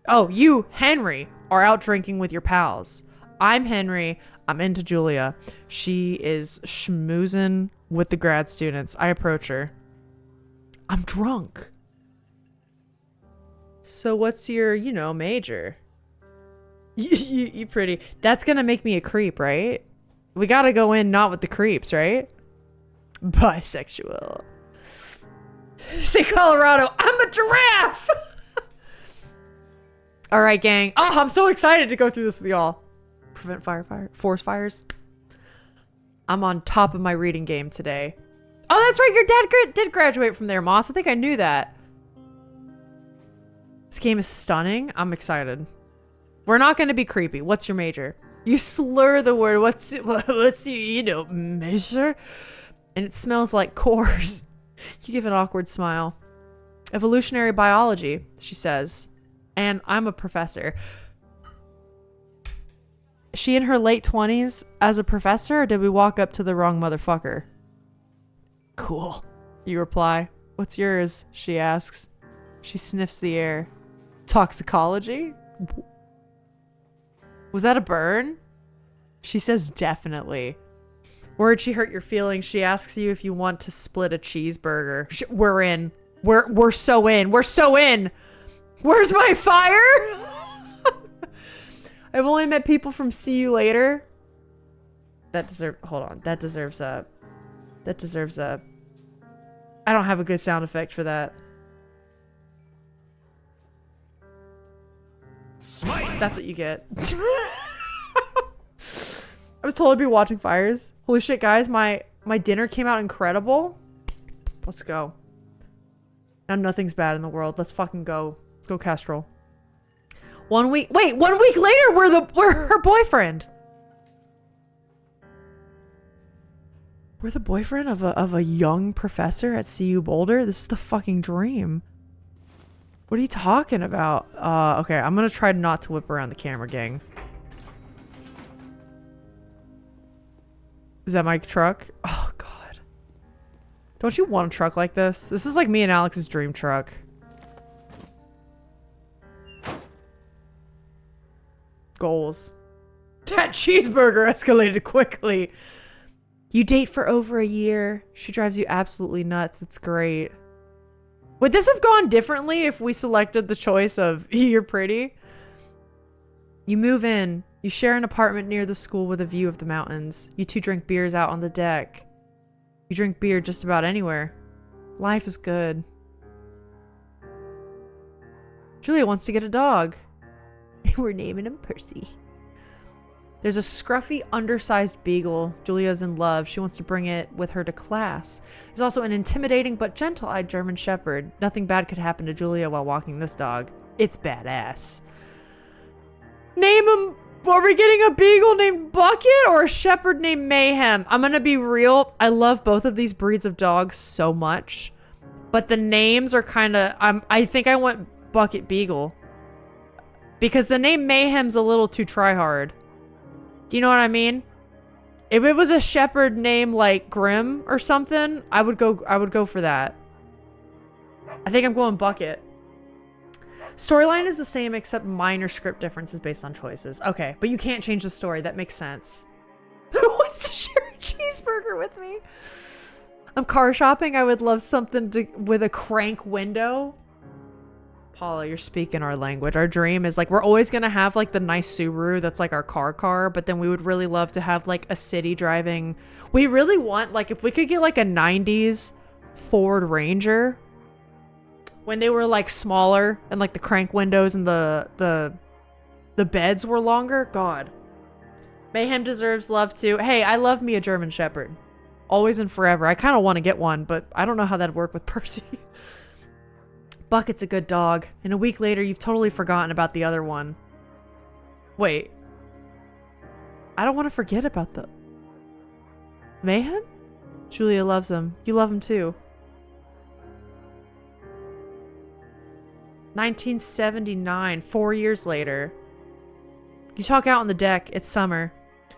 are out drinking with your pals. I'm Henry. I'm into Julia. She is schmoozing with the grad students. I approach her. I'm drunk. So what's your, major? You pretty. That's gonna make me a creep, right? We gotta go in not with the creeps, right? Bisexual. Say Colorado. I'm a giraffe! Alright, gang. Oh, I'm so excited to go through this with y'all. Prevent forest fires. I'm on top of my reading game today. Oh, that's right. Your dad did graduate from there, Moss. I think I knew that. This game is stunning. I'm excited. We're not going to be creepy. What's your major? You slur the word. What's your, major? And it smells like Coors. You give an awkward smile. Evolutionary biology, she says. And I'm a professor. Is she in her late 20s as a professor, or did we walk up to the wrong motherfucker? Cool. You reply. What's yours? She asks. She sniffs the air. Toxicology? Was that a burn? She says definitely. Where'd she hurt your feelings? She asks you if you want to split a cheeseburger. We're in. We're so in. We're so in. Where's my fire? I've only met people from See You Later. Hold on. That deserves a... I don't have a good sound effect for that. Smite. That's what you get. I was told I'd be watching fires. Holy shit, guys. My dinner came out incredible. Let's go. Now nothing's bad in the world. Let's fucking go. Let's go, Kestrel. 1 week. Wait, 1 week later, we're her boyfriend. We're the boyfriend of a young professor at CU Boulder? This is the fucking dream. What are you talking about? Okay, I'm gonna try not to whip around the camera, gang. Is that my truck? Oh, God. Don't you want a truck like this? This is like me and Alex's dream truck. Goals. That cheeseburger escalated quickly. You date for over a year. She drives you absolutely nuts. It's great. Would this have gone differently if we selected the choice of you're pretty? You move in. You share an apartment near the school with a view of the mountains. You two drink beers out on the deck. You drink beer just about anywhere. Life is good. Julia wants to get a dog. We're naming him Percy. There's a scruffy, undersized beagle. Julia's in love. She wants to bring it with her to class. There's also an intimidating but gentle-eyed German Shepherd. Nothing bad could happen to Julia while walking this dog. It's badass. Name him. Are we getting a beagle named Bucket or a shepherd named Mayhem? I'm gonna be real. I love both of these breeds of dogs so much, but the names are kind of. I think I want Bucket Beagle because the name Mayhem's a little too try-hard. Do you know what I mean? If it was a shepherd named like Grim or something, I would go for that. I think I'm going Bucket. Storyline is the same except minor script differences based on choices. Okay, but you can't change the story. That makes sense. Who wants to share a cheeseburger with me? I'm car shopping. I would love something with a crank window. Paula, you're speaking our language. Our dream is like, we're always going to have like the nice Subaru that's like our car, but then we would really love to have like a city driving. We really want, like, if we could get like a 90s Ford Ranger when they were like smaller and like the crank windows and the beds were longer. God. Mayhem deserves love too. Hey, I love me a German Shepherd. Always and forever. I kind of want to get one, but I don't know how that'd work with Percy. Bucket's a good dog. And a week later, you've totally forgotten about the other one. Wait. I don't want to forget about the... Mayhem? Julia loves him. You love him too. 1979, 4 years later. You talk out on the deck. It's summer.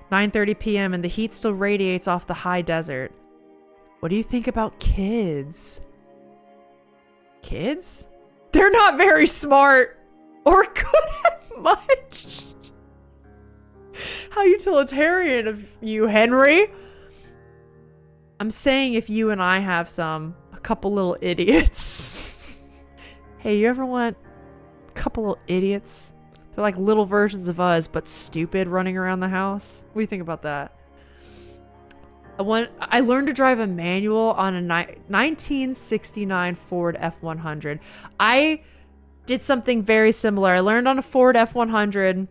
9:30 p.m. and the heat still radiates off the high desert. What do you think about kids? Kids? They're not very smart or good at much. How utilitarian of you, Henry. I'm saying if you and I have a couple little idiots. Hey, you ever want a couple little idiots? They're like little versions of us, but stupid, running around the house. What do you think about that? I learned to drive a manual on a 1969 Ford F100. I did something very similar. I learned on a Ford F100,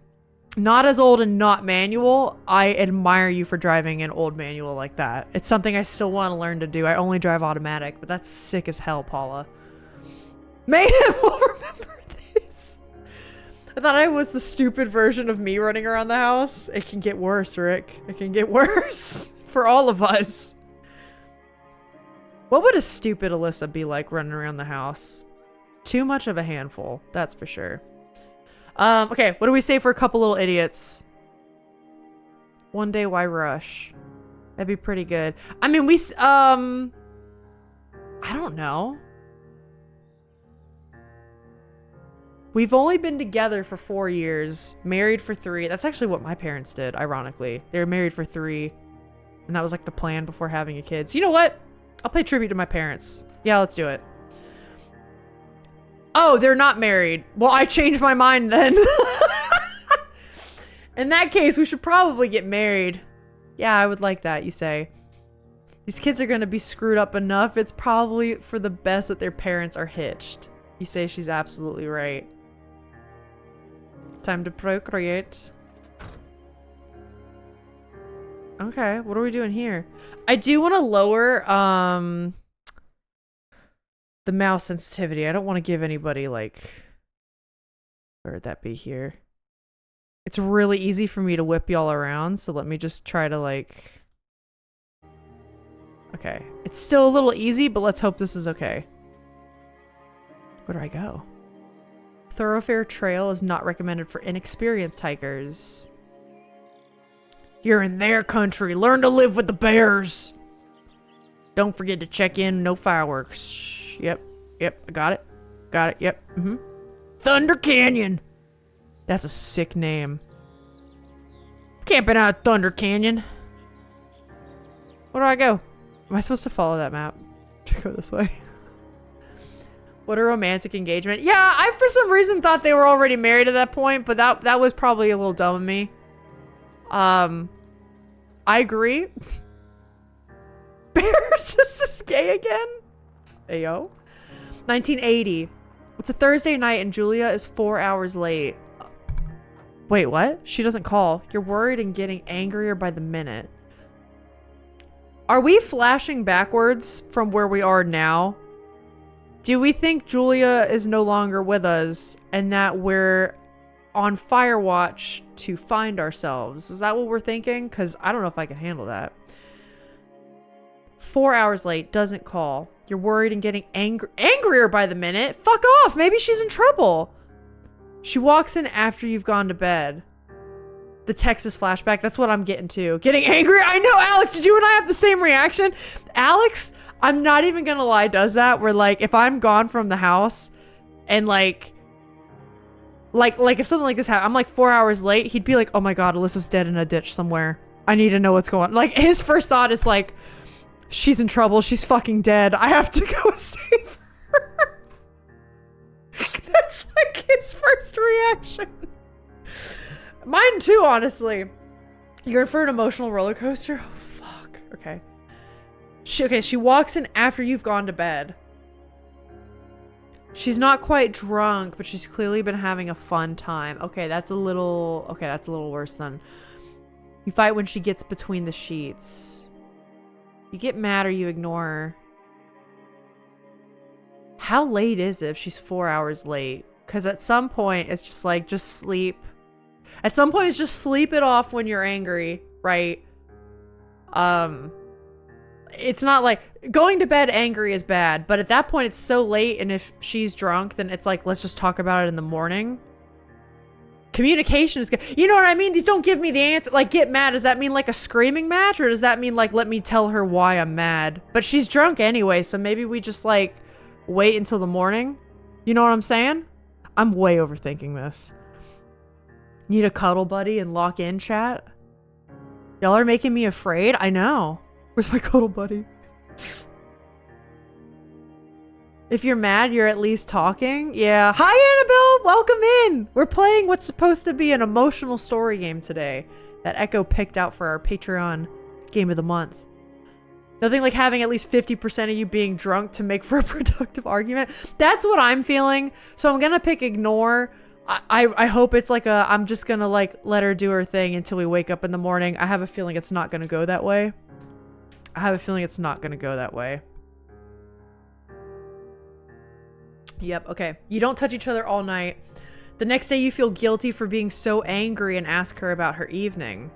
not as old and not manual. I admire you for driving an old manual like that. It's something I still want to learn to do. I only drive automatic, but that's sick as hell, Paula. Mayhem will remember this. I thought I was the stupid version of me running around the house. It can get worse, Rick. It can get worse. For all of us. What would a stupid Alyssa be like running around the house? Too much of a handful, that's for sure. Okay, what do we say for a couple little idiots? One day, why rush? That'd be pretty good. I mean, I don't know. We've only been together for 4 years, married for 3. That's actually what my parents did, ironically. They were married for 3. And that was like the plan before having a kid. So you know what? I'll pay tribute to my parents. Yeah, let's do it. Oh, they're not married. Well, I changed my mind then. In that case, we should probably get married. Yeah, I would like that, you say. These kids are going to be screwed up enough. It's probably for the best that their parents are hitched. You say she's absolutely right. Time to procreate. Okay, what are we doing here? I do want to lower the mouse sensitivity. I don't want to give anybody like, where would that be here? It's really easy for me to whip y'all around, so let me just try to like, okay. It's still a little easy, but let's hope this is okay. Where do I go? Thoroughfare trail is not recommended for inexperienced hikers. You're in their country. Learn to live with the bears. Don't forget to check in. No fireworks. Yep. Yep. I got it. Got it. Yep. Thunder Canyon. That's a sick name. Camping out at Thunder Canyon. Where do I go? Am I supposed to follow that map? Should I go this way? What a romantic engagement. Yeah, I for some reason thought they were already married at that point, but that was probably a little dumb of me. I agree. Bears, is this gay again? Ayo. 1980. It's a Thursday night and Julia is 4 hours late. Wait, what? She doesn't call. You're worried and getting angrier by the minute. Are we flashing backwards from where we are now? Do we think Julia is no longer with us and that we're on Firewatch to find ourselves? Is that what we're thinking? Because I don't know if I can handle that. 4 hours late, doesn't call. You're worried and getting angrier by the minute. Fuck off. Maybe she's in trouble. She walks in after you've gone to bed. The Texas flashback. That's what I'm getting to. Getting angry. I know, Alex. Did you and I have the same reaction? Alex, I'm not even gonna lie, does that. Where like, if I'm gone from the house and like if something like this happened, I'm like 4 hours late, he'd be like, oh my God, Alyssa's dead in a ditch somewhere. I need to know what's going on. Like, his first thought is like, she's in trouble. She's fucking dead. I have to go save her. That's like his first reaction. Mine too, honestly. You're in for an emotional roller coaster? Oh, fuck. Okay. She walks in after you've gone to bed. She's not quite drunk, but she's clearly been having a fun time. Okay, that's a little worse then. You fight when she gets between the sheets. You get mad or you ignore her. How late is it if she's 4 hours late? Because at some point, it's just like, just sleep. At some point, it's just sleep it off when you're angry, right? It's not like going to bed angry is bad, but at that point it's so late, and if she's drunk, then it's like, let's just talk about it in the morning. Communication is good. You know what I mean? These don't give me the answer. Like, get mad. Does that mean like a screaming match, or does that mean like, let me tell her why I'm mad? But she's drunk anyway, so maybe we just like wait until the morning. You know what I'm saying? I'm way overthinking this. Need a cuddle buddy and lock in chat? Y'all are making me afraid. I know. Where's my cuddle buddy? If you're mad, you're at least talking. Yeah. Hi, Annabelle. Welcome in. We're playing what's supposed to be an emotional story game today that Echo picked out for our Patreon game of the month. Nothing like having at least 50% of you being drunk to make for a productive argument. That's what I'm feeling. So I'm going to pick ignore. I hope it's like I'm just going to like let her do her thing until we wake up in the morning. I have a feeling it's not going to go that way. Yep, okay. You don't touch each other all night. The next day you feel guilty for being so angry and ask her about her evening.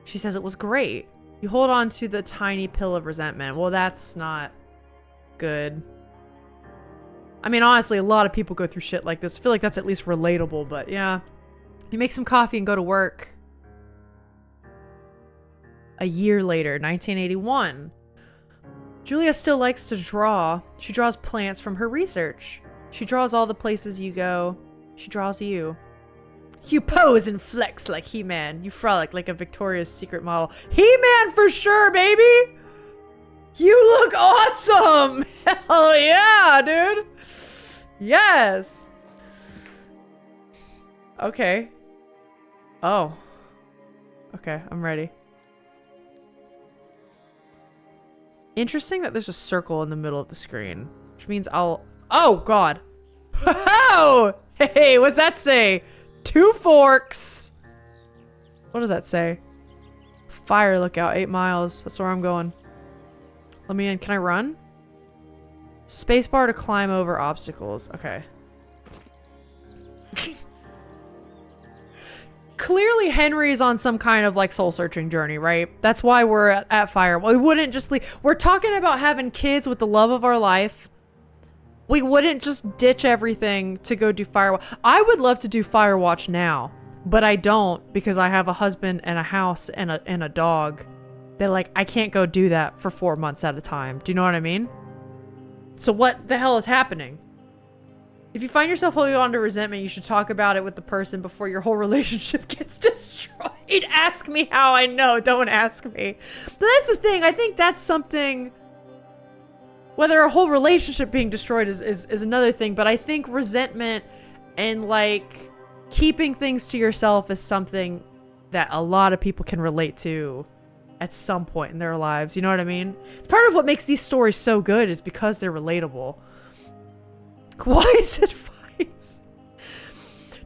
She says it was great. You hold on to the tiny pill of resentment. Well, that's not good. I mean, honestly, a lot of people go through shit like this. I feel like that's at least relatable, but yeah. You make some coffee and go to work. A year later, 1981. Julia still likes to draw. She draws plants from her research. She draws all the places you go. She draws you. You pose and flex like He-Man. You frolic like a Victoria's Secret model. He-Man for sure, baby! You look awesome! Hell yeah, dude! Yes! Okay. Oh. Okay, I'm ready. Interesting that there's a circle in the middle of the screen, which means I'll... Oh, God. Oh! Hey, what's that say? 2 forks. What does that say? Fire lookout, 8 miles. That's where I'm going. Let me in. Can I run? Spacebar to climb over obstacles. Okay. Clearly Henry is on some kind of like soul-searching journey, right? That's why we're at Firewatch. We wouldn't just leave. We're talking about having kids with the love of our life. We wouldn't just ditch everything to go do Firewatch. I would love to do Firewatch now, but I don't because I have a husband and a house and a dog. That like, I can't go do that for 4 months at a time. Do you know what I mean? So what the hell is happening? If you find yourself holding on to resentment, you should talk about it with the person before your whole relationship gets destroyed. Ask me how I know. Don't ask me. But that's the thing. I think that's something... Whether a whole relationship being destroyed is another thing, but I think resentment and like keeping things to yourself is something that a lot of people can relate to at some point in their lives. You know what I mean? It's part of what makes these stories so good is because they're relatable. Why is it Vice?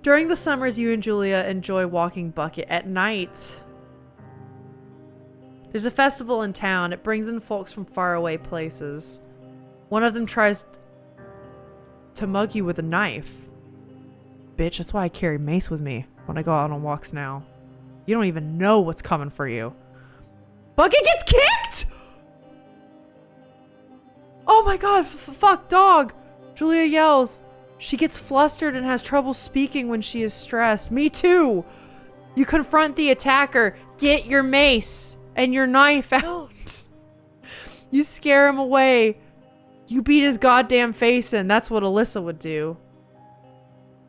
During the summers, you and Julia enjoy walking Bucket at night. There's a festival in town. It brings in folks from faraway places. One of them tries to mug you with a knife. Bitch, that's why I carry mace with me when I go out on walks now. You don't even know what's coming for you. Bucket gets kicked! Oh my god, fuck, dog! Julia yells. She gets flustered and has trouble speaking when she is stressed. Me too! You confront the attacker. Get your mace and your knife out. You scare him away. You beat his goddamn face in. That's what Alyssa would do.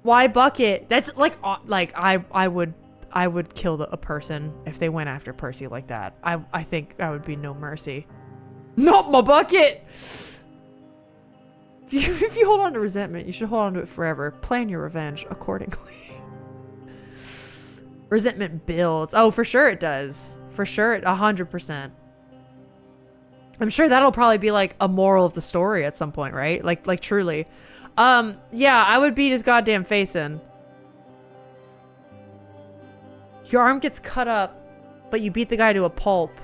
Why Bucket? That's like I would kill a person if they went after Percy like that. I think I would be no mercy. Not my Bucket! If you hold on to resentment, you should hold on to it forever. Plan your revenge accordingly. Resentment builds. Oh, for sure it does. For sure, 100%. I'm sure that'll probably be like a moral of the story at some point, right? Like truly. Yeah, I would beat his goddamn face in. Your arm gets cut up, but you beat the guy to a pulp.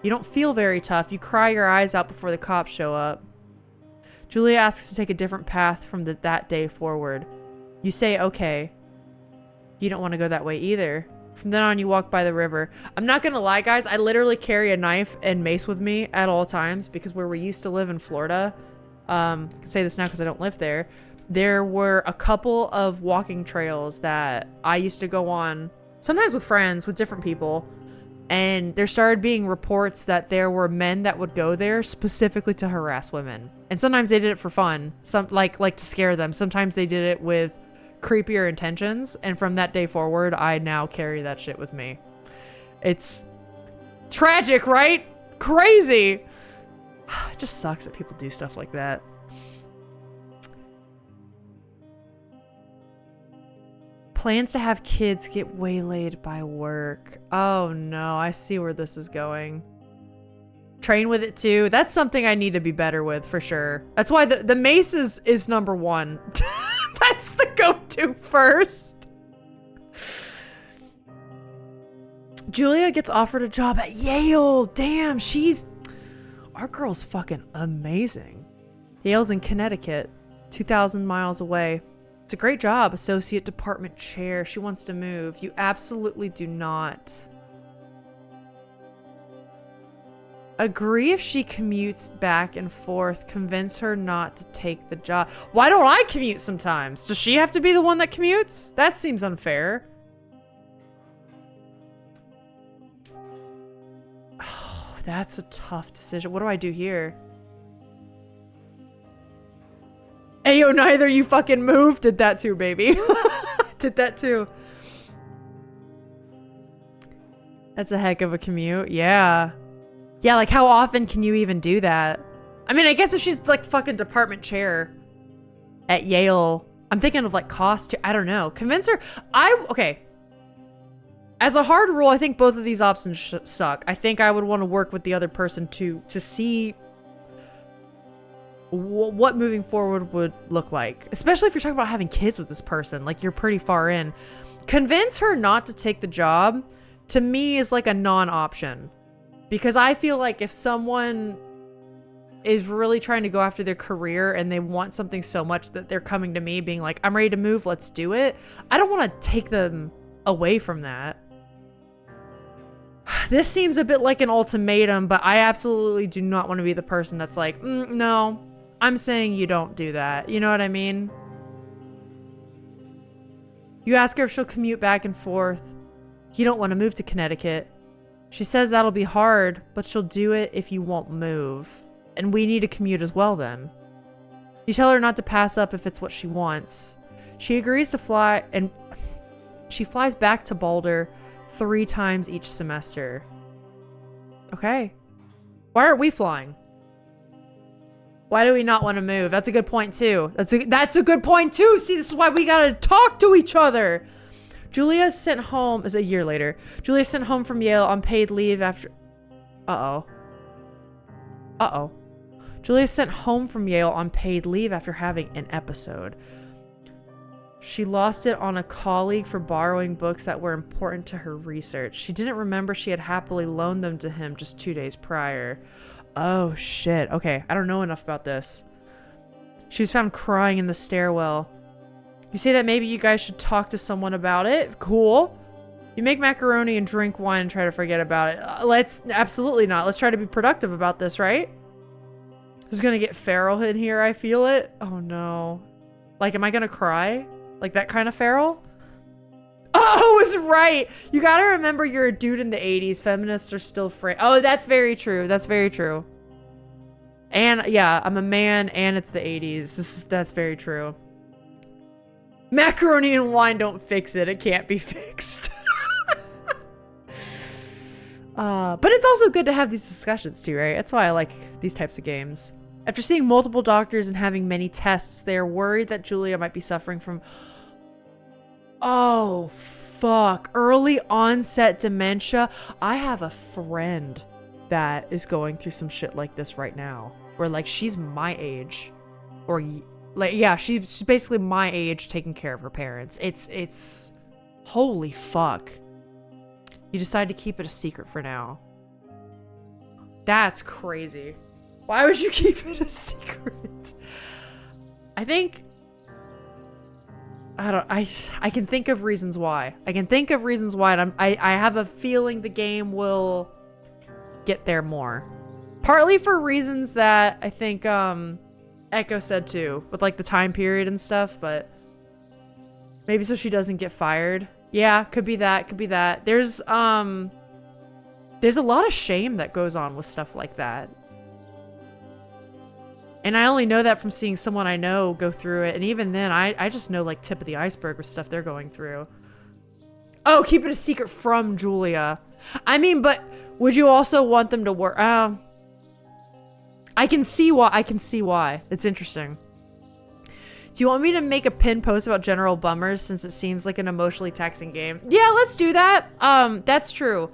You don't feel very tough. You cry your eyes out before the cops show up. Julia asks to take a different path from that day forward. You say, okay. You don't want to go that way either. From then on, you walk by the river. I'm not gonna lie, guys. I literally carry a knife and mace with me at all times because where we used to live in Florida, I can say this now because I don't live there, there were a couple of walking trails that I used to go on, sometimes with friends, with different people, and there started being reports that there were men that would go there specifically to harass women. And sometimes they did it for fun, some like to scare them. Sometimes they did it with creepier intentions, and from that day forward, I now carry that shit with me. It's tragic, right? Crazy. It just sucks that people do stuff like that. Plans to have kids get waylaid by work. Oh no, I see where this is going. Train with it too. That's something I need to be better with for sure. That's why the mace is number one. That's the go-to first. Julia gets offered a job at Yale. Damn, our girl's fucking amazing. Yale's in Connecticut, 2,000 miles away. It's a great job, associate department chair. She wants to move. You absolutely do not. Agree if she commutes back and forth. Convince her not to take the job. Why don't I commute sometimes? Does she have to be the one that commutes? That seems unfair. Oh, that's a tough decision. What do I do here? Ayo, neither you fucking move. Did that too, baby. Did that too. That's a heck of a commute. Yeah. Yeah, like how often can you even do that? I mean, I guess if she's like fucking department chair at Yale, I'm thinking of like cost too. I don't know. Convince her. Okay. As a hard rule, I think both of these options suck. I think I would want to work with the other person to see what moving forward would look like. Especially if you're talking about having kids with this person. Like you're pretty far in. Convince her not to take the job, to me, is like a non-option. Because I feel like if someone is really trying to go after their career and they want something so much that they're coming to me being like, I'm ready to move, let's do it. I don't want to take them away from that. This seems a bit like an ultimatum, but I absolutely do not want to be the person that's like, no, I'm saying you don't do that. You know what I mean? You ask her if she'll commute back and forth. You don't want to move to Connecticut. She says that'll be hard, but she'll do it if you won't move. And we need to commute as well then. You tell her not to pass up if it's what she wants. She agrees to fly, and she flies back to Boulder 3 times each semester. Okay. Why aren't we flying? Why do we not want to move? That's a good point too. That's a good point too. See, this is why we gotta talk to each other. Julia sent home, is a year later. Julia sent home from Yale on paid leave after, Julia sent home from Yale on paid leave after having an episode. She lost it on a colleague for borrowing books that were important to her research. She didn't remember she had happily loaned them to him just 2 days prior. Oh shit, okay, I don't know enough about this. She was found crying in the stairwell. You say that maybe you guys should talk to someone about it. Cool. You make macaroni and drink wine and try to forget about it. Absolutely not. Let's try to be productive about this, right? This is gonna get feral in here, I feel it. Oh no. Like, am I gonna cry? Like that kind of feral? Oh, it's right. You gotta remember you're a dude in the 80s. Feminists are still free. Oh, that's very true. That's very true. And yeah, I'm a man and it's the 80s. That's very true. Macaroni and wine don't fix it. It can't be fixed. But it's also good to have these discussions too, right? That's why I like these types of games. After seeing multiple doctors and having many tests, they are worried that Julia might be suffering from... Oh, fuck. Early onset dementia. I have a friend that is going through some shit like this right now. Where, like, she's my age. Or, like, yeah, she's basically my age taking care of her parents. It's... Holy fuck. You decide to keep it a secret for now. That's crazy. Why would you keep it a secret? I think... I can think of reasons why. I can think of reasons why, and I have a feeling the game will get there more. Partly for reasons that I think Echo said too, with like the time period and stuff, but maybe so she doesn't get fired. Yeah, could be that, could be that. There's a lot of shame that goes on with stuff like that. And I only know that from seeing someone I know go through it. And even then, I just know like tip of the iceberg with stuff they're going through. Oh, keep it a secret from Julia. I mean, but would you also want them to work? I can see why. It's interesting. Do you want me to make a pin post about general bummers since it seems like an emotionally taxing game? Yeah, let's do that. That's true.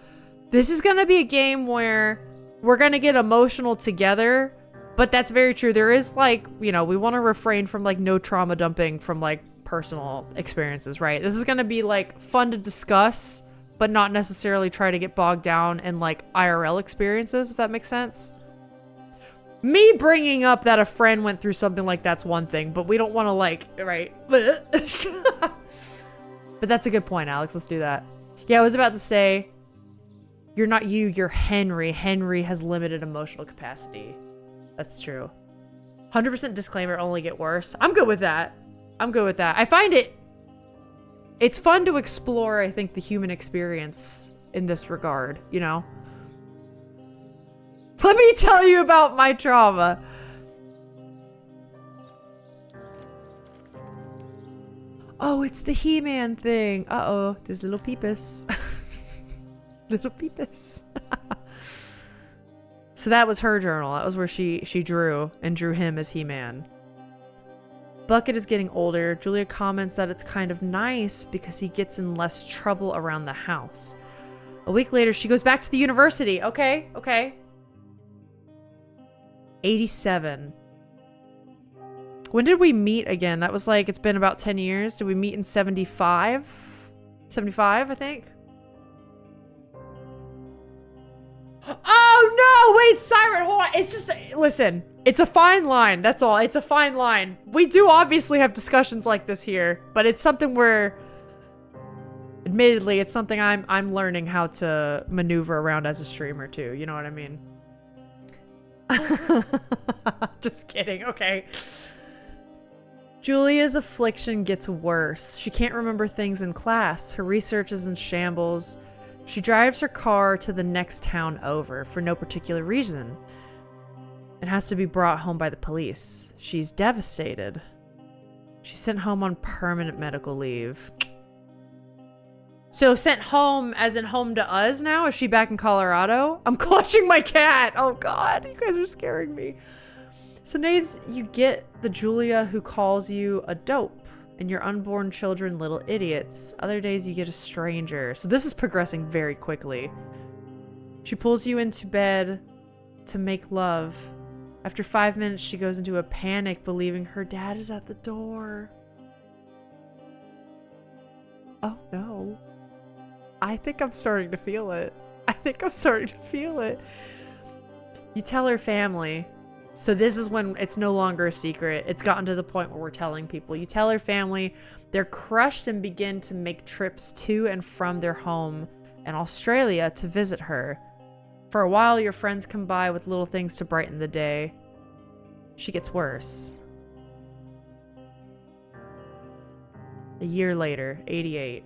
This is going to be a game where we're going to get emotional together. But that's very true. There is like, you know, we want to refrain from like no trauma dumping from like personal experiences, right? This is going to be like fun to discuss, but not necessarily try to get bogged down in like IRL experiences, if that makes sense. Me bringing up that a friend went through something like that's one thing, but we don't want to like, right? But that's a good point, Alex. Let's do that. Yeah, I was about to say, you're not you, you're Henry. Henry has limited emotional capacity. That's true. 100% disclaimer, only get worse. I'm good with that. I'm good with that. I find it's fun to explore, I think, the human experience in this regard, you know? Let me tell you about my trauma. Oh, it's the He-Man thing. Uh-oh, there's little Peepus. Little Peepus. So that was her journal. That was where she drew him as He-Man. Bucket is getting older. Julia comments that it's kind of nice because he gets in less trouble around the house. A week later, she goes back to the university. Okay, okay. 87. When did we meet again? That was like, it's been about 10 years. Did we meet in 75? 75, I think. Oh no, wait, Siren, hold on. It's just, listen, it's a fine line. That's all. It's a fine line. We do obviously have discussions like this here, but it's something where, admittedly, it's something I'm learning how to maneuver around as a streamer too. You know what I mean? Just kidding. Okay. Julia's affliction gets worse. She can't remember things in class. Her research is in shambles. She drives her car to the next town over for no particular reason and has to be brought home by the police. She's devastated. She's sent home on permanent medical leave. So sent home as in home to us now? Is she back in Colorado? I'm clutching my cat. Oh God, you guys are scaring me. So Naves, you get the Julia who calls you a dope and your unborn children little idiots. Other days you get a stranger. So this is progressing very quickly. She pulls you into bed to make love. After 5 minutes, she goes into a panic, believing her dad is at the door. Oh no. I think I'm starting to feel it. I think I'm starting to feel it. You tell her family. So this is when it's no longer a secret. It's gotten to the point where we're telling people. You tell her family, they're crushed and begin to make trips to and from their home in Australia to visit her. For a while, your friends come by with little things to brighten the day. She gets worse. A year later, 88.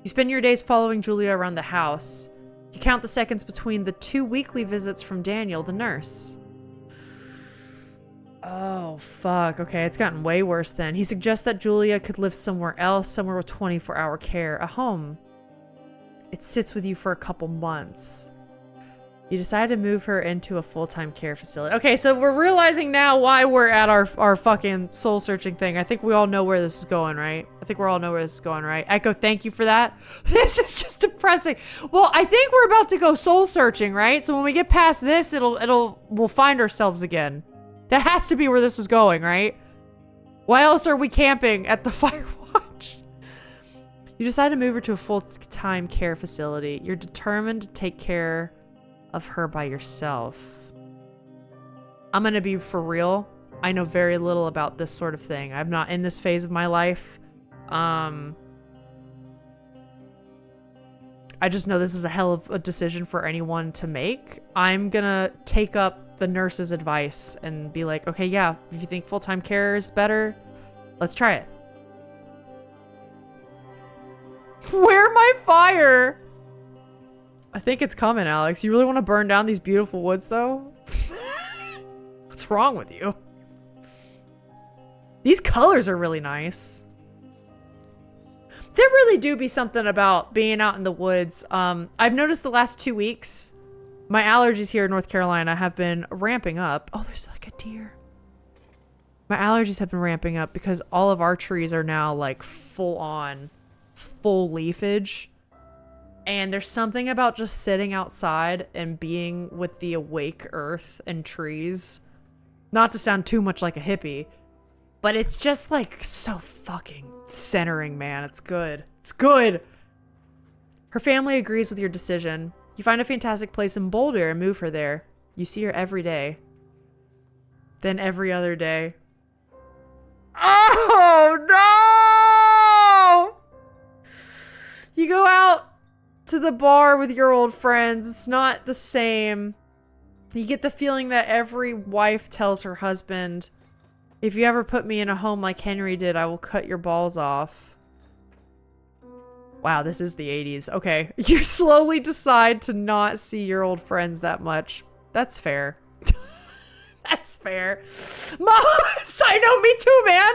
You spend your days following Julia around the house. You count the seconds between the 2 weekly visits from Daniel, the nurse. Oh, fuck. Okay, it's gotten way worse then. He suggests that Julia could live somewhere else, somewhere with 24-hour care, a home. It sits with you for a couple months. You decide to move her into a full-time care facility. Okay, so we're realizing now why we're at our fucking soul-searching thing. I think we all know where this is going, right? I think we all know where this is going, right? Echo, thank you for that. This is just depressing. Well, I think we're about to go soul-searching, right? So when we get past this, we'll find ourselves again. That has to be where this is going, right? Why else are we camping at the Firewatch? You decide to move her to a full-time care facility. You're determined to take care of her by yourself. I'm gonna be for real. I know very little about this sort of thing. I'm not in this phase of my life. I just know this is a hell of a decision for anyone to make. I'm gonna take up the nurse's advice and be like, okay, yeah, if you think full-time care is better, let's try it. Where my fire? I think it's coming, Alex. You really want to burn down these beautiful woods, though? What's wrong with you? These colors are really nice. There really do be something about being out in the woods. I've noticed the last 2 weeks, my allergies here in North Carolina have been ramping up. Oh, there's like a deer. My allergies have been ramping up because all of our trees are now like full leafage. And there's something about just sitting outside and being with the awake earth and trees. Not to sound too much like a hippie, but it's just like so fucking centering, man. It's good. It's good. Her family agrees with your decision. You find a fantastic place in Boulder and move her there. You see her every day. Then every other day. Oh, no! You go out to the bar with your old friends. It's not the same. You get the feeling that every wife tells her husband, if you ever put me in a home like Henry did, I will cut your balls off. Wow, this is the 80s. Okay. You slowly decide to not see your old friends that much. That's fair. That's fair. Mom, I know, me too, man.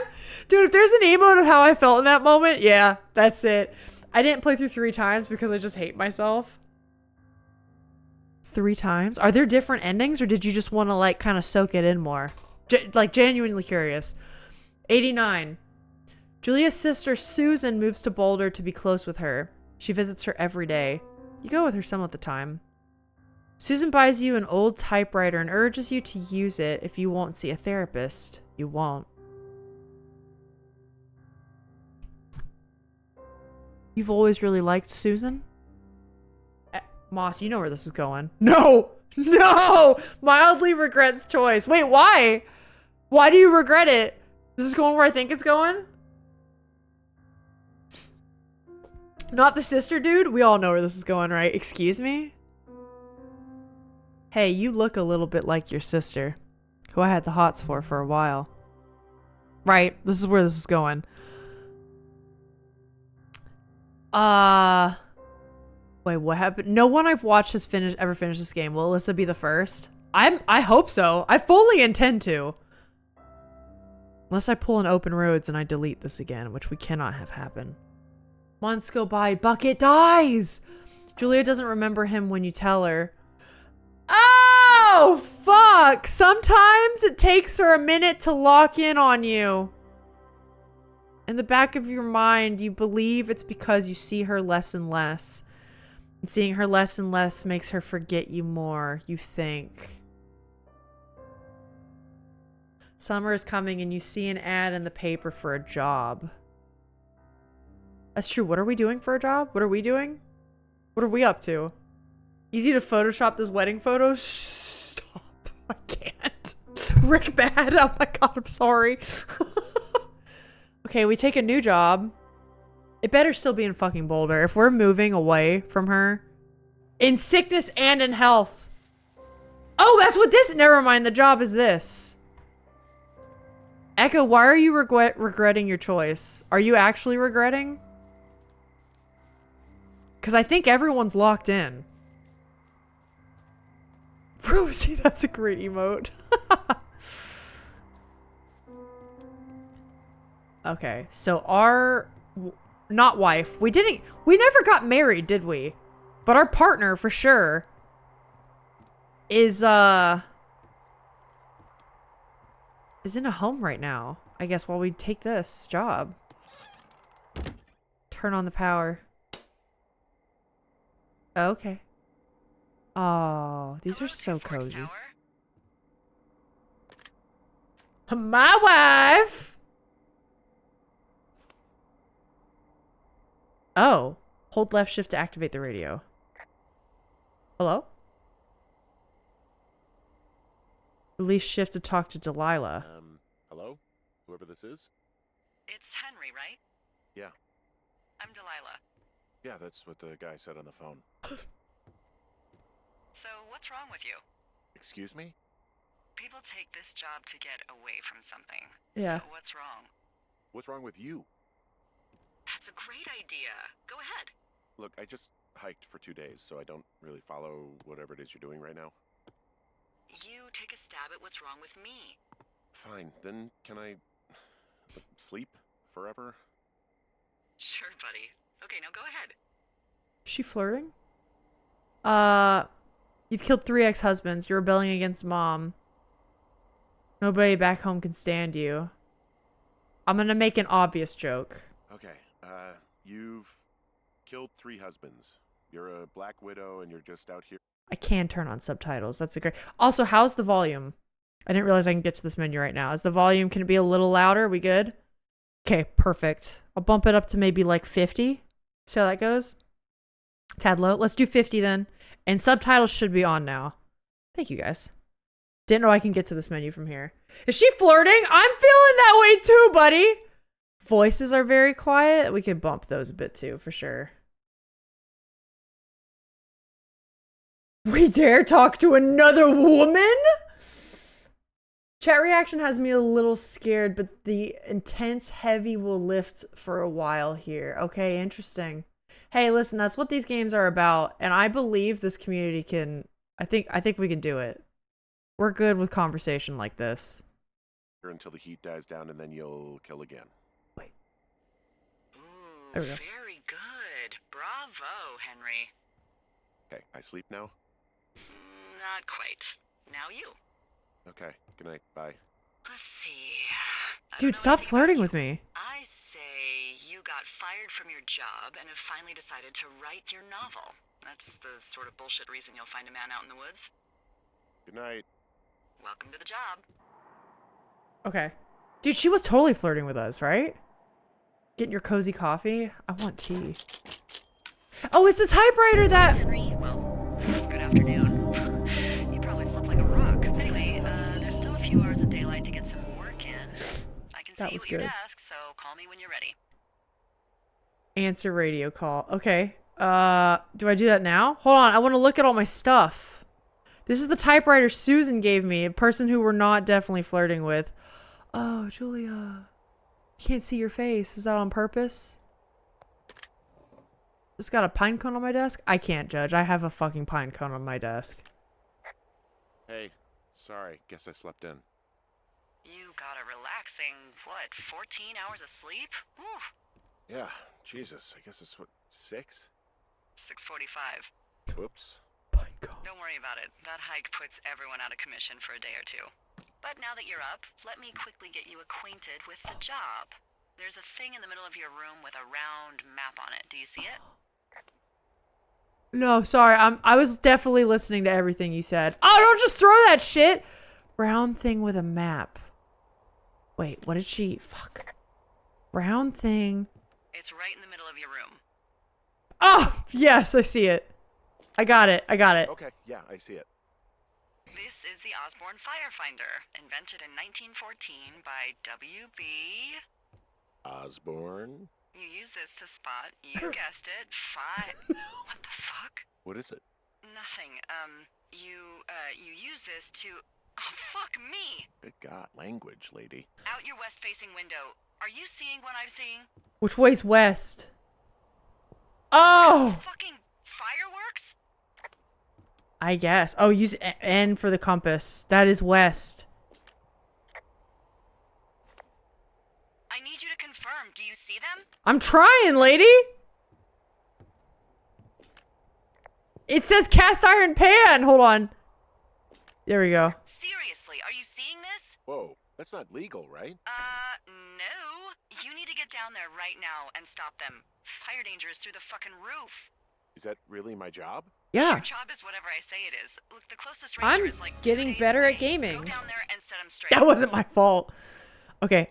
Dude, if there's an emote of how I felt in that moment, yeah, that's it. I didn't play through 3 times because I just hate myself. 3 times? Are there different endings, or did you just want to like kind of soak it in more? Like genuinely curious. 89. Julia's sister Susan moves to Boulder to be close with her. She visits her every day. You go with her some of the time. Susan buys you an old typewriter and urges you to use it if you won't see a therapist. You won't. You've always really liked Susan? Moss, you know where this is going. No! No! Mildly regrets choice. Wait, why? Why do you regret it? Is this going where I think it's going? Not the sister, dude? We all know where this is going, right? Excuse me? Hey, you look a little bit like your sister, who I had the hots for a while. Right, this is where this is going. Wait, what happened? No one I've watched has ever finished this game. Will Alyssa be the first? I hope so. I fully intend to. Unless I pull an open roads and I delete this again, which we cannot have happen. Months go by. Bucket dies! Julia doesn't remember him when you tell her. Oh, fuck! Sometimes it takes her a minute to lock in on you. In the back of your mind, you believe it's because you see her less and less. And seeing her less and less makes her forget you more, you think. Summer is coming and you see an ad in the paper for a job. That's true. What are we doing for a job? What are we doing? What are we up to? Easy to Photoshop this wedding photo? Stop. I can't. Rick bad. Oh my god, I'm sorry. Okay, we take a new job. It better still be in fucking Boulder. If we're moving away from her. In sickness and in health. Oh, that's what this... Never mind, the job is this. Echo, why are you regretting your choice? Are you actually regretting? Because I think everyone's locked in. Rosie, that's a great emote. Okay, so our... Not wife. We never got married, did we? But our partner, for sure. is in a home right now. I guess while we take this job. Turn on the power. Okay. Oh, these are so cozy. My wife! Oh. Hold left shift to activate the radio. Hello? Release shift to talk to Delilah. Hello? Whoever this is? It's Henry, right? Yeah. I'm Delilah. Yeah, that's what the guy said on the phone. So, what's wrong with you? Excuse me? People take this job to get away from something. Yeah. So, what's wrong? What's wrong with you? That's a great idea. Go ahead. Look, I just hiked for 2 days, so I don't really follow whatever it is you're doing right now. You take a stab at what's wrong with me. Fine, then can I sleep forever? Sure, buddy. Okay, now go ahead. Is she flirting? You've killed 3 ex-husbands. You're rebelling against mom. Nobody back home can stand you. I'm gonna make an obvious joke. Okay, you've killed 3 husbands. You're a black widow and you're just out here. I can turn on subtitles. That's a great... Also, how's the volume? I didn't realize I can get to this menu right now. Is the volume... Can it be a little louder? We good? Okay, perfect. I'll bump it up to maybe like 50. See how that goes? Tad low. Let's do 50 then. And subtitles should be on now. Thank you, guys. Didn't know I can get to this menu from here. Is she flirting? I'm feeling that way too, buddy. Voices are very quiet. We could bump those a bit too, for sure. We dare talk to another woman? Chat reaction has me a little scared, but the intense heavy will lift for a while here. Okay, interesting. Hey, listen, that's what these games are about, and I believe this community can... I think we can do it. We're good with conversation like this. Until the heat dies down and then you'll kill again. Wait. Ooh, There we go. very good. Bravo, Henry. Okay, I sleep now? Not quite. Now you. Okay, good night, bye. Let's see. I don't Dude, know stop anything flirting about with you. me. I say you got fired from your job and have finally decided to write your novel. That's the sort of bullshit reason you'll find a man out in the woods. Good night. Welcome to the job. Okay. Dude, she was totally flirting with us, right? Getting your cozy coffee? I want tea. Oh, it's the typewriter that... Henry, well, good afternoon. You probably slept like a rock. Anyway, there's still a few hours of daylight to get some work in. I can That see was what your good. desk, so call me when you're ready. Answer radio call. Okay. Do I do that now? Hold on, I want to look at all my stuff. This is the typewriter Susan gave me, a person who we're not definitely flirting with. Oh, Julia. Can't see your face. Is that on purpose? It's got a pine cone on my desk? I can't judge. I have a fucking pine cone on my desk. Hey, sorry, guess I slept in. You got a relaxing, what, 14 hours of sleep? Whew. Yeah, Jesus, I guess it's what, 6? 6:45. Whoops. Pine cone. Don't worry about it. That hike puts everyone out of commission for a day or two. But now that you're up, let me quickly get you acquainted with the job. There's a thing in the middle of your room with a round map on it. Do you see it? No, sorry. I was definitely listening to everything you said. Oh, don't just throw that shit. Brown thing with a map. Wait, what did she... Fuck. Brown thing. It's right in the middle of your room. Oh, yes, I see it. I got it. I got it. Okay, yeah, I see it. This is the Osborne Firefinder, invented in 1914 by W.B. Osborne? You use this to spot, you guessed it, What the fuck? What is it? Nothing. You use this to... Oh, fuck me! Good God, language, lady. Out your west-facing window. Are you seeing what I'm seeing? Which way's west? Oh! Fucking fireworks? I guess. Oh, use N for the compass. That is west. I need you to confirm. Do you see them? I'm trying, lady! It says cast iron pan! Hold on. There we go. Seriously, are you seeing this? Whoa, that's not legal, right? No. You need to get down there right now and stop them. Fire danger is through the fucking roof. Is that really my job? Yeah. Your job is whatever I say it is. Look, the closest ranger I'm is like 2 getting days better away. at gaming. Go down there and set them straight. That wasn't my fault. Okay.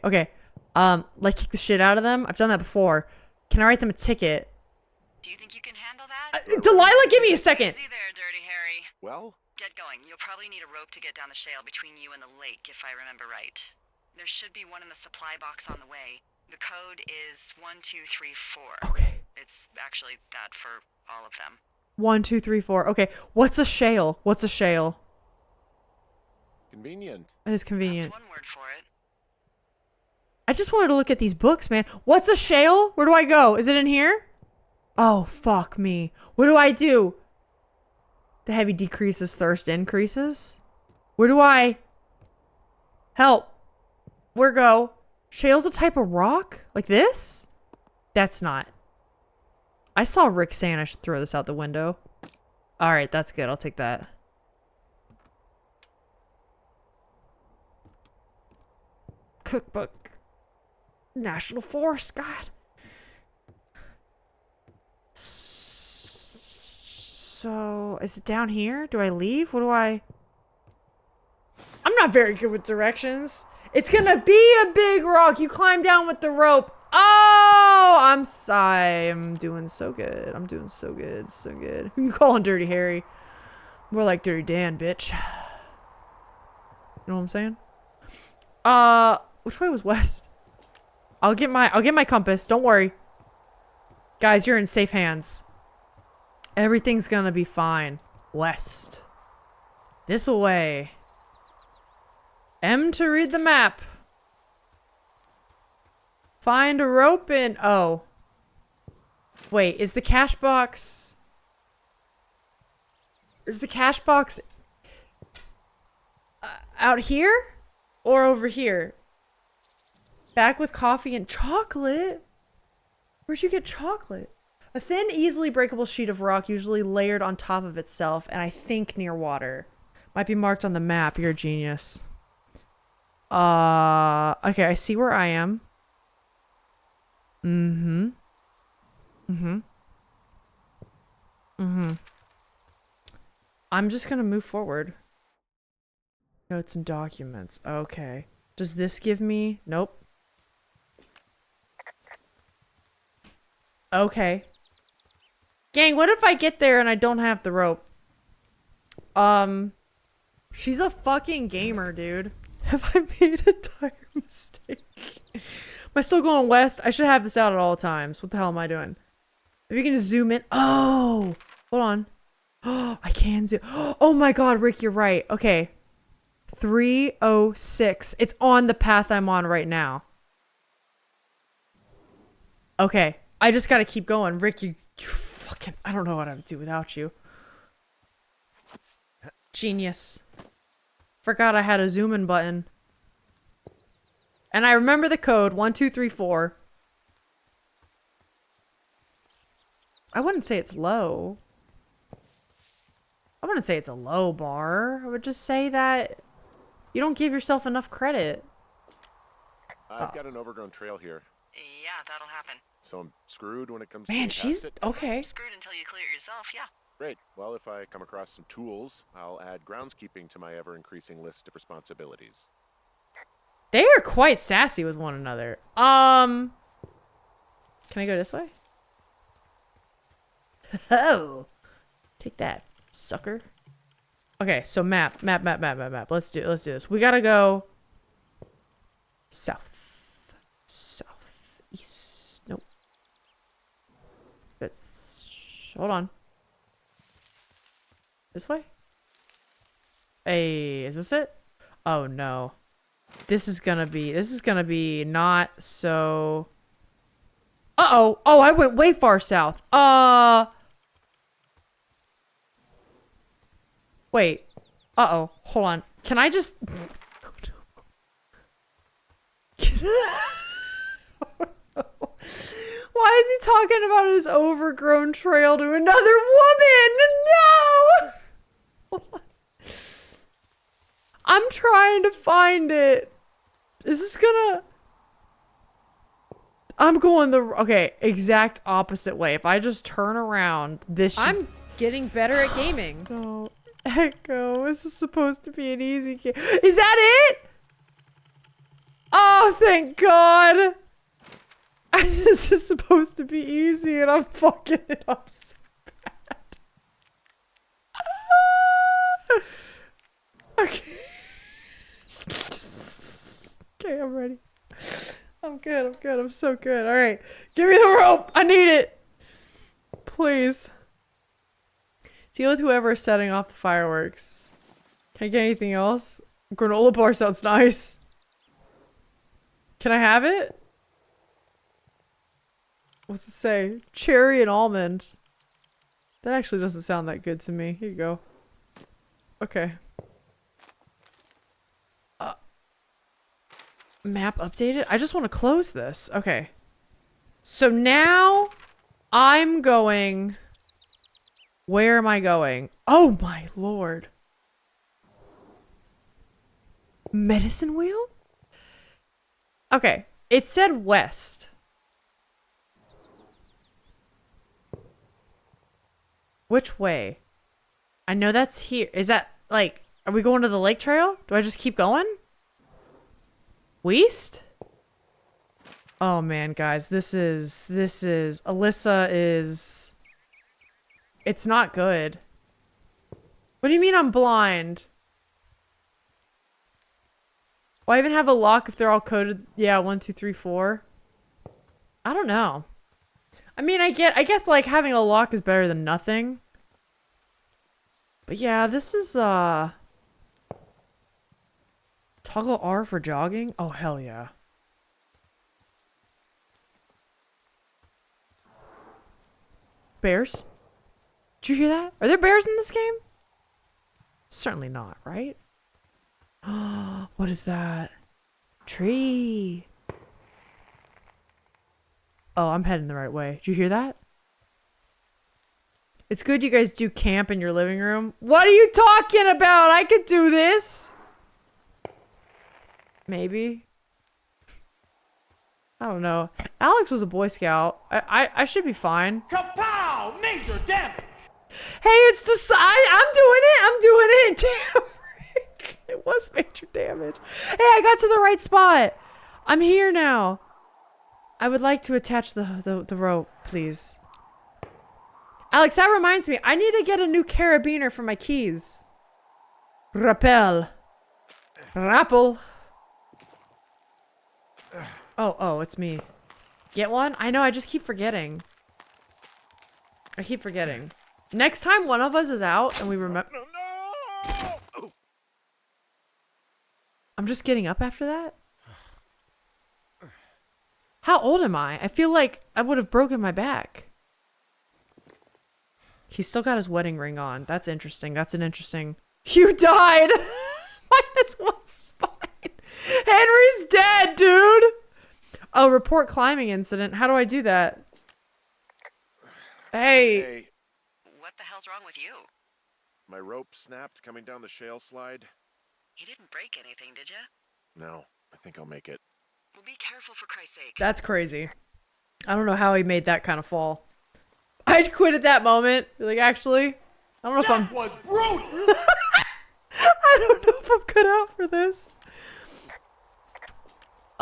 Like kick the shit out of them. I've done that before. Can I write them a ticket? Do you think you can handle that? Delilah, give me a second. Easy there, Dirty Harry. Well, Get going. You'll probably need a rope to get down the shale between you and the lake, if I remember right. There should be one in the supply box on the way. The code is 1234. Okay. It's actually that for all of them. 1, 2, 3, 4. Okay. What's a shale? What's a shale? convenient. It is convenient. That's one word for it. I just wanted to look at these books, man. What's a shale? Where do I go? Is it in here? Oh, fuck me. What do I do? The heavy decreases, thirst increases. Where do I... Help. Where go? Shale's a type of rock? Like this? That's not. I saw Rick Sanish throw this out the window. Alright, that's good. I'll take that. Cookbook. National Forest, God. So, is it down here? Do I leave? What do I... I'm not very good with directions. It's gonna be a big rock. You climb down with the rope. Oh, I'm doing so good. I'm doing so good. So good. Who you calling Dirty Harry? More like Dirty Dan, bitch. You know what I'm saying? Which way was west? I'll get my compass. Don't worry. Guys, you're in safe hands. Everything's gonna be fine. West. This way. M to read the map. Find a rope in... Oh. Wait, is the cash box... Is the cash box... out here? Or over here? Back with coffee and chocolate? Where'd you get chocolate? A thin, easily breakable sheet of rock usually layered on top of itself, and I think near water. Might be marked on the map. You're a genius. Okay, I see where I am. I'm just gonna move forward. Notes and documents. Okay. Does this give me... Nope. Okay. Gang, what if I get there and I don't have the rope? She's a fucking gamer, dude. Have I made a dire mistake? Am I still going west? I should have this out at all times. What the hell am I doing? If you can zoom in. Oh! Hold on. Oh, I can zoom. Oh my god, Rick, you're right. Okay. 306. It's on the path I'm on right now. Okay. I just gotta keep going. Rick, you fucking... I don't know what I would do without you. Genius. Forgot I had a zoom in button. And I remember the code 1234. I wouldn't say it's low. I wouldn't say it's a low bar. I would just say that you don't give yourself enough credit. I've got an overgrown trail here, Yeah, that'll happen. so I'm screwed when it comes Man, to she's... it. Okay. Screwed until you clear it yourself, yeah. Great. Well, if I come across some tools, I'll add groundskeeping to my ever-increasing list of responsibilities. They are quite sassy with one another. Can I go this way? Oh. Take that, sucker. Okay, so map. Let's do this. We gotta go south. Southeast. Nope. Let's... Hold on. This way? Hey, is this it? Oh no. This is gonna be not so... Uh-oh. Oh, I went way far south. Wait. Uh-oh. Hold on. Can I just... Why is he talking about his overgrown trail to another woman? No! I'm trying to find it. Is this gonna... I'm going the... Okay, exact opposite way. If I just turn around, this should... I'm getting better at gaming. No. Echo, this is supposed to be an easy game. Is that it? Oh, thank God. This is supposed to be easy and I'm fucking it up so bad. Okay. Okay, I'm ready. I'm good, I'm so good. All right, give me the rope. I need it. Please. Deal with whoever is setting off the fireworks. Can I get anything else? Granola bar sounds nice. Can I have it? What's it say? Cherry and almond. That actually doesn't sound that good to me. Here you go. Okay. Map updated? I just want to close this. Okay. So now I'm going... Where am I going? Oh my lord. Medicine wheel? Okay. It said west. Which way? I know that's here. Is that like, are we going to the lake trail? Do I just keep going? West? Oh man, guys, this is, Alyssa is, it's not good. What do you mean I'm blind? Will I even have a lock if they're all coded? Yeah, 1, 2, 3, 4. I don't know. I mean, I guess like having a lock is better than nothing. But yeah, this is, toggle R for jogging? Oh, hell yeah. Bears? Did you hear that? Are there bears in this game? Certainly not, right? What is that? Tree. Oh, I'm heading the right way. Did you hear that? It's good you guys do camp in your living room. What are you talking about? I could do this. Maybe. I don't know. Alex was a Boy Scout. I should be fine. Kapow! Major damage! Hey, it's the side. I'm doing it. I'm doing it. Damn, Rick. It was major damage. Hey, I got to the right spot. I'm here now. I would like to attach the rope, please. Alex, that reminds me. I need to get a new carabiner for my keys. Rappel. Rappel. Oh, it's me. Get one? I know, I just keep forgetting. I keep forgetting. Next time one of us is out and we remember... No! I'm just getting up after that? How old am I? I feel like I would have broken my back. He's still got his wedding ring on. That's interesting. That's an interesting... You died! -1 spine. Henry's dead, dude! Oh, report climbing incident. How do I do that? Hey. What the hell's wrong with you? My rope snapped coming down the shale slide. You didn't break anything, did you? No, I think I'll make it. Well, be careful for Christ's sake. That's crazy. I don't know how he made that kind of fall. I'd quit at that moment. Be like, actually, I don't know if I'm... That was brutal! I don't know if I'm cut out for this.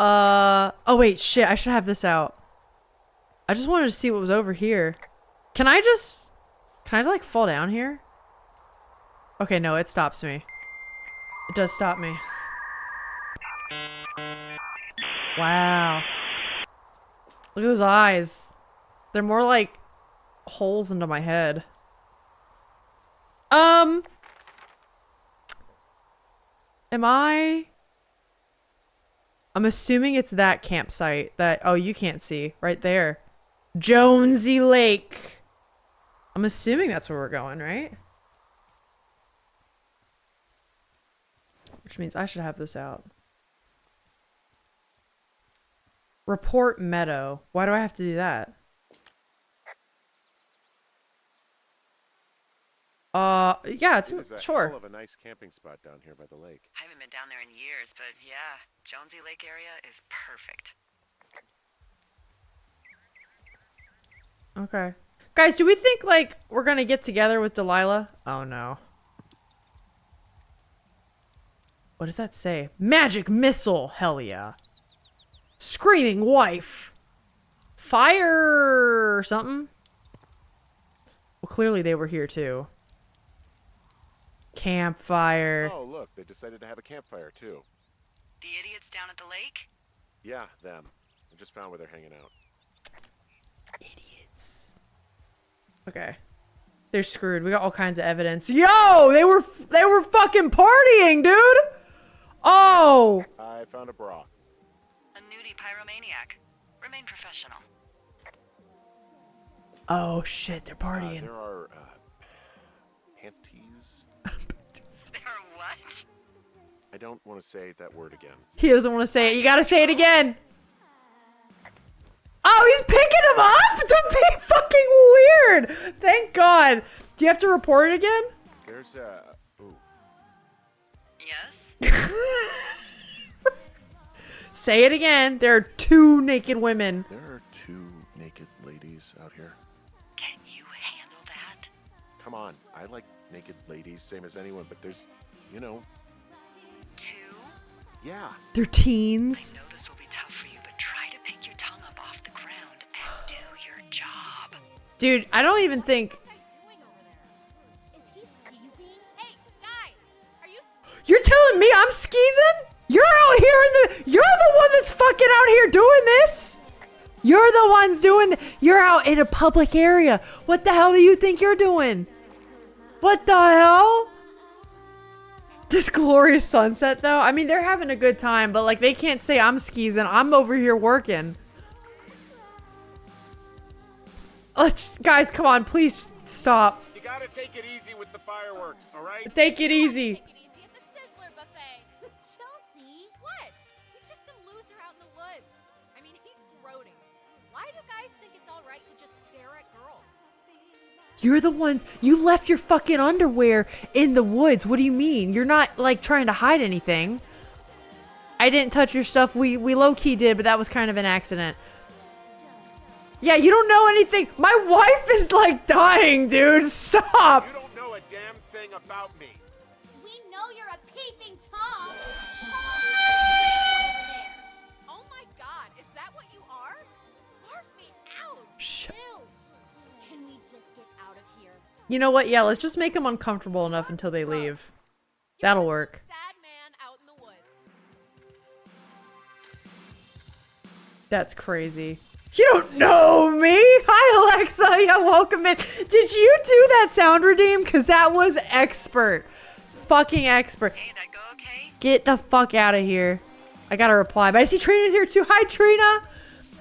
Oh wait, shit, I should have this out. I just wanted to see what was over here. Can I like fall down here? Okay, no, it stops me. It does stop me. Wow. Look at those eyes. They're more like holes into my head. I'm assuming it's that campsite that, oh, you can't see right there. Jonesy Lake. I'm assuming that's where we're going, right? Which means I should have this out. Report Meadow. Why do I have to do that? Yeah, it's There's a sure. hell of a nice camping spot down here by the lake. I haven't been down there in years, but yeah, Jonesy Lake area is perfect. Okay. Guys, do we think, like, we're gonna get together with Delilah? Oh, no. What does that say? Magic missile! Hell yeah. Screaming wife! Fire or something? Well, clearly they were here, too. Campfire. Oh, look, they decided to have a campfire, too. The idiots down at the lake? Yeah, them. I just found where they're hanging out. Idiots. Okay. They're screwed. We got all kinds of evidence. Yo! They were fucking partying, dude! Oh! I found a bra. A nudie pyromaniac. Remain professional. Oh, shit. They're partying. There are, panties. There are what? I don't want to say that word again. He doesn't want to say it. You gotta say it again. Oh, he's picking him up? Don't be fucking weird. Thank God. Do you have to report it again? There's a... Ooh. Yes? Say it again. There are 2 naked women. There are 2 naked ladies out here. Can you handle that? Come on, I like naked ladies, same as anyone, but there's, you know, 2? yeah. They're teens. I know this will be tough for you, but try to pick your tongue up off the ground and do your job. Dude, I don't even think... Is he skeezing? Hey, guy! Are you You're telling me I'm skeezing? You're out here You're the one that's fucking out here doing this! You're the ones doing... You're out in a public area. What the hell do you think you're doing? What the hell? This glorious sunset, though. I mean, they're having a good time, but, like, they can't say I'm skeezing. I'm over here working. Guys, come on. Please stop. You gotta take it easy with the fireworks, alright? Take it easy. take it easy at the Sizzler buffet? Chelsea! What? He's just some loser out in the woods. I mean, he's groaning. Why do guys think it's alright to just stare at girls? You're the ones. You left your fucking underwear in the woods. What do you mean? You're not, like, trying to hide anything. I didn't touch your stuff. We low-key did, but that was kind of an accident. Yeah, you don't know anything. My wife is, like, dying, dude. Stop. You don't know a damn thing about me. We know you're a peeping Tom! Oh my god, is that what you are? Barf me out! Shh. Ew! Can we just get out of here? You know what? Yeah, let's just make them uncomfortable enough until they leave. That'll work. Sad man out in the woods. That's crazy. You don't know me. Hi, Alexa. Yeah, welcome in. Did you do that sound redeem? Because that was expert. Fucking expert. Hey, that go okay? Get the fuck out of here. I gotta reply. But I see Trina's here too. Hi, Trina.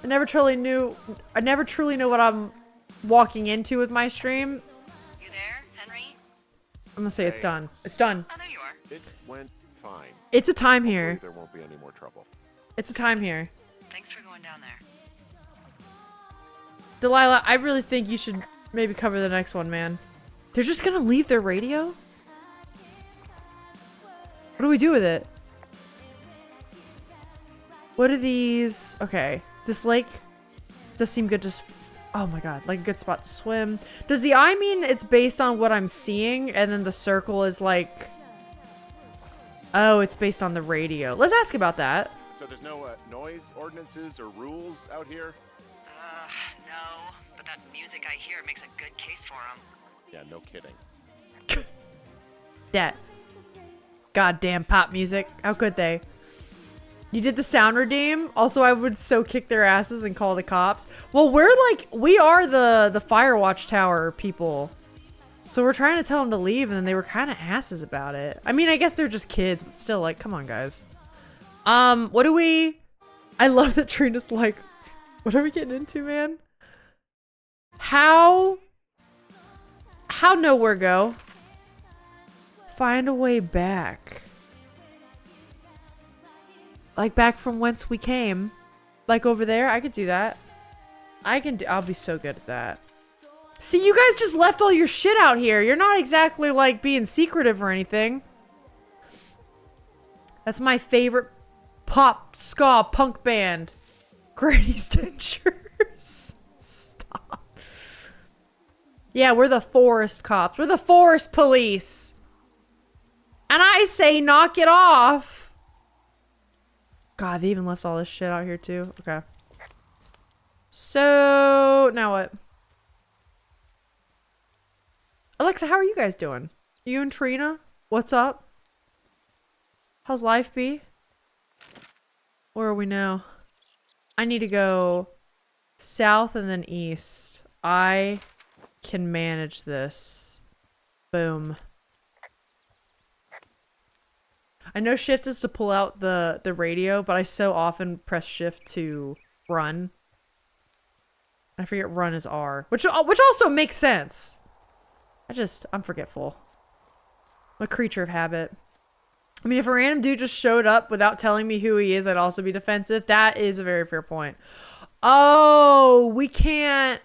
I never truly know what I'm walking into with my stream. You there, Henry? I'm gonna say it's done. It's done. Oh, there you are. It went fine. It's a time Hopefully here. there won't be any more trouble. It's a time here. Thanks for going down there. Delilah, I really think you should maybe cover the next one, man. They're just gonna leave their radio? What do we do with it? What are these? Okay. This lake does seem good. Just, oh my god, like a good spot to swim. Does the eye mean it's based on what I'm seeing and then the circle is like... Oh, it's based on the radio. Let's ask about that. So there's no noise ordinances or rules out here? No, but that music I hear makes a good case for him. Yeah, no kidding. That goddamn pop music. How could they? You did the sound redeem. Also, I would so kick their asses and call the cops. Well, we are the Firewatch tower people. So we're trying to tell them to leave and then they were kind of asses about it. I mean, I guess they're just kids, but still, like, come on, guys. What do we... I love that Trina's like, what are we getting into, man? How nowhere go? Find a way back. Like back from whence we came. Like over there? I could do that. I'll be so good at that. See, you guys just left all your shit out here. You're not exactly like being secretive or anything. That's my favorite pop ska punk band. Granny's Dentures. Stop. Yeah, we're the forest cops. We're the forest police. And I say knock it off. God, they even left all this shit out here too. Okay. So, now what? Alexa, how are you guys doing? You and Trina? What's up? How's life be? Where are we now? I need to go south and then east. I can manage this. Boom. I know shift is to pull out the radio, but I so often press shift to run. I forget run is R, which also makes sense. I'm forgetful. I'm a creature of habit. I mean, if a random dude just showed up without telling me who he is, I'd also be defensive. That is a very fair point. Oh, we can't.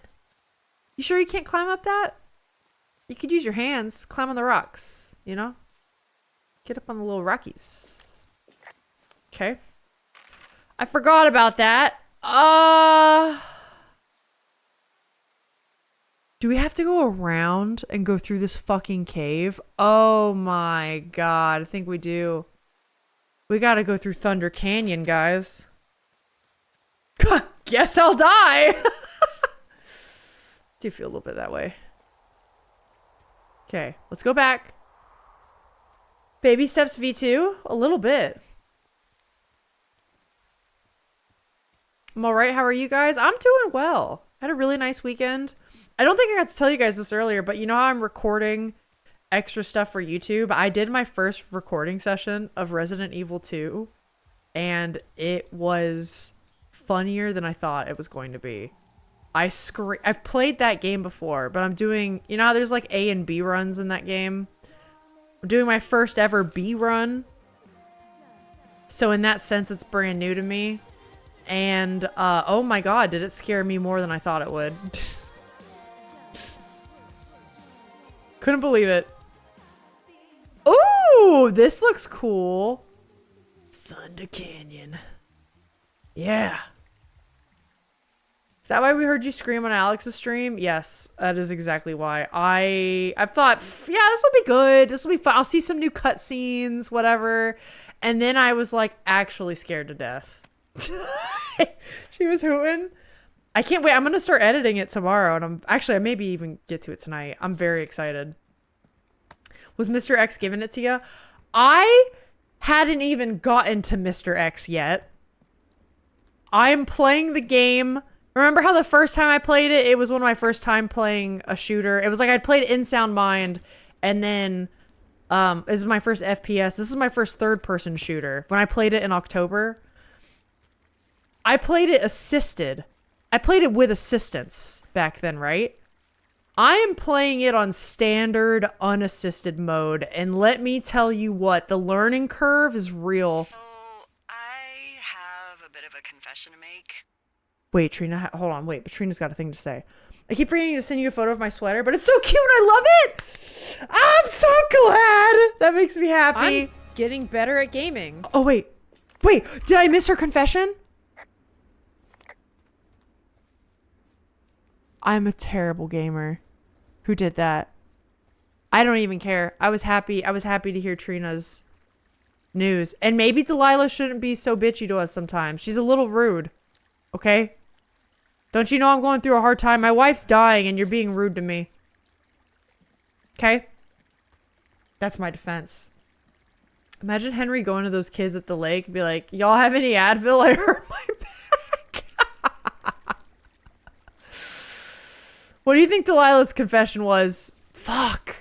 You sure you can't climb up that? You could use your hands. Climb on the rocks, you know? Get up on the little rockies. Okay. I forgot about that. Do we have to go around and go through this fucking cave? Oh my god, I think we do. We gotta go through Thunder Canyon, guys. Guess I'll die! Do feel a little bit that way. Okay, let's go back. Baby steps V2? A little bit. I'm alright, how are you guys? I'm doing well. I had a really nice weekend. I don't think I got to tell you guys this earlier, but you know how I'm recording extra stuff for YouTube? I did my first recording session of Resident Evil 2, and it was funnier than I thought it was going to be. I've played that game before, but I'm doing, you know how there's like A and B runs in that game? I'm doing my first ever B run. So in that sense, it's brand new to me. And, oh my god, did it scare me more than I thought it would. Couldn't believe it. Ooh, this looks cool. Thunder Canyon. Yeah. Is that why we heard you scream on Alex's stream? Yes, that is exactly why. I thought, yeah, this will be good. This will be fun. I'll see some new cutscenes, whatever. And then I was like actually scared to death. She was hooting. I can't wait. I'm going to start editing it tomorrow. And I maybe even get to it tonight. I'm very excited. Was Mr. X giving it to you? I hadn't even gotten to Mr. X yet. I'm playing the game. Remember how the first time I played it, it was one of my first time playing a shooter. It was like I'd played In Sound Mind, and then this is my first FPS. This is my first third-person shooter. When I played it in October, I played it assisted. I played it with assistance back then, right? I am playing it on standard unassisted mode, and let me tell you what, the learning curve is real. So, I have a bit of a confession to make. Wait, Trina, hold on, wait, but Trina's got a thing to say. I keep forgetting to send you a photo of my sweater, but it's so cute and I love it! I'm so glad! That makes me happy. I'm getting better at gaming. Oh, wait, did I miss her confession? I'm a terrible gamer. Who did that? I don't even care. I was happy to hear Trina's news. And maybe Delilah shouldn't be so bitchy to us sometimes. She's a little rude. Okay? Don't you know I'm going through a hard time? My wife's dying and you're being rude to me. Okay? That's my defense. Imagine Henry going to those kids at the lake and be like, y'all have any Advil? I hurt my back. What do you think Delilah's confession was? Fuck.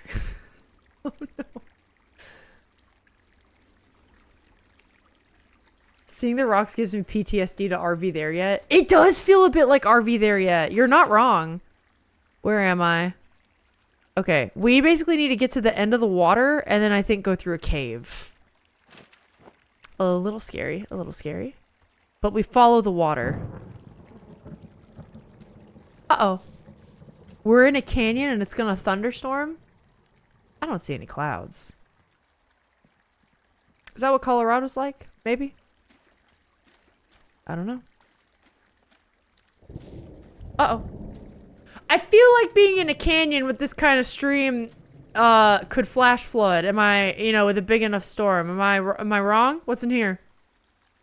Oh no. Seeing the rocks gives me PTSD to RV There Yet. It does feel a bit like RV There Yet. You're not wrong. Where am I? Okay. We basically need to get to the end of the water and then I think go through a cave. A little scary. A little scary. But we follow the water. Uh-oh. We're in a canyon and it's gonna thunderstorm? I don't see any clouds. Is that what Colorado's like? Maybe? I don't know. Uh-oh. I feel like being in a canyon with this kind of stream could flash flood. Am I, you know, with a big enough storm? Am I wrong? What's in here?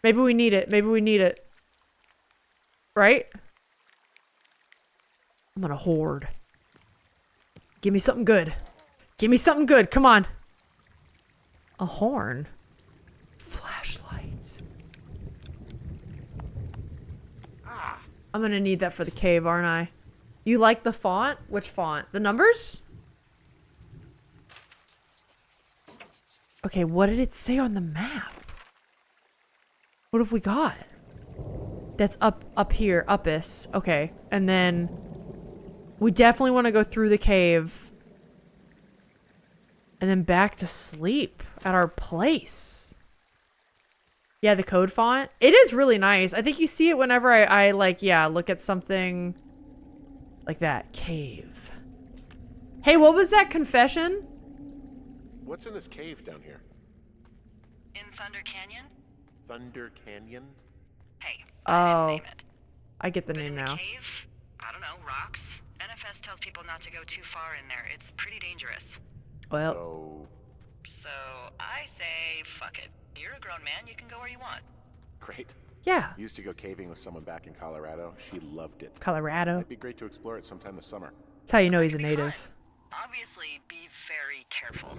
Maybe we need it. Maybe we need it. Right? I'm gonna hoard. Give me something good. Give me something good. Come on. A horn. Flashlights. I'm gonna need that for the cave, aren't I? You like the font? Which font? The numbers? Okay, what did it say on the map? What have we got? That's up here, uppus. Okay, and then we definitely want to go through the cave and then back to sleep at our place. Yeah, the code font. It is really nice. I think you see it whenever I like, yeah, look at something like that. Cave. Hey, what was that confession? What's in this cave down here? In Thunder Canyon? Thunder Canyon? Hey, Oh, name it. I get the But name in the now. cave, I don't know, rocks. NFS tells people not to go too far in there. It's pretty dangerous. Well, So I say, fuck it. You're a grown man. You can go where you want. Great. yeah, Used to go caving with someone back in Colorado. She loved it. Colorado. It'd be great to explore it sometime this summer. That's how you know he's a It'd be fun. native. Obviously, be very careful.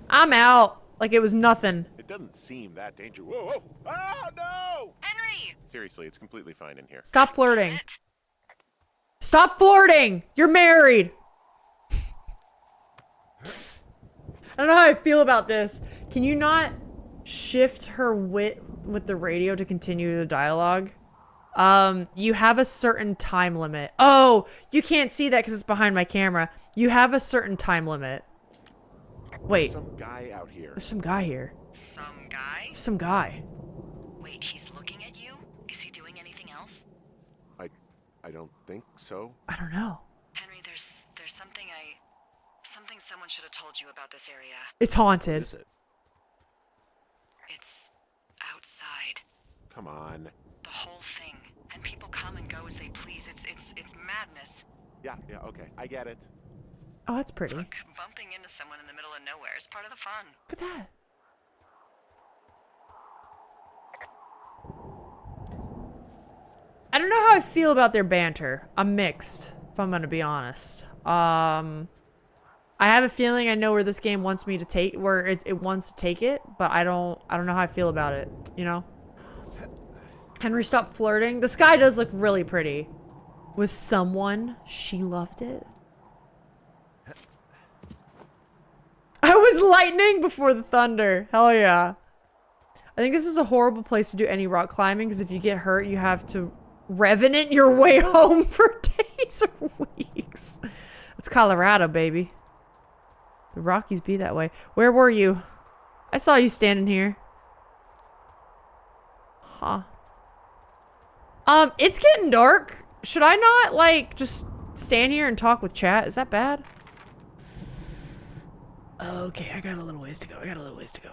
I'm out. Like it was nothing. It doesn't seem that dangerous. Whoa, whoa! Ah, no! Henry! Seriously, it's completely fine in here. Stop flirting. Damn it. Stop flirting! You're married! I don't know how I feel about this. Can you not shift her wit with the radio to continue the dialogue? You have a certain time limit. Oh, you can't see that because it's behind my camera. You have a certain time limit. Wait, Some guy out here. there's some guy here. Some guy? Some guy. Wait, he's looking at you? Is he doing anything else? I don't think so. I don't know. Henry, there's something someone should have told you about this area. It's What haunted. is it? It's outside. Come on. The whole thing. And people come and go as they please. It's madness. Yeah, okay. I get it. Oh, that's pretty. Look Look, bumping into someone in the middle of nowhere is part of the fun. at that. I don't know how I feel about their banter. I'm mixed, if I'm gonna be honest. I have a feeling I know where this game wants me to take, where it wants to take it, but I don't know how I feel about it, you know? Henry, stop flirting. The sky does look really pretty. With someone, she loved it. I was lightning before the thunder. Hell yeah. I think this is a horrible place to do any rock climbing, because if you get hurt, you have to revenant your way home for days or weeks. It's Colorado, baby. The Rockies be that way. Where were you? I saw you standing here. Huh. It's getting dark. Should I not, like, just stand here and talk with chat? Is that bad? Okay, I got a little ways to go.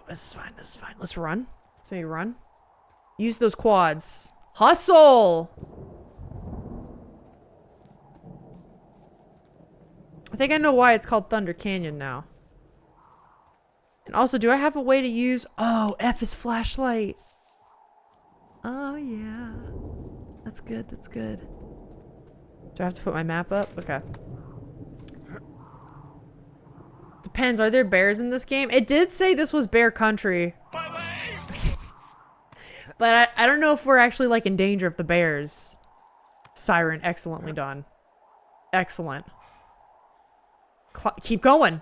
This is fine. Let's run. Let's maybe run. Use those quads. Hustle! I think I know why it's called Thunder Canyon now. And also, do I have a way to use... Oh, F is flashlight. Oh, yeah. That's good. Do I have to put my map up? Okay. Depends. Are there bears in this game? It did say this was bear country. But I don't know if we're actually, like, in danger of the bears. Siren, excellently done. Excellent. Keep going.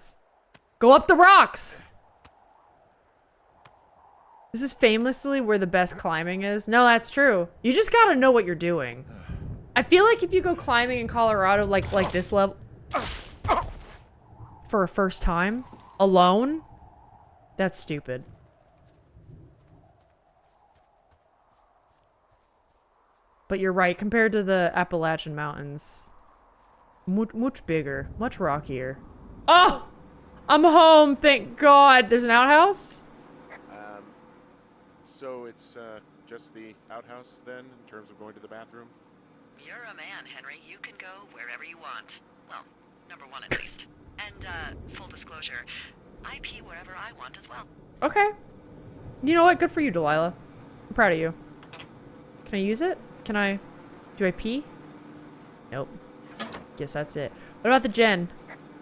Go up the rocks. This is famously where the best climbing is. No, that's true. You just gotta know what you're doing. I feel like if you go climbing in Colorado, like this level, for a first time, alone, that's stupid. But you're right, compared to the Appalachian Mountains, Much bigger. Much rockier. Oh! I'm home, thank God. There's an outhouse? So it's just the outhouse then, in terms of going to the bathroom? You're a man, Henry. You can go wherever you want. Well, number one at least. And, full disclosure, I pee wherever I want as well. Okay. You know what? Good for you, Delilah. I'm proud of you. Can I use it? Do I pee? Nope. Guess that's it. What about the gen?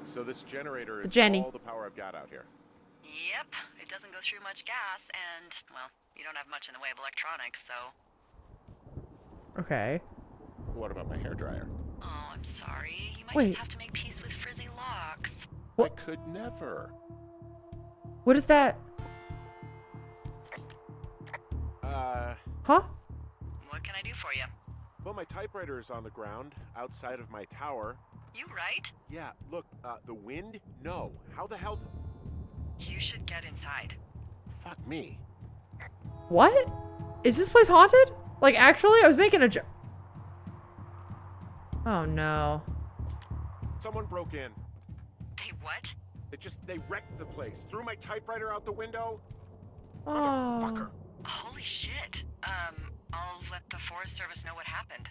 So this generator is Jenny. all the power I've got out here. Yep, it doesn't go through much gas, and, well, you don't have much in the way of electronics, so... Okay. What about my hairdryer? Oh, I'm sorry. You might Wait. just have to make peace with frizzy locks. What? I could never. What is that? Huh? What can I do for you? Well, my typewriter is on the ground, outside of my tower. You right? Yeah, look, the wind? No. How the hell... You should get inside. Fuck me. What? Is this place haunted? Like, actually? I was making a joke. Oh, no. Someone broke in. They what? They wrecked the place. Threw my typewriter out the window. Oh. Fucker. Holy shit. I'll let the Forest Service know what happened.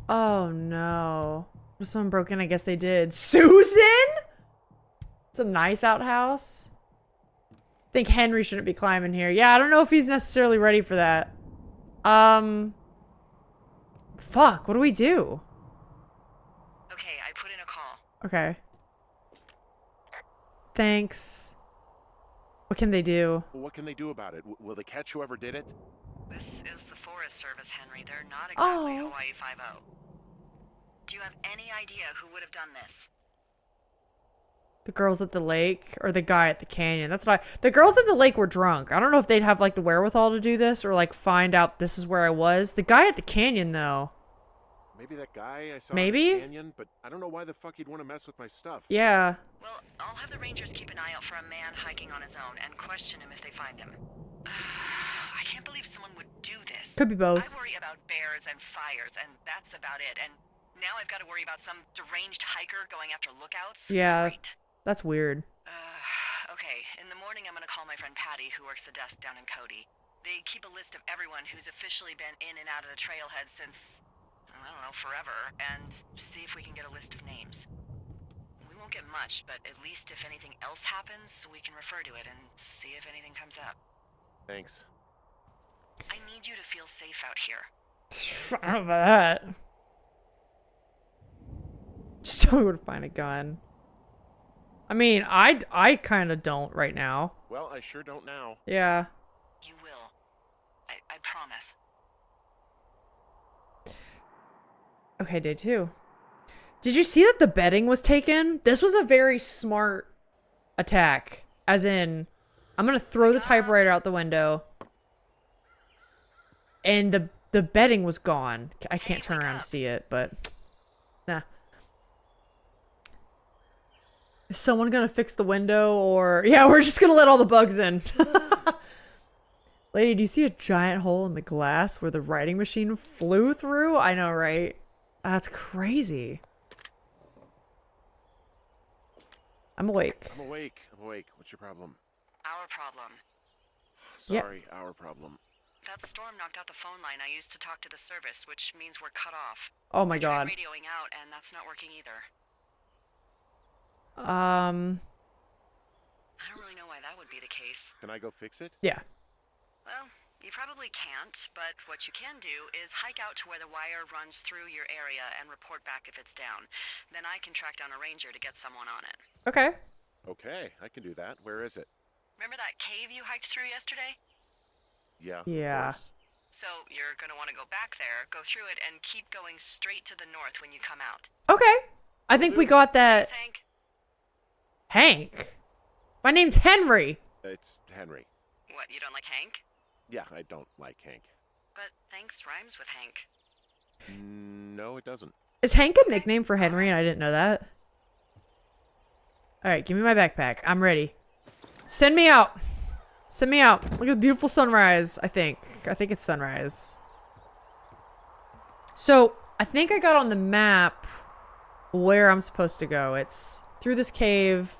Oh, no. If someone broke in, I guess they did. Susan? It's a nice outhouse. I think Henry shouldn't be climbing here. Yeah, I don't know if he's necessarily ready for that. Fuck, what do we do? Okay, I put in a call. Okay. Thanks. What can they do? Well, what can they do about it? Will they catch whoever did it? This is the Forest Service, Henry. They're not exactly Oh. Hawaii 5-0. Do you have any idea who would have done this? The girls at the lake or the guy at the canyon? That's what the girls at the lake were drunk. I don't know if they'd have like the wherewithal to do this or like find out this is where I was. The guy at the canyon though. Maybe that guy I saw Maybe? in the canyon, but I don't know why the fuck he'd want to mess with my stuff. Yeah. Well, I'll have the Rangers keep an eye out for a man hiking on his own and question him if they find him. I can't believe someone would do this. Could be both. I worry about bears and fires, and that's about it. And now I've got to worry about some deranged hiker going after lookouts. Yeah. Great. That's weird. Okay, in the morning I'm gonna call my friend Patty, who works the desk down in Cody. They keep a list of everyone who's officially been in and out of the trailhead since, I don't know, forever, and see if we can get a list of names. We won't get much, but at least if anything else happens, we can refer to it and see if anything comes up. Thanks. I need you to feel safe out here. I don't know about that. Just tell me where to find a gun. I mean, I kind of don't right now. Well, I sure don't now. Yeah. You will. I promise. Okay, day 2. Did you see that the bedding was taken? This was a very smart attack. As in, I'm gonna throw the typewriter out the window. And the bedding was gone. I can't turn around to see it, but... Nah. Is someone gonna fix the window or... Yeah, we're just gonna let all the bugs in. Lady, do you see a giant hole in the glass where the writing machine flew through? I know, right? That's crazy. I'm awake. I'm awake. What's your problem? Our problem. Sorry, our problem. That storm knocked out the phone line I used to talk to the service, which means we're cut off. Oh my I tried god. radioing out, and that's not working either. Um... I don't really know why that would be the case. Can I go fix it? Yeah. Well, you probably can't, but what you can do is hike out to where the wire runs through your area and report back if it's down. Then I can track down a ranger to get someone on it. Okay. Okay, I can do that. Where is it? Remember that cave you hiked through yesterday? Yeah. of Yeah. course. So you're gonna want to go back there, go through it, and keep going straight to the north when you come out. Okay. I think we got that. Thanks, Hank. Hank? My name's Henry. It's Henry. What, you don't like Hank? Yeah, I don't like Hank. But thanks rhymes with Hank. No, it doesn't. Is Hank a nickname for Henry and I didn't know that? Alright, give me my backpack. I'm ready. Send me out. Send me out. Look at the beautiful sunrise, I think. I think it's sunrise. So, I think I got on the map where I'm supposed to go. It's through this cave.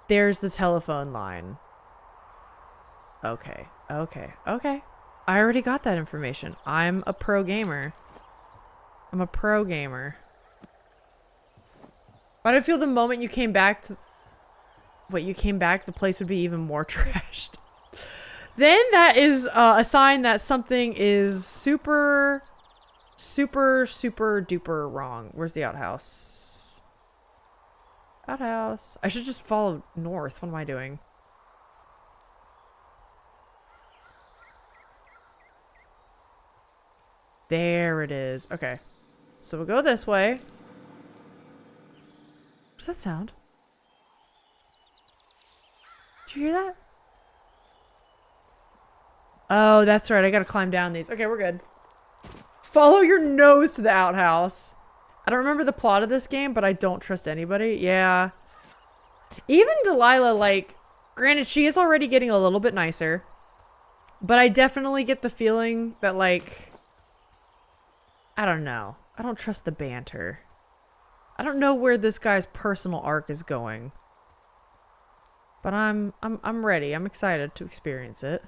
There's the telephone line. Okay. Okay. Okay. I already got that information. I'm a pro gamer. I'm a pro gamer. But I feel the moment you came back to... Wait, you came back, the place would be even more trashed. Then that is a sign that something is super duper wrong. Where's the outhouse? Outhouse. I should just follow north. What am I doing? There it is. Okay. So we'll go this way. What's that sound? Did you hear that? Oh, that's right. I gotta climb down these. Okay, we're good. Follow your nose to the outhouse. I don't remember the plot of this game, but I don't trust anybody. Yeah. Even Delilah, like, granted, she is already getting a little bit nicer. But I definitely get the feeling that, like, I don't know. I don't trust the banter. I don't know where this guy's personal arc is going. But I'm ready. I'm excited to experience it.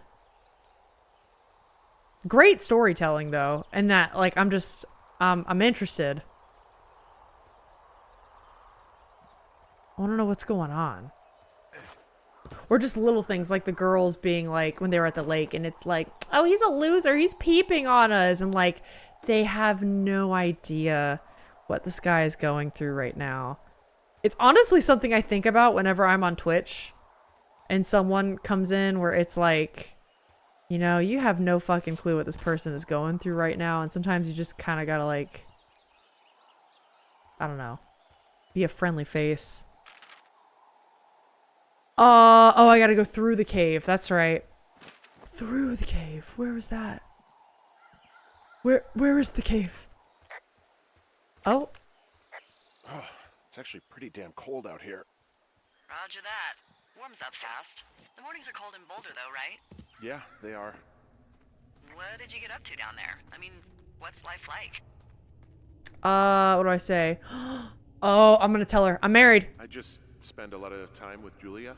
Great storytelling though, and that like I'm interested. I want to know what's going on. Or just little things like the girls being like when they were at the lake and it's like, "Oh, he's a loser. He's peeping on us." And like they have no idea what this guy is going through right now. It's honestly something I think about whenever I'm on Twitch and someone comes in where it's like, you know, you have no fucking clue what this person is going through right now. And sometimes you just kind of gotta like, I don't know, be a friendly face. Oh, I gotta go through the cave. That's right. Through the cave. Where was that? Where is the cave? Oh. Oh, it's actually pretty damn cold out here. Roger that. Warms up fast. The mornings are cold in Boulder though, right? Yeah, they are. What did you get up to down there? I mean, what's life like? What do I say? Oh, I'm gonna tell her. I'm married. I just spend a lot of time with Julia.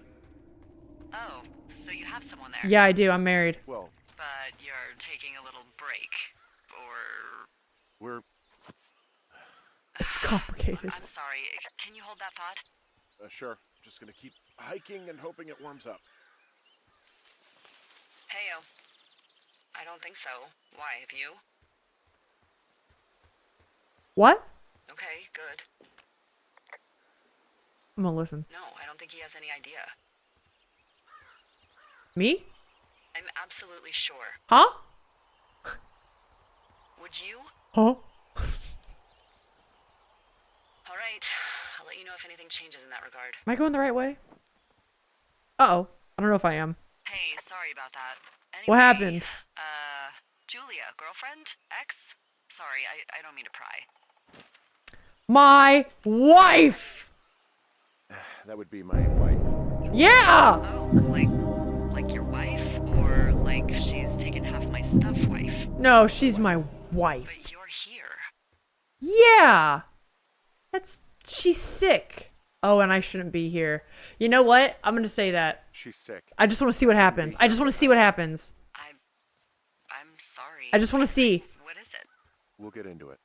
Oh, so you have someone there. Yeah, I do. I'm married. Well, But you're taking a little break. Or... we're... It's complicated. I'm sorry. Can you hold that thought? Sure. Just gonna keep hiking and hoping it warms up. Heyo. I don't think so. Why, have you? What? Okay, good. I'm gonna listen. No, I don't think he has any idea. Me? I'm absolutely sure. Huh? Would you? Huh? All right. I'll let you know if anything changes in that regard. Am I going the right way? Uh-oh. I don't know if I am. Hey, sorry about that. Anyway, What happened? Julia, girlfriend? Ex? Sorry, I don't mean to pry. My wife! That would be my wife. Julia. Yeah! Oh, like your wife? Or like she's taken half my stuff wife? No, she's my wife. But you're here. Yeah! She's sick. Oh, and I shouldn't be here. You know what? I'm gonna say that. She's sick. I just want to see what happens. I just want to see what happens. I'm sorry. I just want to see. What is it? We'll get into it.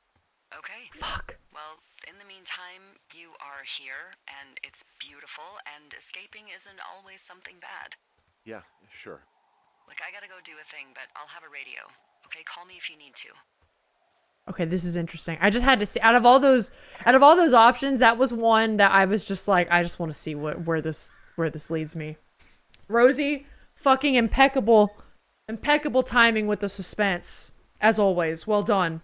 Okay. Fuck. Well, in the meantime, you are here, and it's beautiful, and escaping isn't always something bad. Yeah, sure. Look, I gotta go do a thing, but I'll have a radio. Okay, call me if you need to. Okay, this is interesting. I just had to see out of all those options, that was one that I was just like, I just want to see where this leads me. Rosie, fucking impeccable timing with the suspense, as always. Well done.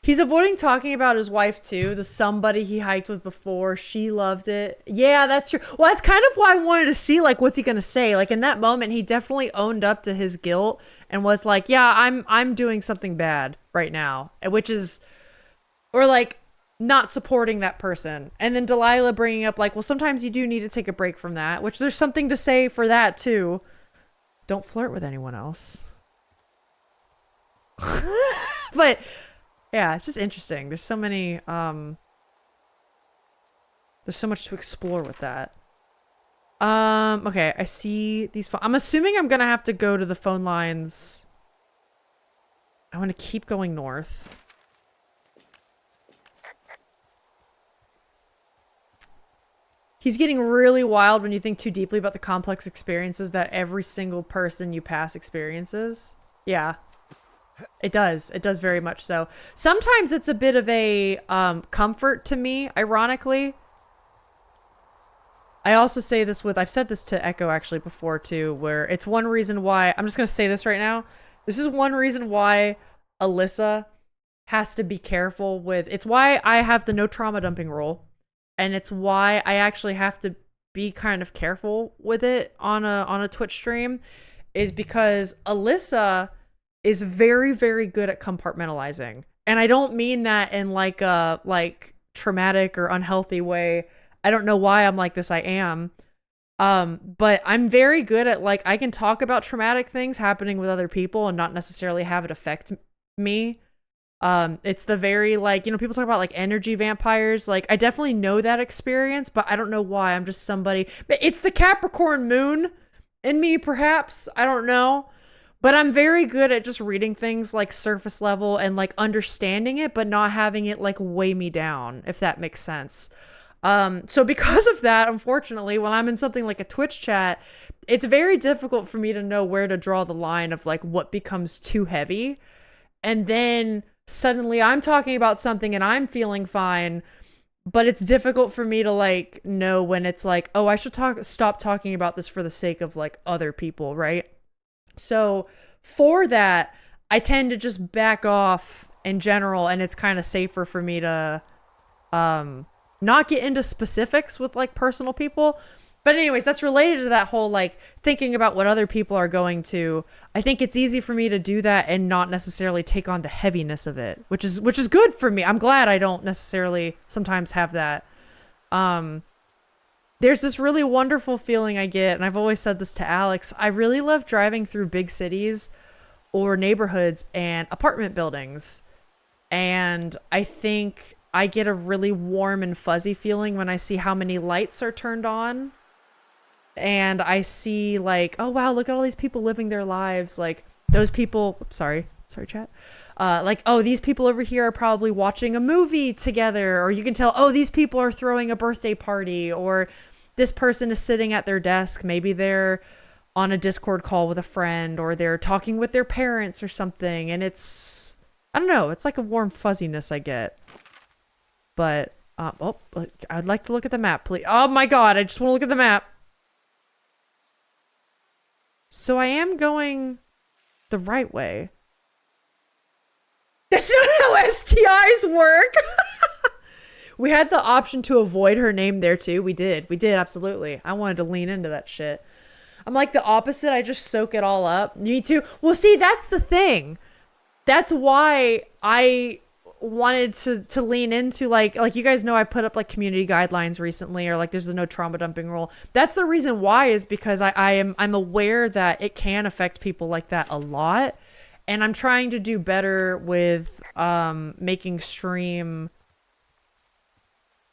He's avoiding talking about his wife too, the somebody he hiked with before. She loved it. Yeah, that's true. Well, that's kind of why I wanted to see, like, what's he gonna say? Like, in that moment, he definitely owned up to his guilt and was like, yeah, I'm doing something bad right now, which is, or like, not supporting that person. And then Delilah bringing up like, well, sometimes you do need to take a break from that, which there's something to say for that too. Don't flirt with anyone else. But Yeah, it's just interesting. There's so many, there's so much to explore with that. Okay, I see these I'm assuming I'm gonna have to go to the phone lines. I want to keep going north. He's getting really wild when you think too deeply about the complex experiences that every single person you pass experiences. Yeah. It does. It does very much so. Sometimes it's a bit of a comfort to me, ironically. I also say this with, I've said this to Echo actually before too, where it's one reason why, I'm just going to say this right now. This is one reason why Alyssa has to be careful with, it's why I have the no trauma dumping rule. And it's why I actually have to be kind of careful with it on a Twitch stream, is because Alyssa is very, very good at compartmentalizing. And I don't mean that in like a traumatic or unhealthy way. I don't know why I'm like this. I am. But I'm very good at like, I can talk about traumatic things happening with other people and not necessarily have it affect me. It's the very like, you know, people talk about like energy vampires. Like I definitely know that experience, but I don't know why. I'm just somebody, but it's the Capricorn moon in me, perhaps. I don't know. But I'm very good at just reading things like surface level and like understanding it, but not having it like weigh me down, if that makes sense. So because of that, unfortunately, when I'm in something like a Twitch chat, it's very difficult for me to know where to draw the line of like what becomes too heavy. And then suddenly I'm talking about something and I'm feeling fine, but it's difficult for me to like know when it's like, oh, I should stop talking about this for the sake of like other people, right? So for that, I tend to just back off in general, and it's kind of safer for me to not get into specifics with like personal people. But anyways, that's related to that whole like thinking about what other people are going to. I think it's easy for me to do that and not necessarily take on the heaviness of it, which is good for me. I'm glad I don't necessarily sometimes have that. There's this really wonderful feeling I get, and I've always said this to Alex. I really love driving through big cities or neighborhoods and apartment buildings. And I think I get a really warm and fuzzy feeling when I see how many lights are turned on. And I see like, oh wow, look at all these people living their lives. Like those people, sorry chat. Like, oh, these people over here are probably watching a movie together. Or you can tell, oh, these people are throwing a birthday party. Or this person is sitting at their desk. Maybe they're on a Discord call with a friend, or they're talking with their parents or something. And it's, I don't know, it's like a warm fuzziness I get. But, oh, I'd like to look at the map, please. Oh my God, I just want to look at the map. So I am going the right way. That's not how STIs work. We had the option to avoid her name there too. We did, absolutely. I wanted to lean into that shit. I'm like the opposite. I just soak it all up. Me too. Well, see, that's the thing. That's why I wanted to lean into like you guys know I put up like community guidelines recently, or like there's a no trauma dumping rule. That's the reason why, is because I'm aware that it can affect people like that a lot, and I'm trying to do better with making stream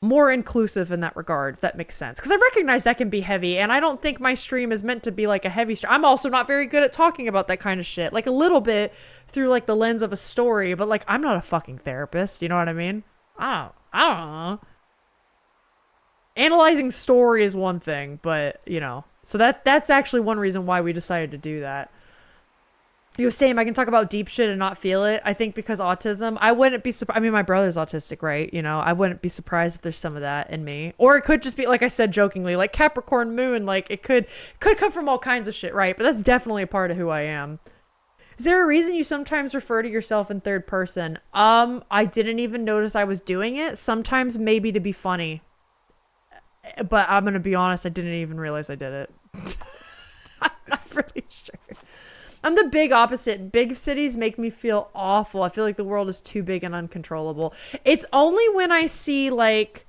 more inclusive in that regard, if that makes sense. Because I recognize that can be heavy, and I don't think my stream is meant to be like a heavy stream. I'm also not very good at talking about that kind of shit. Like a little bit through like the lens of a story, but like I'm not a fucking therapist, you know what I mean? I don't know. Analyzing story is one thing, but you know. So that's actually one reason why we decided to do that. You same, I can talk about deep shit and not feel it. I think because autism, I wouldn't be surprised. I mean, my brother's autistic, right? You know, I wouldn't be surprised if there's some of that in me. Or it could just be, like I said jokingly, like Capricorn moon, like it could come from all kinds of shit, right? But that's definitely a part of who I am. Is there a reason you sometimes refer to yourself in third person? I didn't even notice I was doing it. Sometimes maybe to be funny. But I'm going to be honest, I didn't even realize I did it. I'm not really sure. I'm the big opposite. Big cities make me feel awful. I feel like the world is too big and uncontrollable. It's only when I see like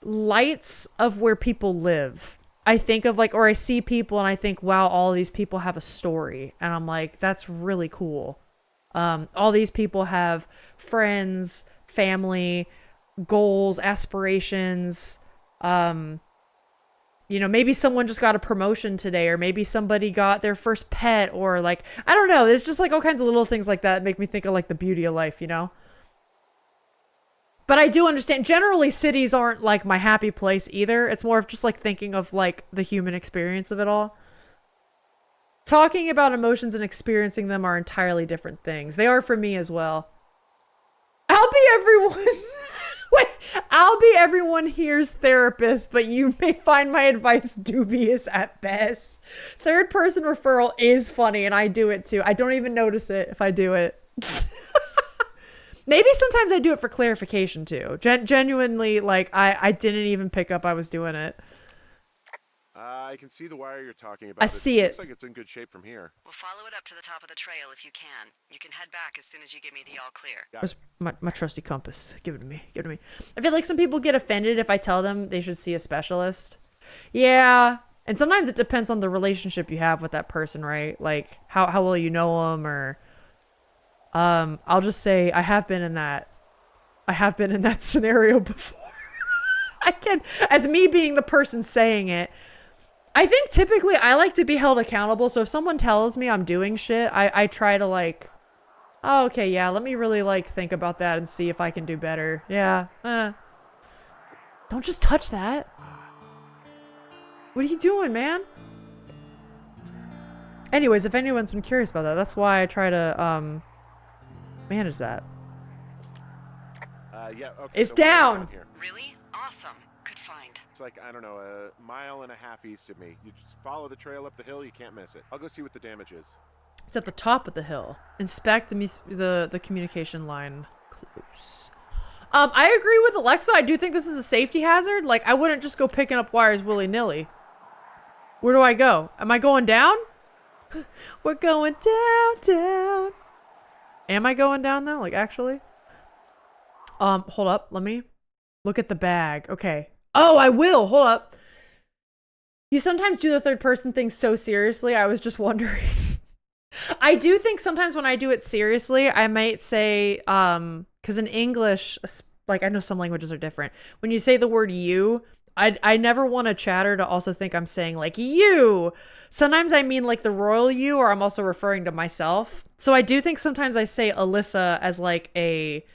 lights of where people live, I think of like, or I see people and I think, wow, all of these people have a story. And I'm like, that's really cool. All these people have friends, family, goals, aspirations. You know, maybe someone just got a promotion today, or maybe somebody got their first pet, or like, I don't know. There's just like all kinds of little things like that make me think of like the beauty of life, you know? But I do understand, generally cities aren't like my happy place either. It's more of just like thinking of like the human experience of it all. Talking about emotions and experiencing them are entirely different things. They are for me as well. I'll be everyone. Wait, I'll be everyone here's therapist, but you may find my advice dubious at best. Third person referral is funny, and I do it too. I don't even notice it if I do it. Maybe sometimes I do it for clarification too. Genuinely, like I didn't even pick up I was doing it. I can see the wire you're talking about. I see it. Looks like it's in good shape from here. We'll follow it up to the top of the trail if you can. You can head back as soon as you give me the all clear. Where's my trusty compass? Give it to me. Give it to me. I feel like some people get offended if I tell them they should see a specialist. Yeah. And sometimes it depends on the relationship you have with that person, right? Like how well you know them, or I'll just say I have been in that scenario before. I can, as me being the person saying it, I think typically I like to be held accountable. So if someone tells me I'm doing shit, I try to like, oh, okay, yeah, let me really like think about that and see if I can do better. Yeah. Don't just touch that. What are you doing, man? Anyways, if anyone's been curious about that, that's why I try to manage that. Yeah, okay. It's so we're down. here. Really? Awesome. Good find. It's like, I don't know, a mile and a half east of me. You just follow the trail up the hill, you can't miss it. I'll go see what the damage is. It's at the top of the hill. Inspect the communication line close. I agree with Alexa. I do think this is a safety hazard. Like, I wouldn't just go picking up wires willy-nilly. Where do I go? Am I going down? We're going down. Am I going down though? Like, actually? Hold up. Let me look at the bag. Okay. Oh, I will. Hold up. You sometimes do the third person thing so seriously. I was just wondering. I do think sometimes when I do it seriously, I might say, because in English, like I know some languages are different. When you say the word you, I never want a chatter to also think I'm saying like you. Sometimes I mean like the royal you, or I'm also referring to myself. So I do think sometimes I say Alyssa as like a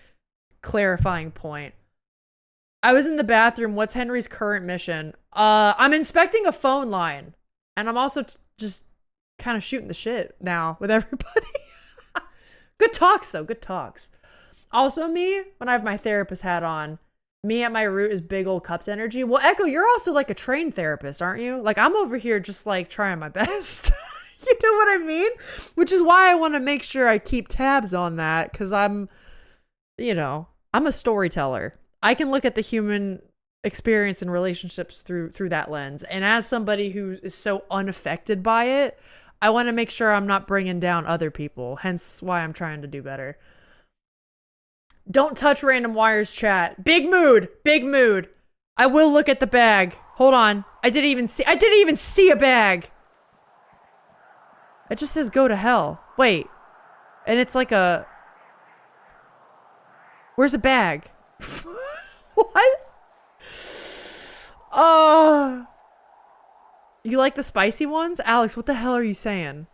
clarifying point. I was in the bathroom. What's Henry's current mission? I'm inspecting a phone line, and I'm also just kind of shooting the shit now with everybody. Good talks though. Good talks. Also me, when I have my therapist hat on, me at my root is big old cups energy. Well, Echo, you're also like a trained therapist, aren't you? Like I'm over here just like trying my best. You know what I mean? Which is why I want to make sure I keep tabs on that, because I'm a storyteller. I can look at the human experience and relationships through that lens. And as somebody who is so unaffected by it, I want to make sure I'm not bringing down other people. Hence why I'm trying to do better. Don't touch random wires, chat. Big mood. Big mood. I will look at the bag. Hold on. I didn't even see a bag. It just says go to hell. Wait. And it's like a... Where's a bag? What? You like the spicy ones? Alex, what the hell are you saying?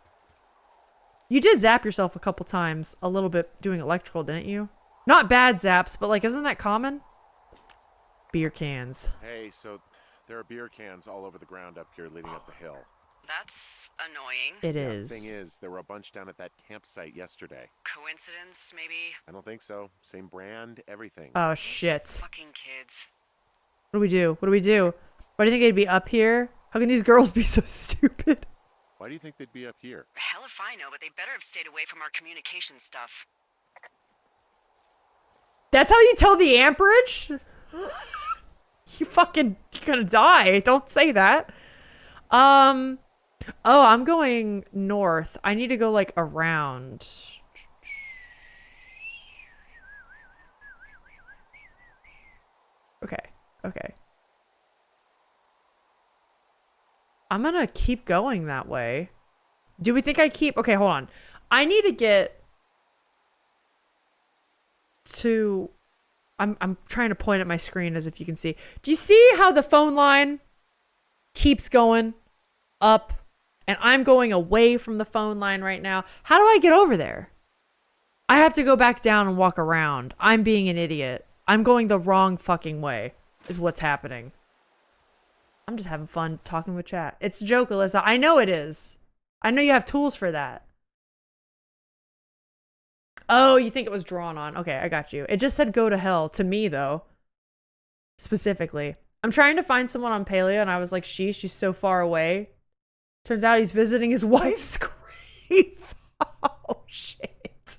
You did zap yourself a couple times, a little bit doing electrical, didn't you? Not bad zaps, but like, isn't that common? Beer cans. Hey, so there are beer cans all over the ground up here leading up the hill. That's annoying. It Yeah, is. thing is, there were a bunch down at that campsite yesterday. Coincidence, maybe? I don't think so. Same brand, everything. Oh, shit. Fucking kids. What do we do? What do we do? Why do you think they'd be up here? How can these girls be so stupid? Why do you think they'd be up here? Hell if I know, but they better have stayed away from our communication stuff. That's how you tell the amperage? You're gonna die. Don't say that. Oh, I'm going north. I need to go like around. Okay. I'm gonna keep going that way. Do we think I keep... Okay, hold on. I need to get to I'm trying to point at my screen as if you can see. Do you see how the phone line keeps going up and I'm going away from the phone line right now? How do I get over there? I have to go back down and walk around. I'm being an idiot. I'm going the wrong fucking way is what's happening. I'm just having fun talking with chat. It's a joke, Alyssa. I know it is. I know you have tools for that. Oh, you think it was drawn on. Okay, I got you. It just said go to hell to me, though. Specifically. I'm trying to find someone on Paleo, and I was like, sheesh, she's so far away. Turns out he's visiting his wife's grave. Oh, shit.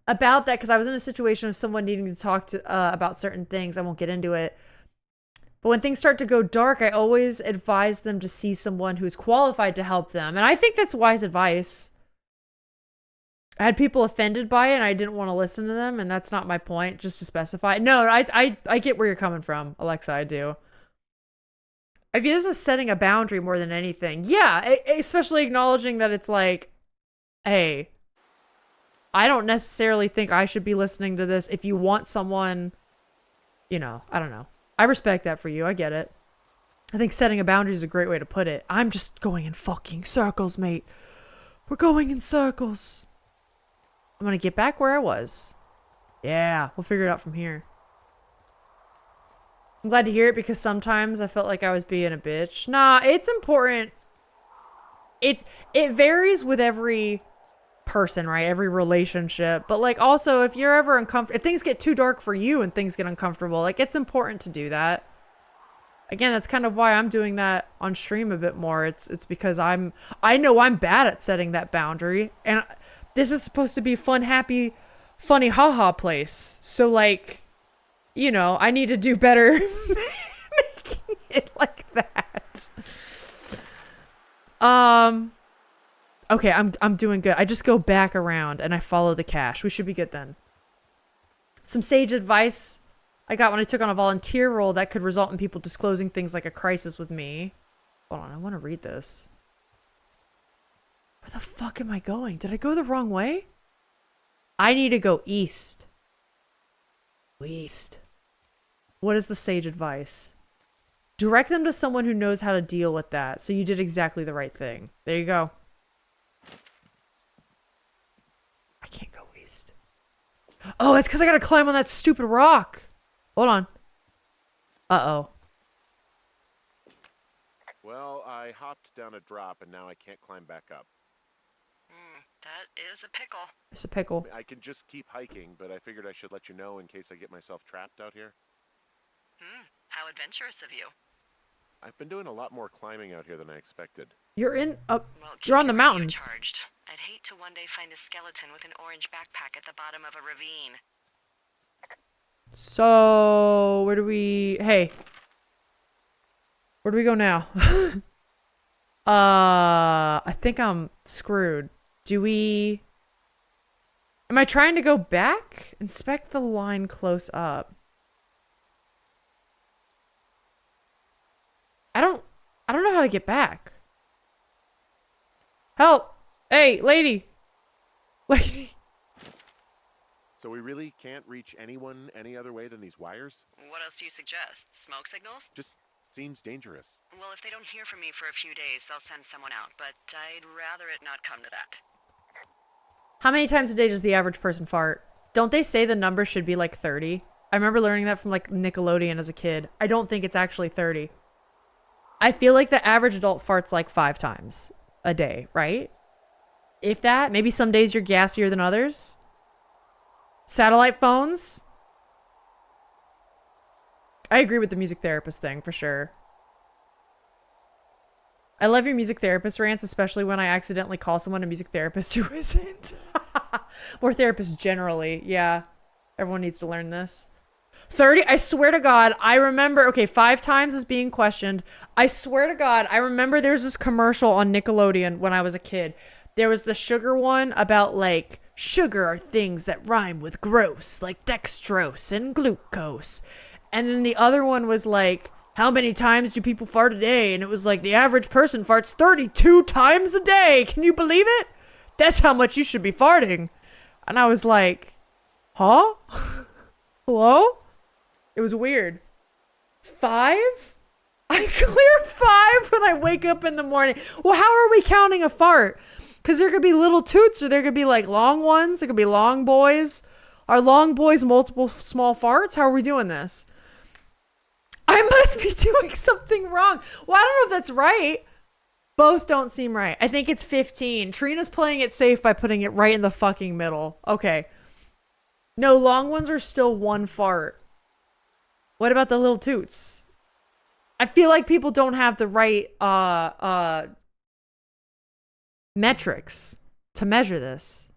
About that, because I was in a situation of someone needing to talk to about certain things. I won't get into it. But when things start to go dark, I always advise them to see someone who's qualified to help them. And I think that's wise advice. I had people offended by it, and I didn't want to listen to them, and that's not my point, just to specify. No, I get where you're coming from, Alexa, I do. I view this as setting a boundary more than anything. Yeah, especially acknowledging that it's like, hey, I don't necessarily think I should be listening to this. If you want someone, you know, I don't know. I respect that for you. I get it. I think setting a boundary is a great way to put it. I'm just going in fucking circles, mate. We're going in circles. I'm going to get back where I was. Yeah, we'll figure it out from here. I'm glad to hear it because sometimes I felt like I was being a bitch. Nah, it's important. It varies with every person, right? Every relationship. But like also if you're ever uncomfortable, if things get too dark for you and things get uncomfortable, like it's important to do that. Again, that's kind of why I'm doing that on stream a bit more. It's because I know I'm bad at setting that boundary, and this is supposed to be fun, happy, funny, haha place. So like, you know, I need to do better making it like that. Okay, I'm doing good. I just go back around and I follow the cache. We should be good then. Some sage advice I got when I took on a volunteer role that could result in people disclosing things like a crisis with me. Hold on, I want to read this. Where the fuck am I going? Did I go the wrong way? I need to go east. East. What is the sage advice? Direct them to someone who knows how to deal with that. So you did exactly the right thing. There you go. I can't go east. Oh, it's because I gotta climb on that stupid rock. Hold on. Uh-oh. Well, I hopped down a drop and now I can't climb back up. That is a pickle. It's a pickle. I can just keep hiking, but I figured I should let you know in case I get myself trapped out here. How adventurous of you. I've been doing a lot more climbing out here than I expected. You're in Well, keep you're on the your radio mountains. charged. I'd hate to one day find a skeleton with an orange backpack at the bottom of a ravine. So where do we go now? I think I'm screwed. Am I trying to go back? Inspect the line close up. I don't know how to get back. Help! Hey, lady! Lady! So we really can't reach anyone any other way than these wires? What else do you suggest? Smoke signals? Just seems dangerous. Well, if they don't hear from me for a few days, they'll send someone out, but I'd rather it not come to that. How many times a day does the average person fart? Don't they say the number should be like 30? I remember learning that from like Nickelodeon as a kid. I don't think it's actually 30. I feel like the average adult farts like 5 times a day, right? If that, maybe some days you're gassier than others. Satellite phones. I agree with the music therapist thing for sure. I love your music therapist rants, especially when I accidentally call someone a music therapist who isn't. Or therapists generally. Yeah. Everyone needs to learn this. 30, I swear to God, I remember, okay, 5 times is being questioned. I swear to God, I remember there's this commercial on Nickelodeon when I was a kid. There was the sugar one about like, sugar are things that rhyme with gross, like dextrose and glucose. And then the other one was like, how many times do people fart a day? And it was like, the average person farts 32 times a day. Can you believe it? That's how much you should be farting. And I was like, Huh? Hello? It was weird. 5? I clear 5 when I wake up in the morning. Well, how are we counting a fart? Because there could be little toots or there could be like long ones. There could be long boys. Are long boys multiple small farts? How are we doing this? I must be doing something wrong. Well, I don't know if that's right. Both don't seem right. I think it's 15. Trina's playing it safe by putting it right in the fucking middle. Okay. No, long ones are still one fart. What about the little toots? I feel like people don't have the right metrics to measure this.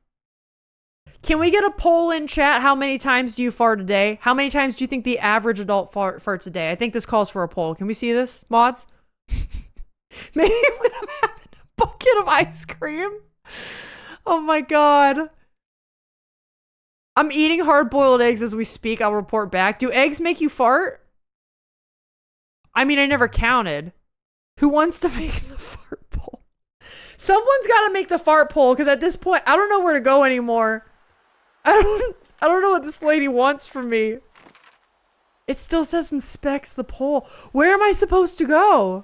Can we get a poll in chat? How many times do you fart a day? How many times do you think the average adult farts a day? I think this calls for a poll. Can we see this, mods? Maybe when I'm having a bucket of ice cream. Oh my god. I'm eating hard-boiled eggs as we speak. I'll report back. Do eggs make you fart? I mean, I never counted. Who wants to make the fart poll? Someone's got to make the fart poll, because at this point, I don't know where to go anymore. I don't know what this lady wants from me. It still says inspect the poll. Where am I supposed to go?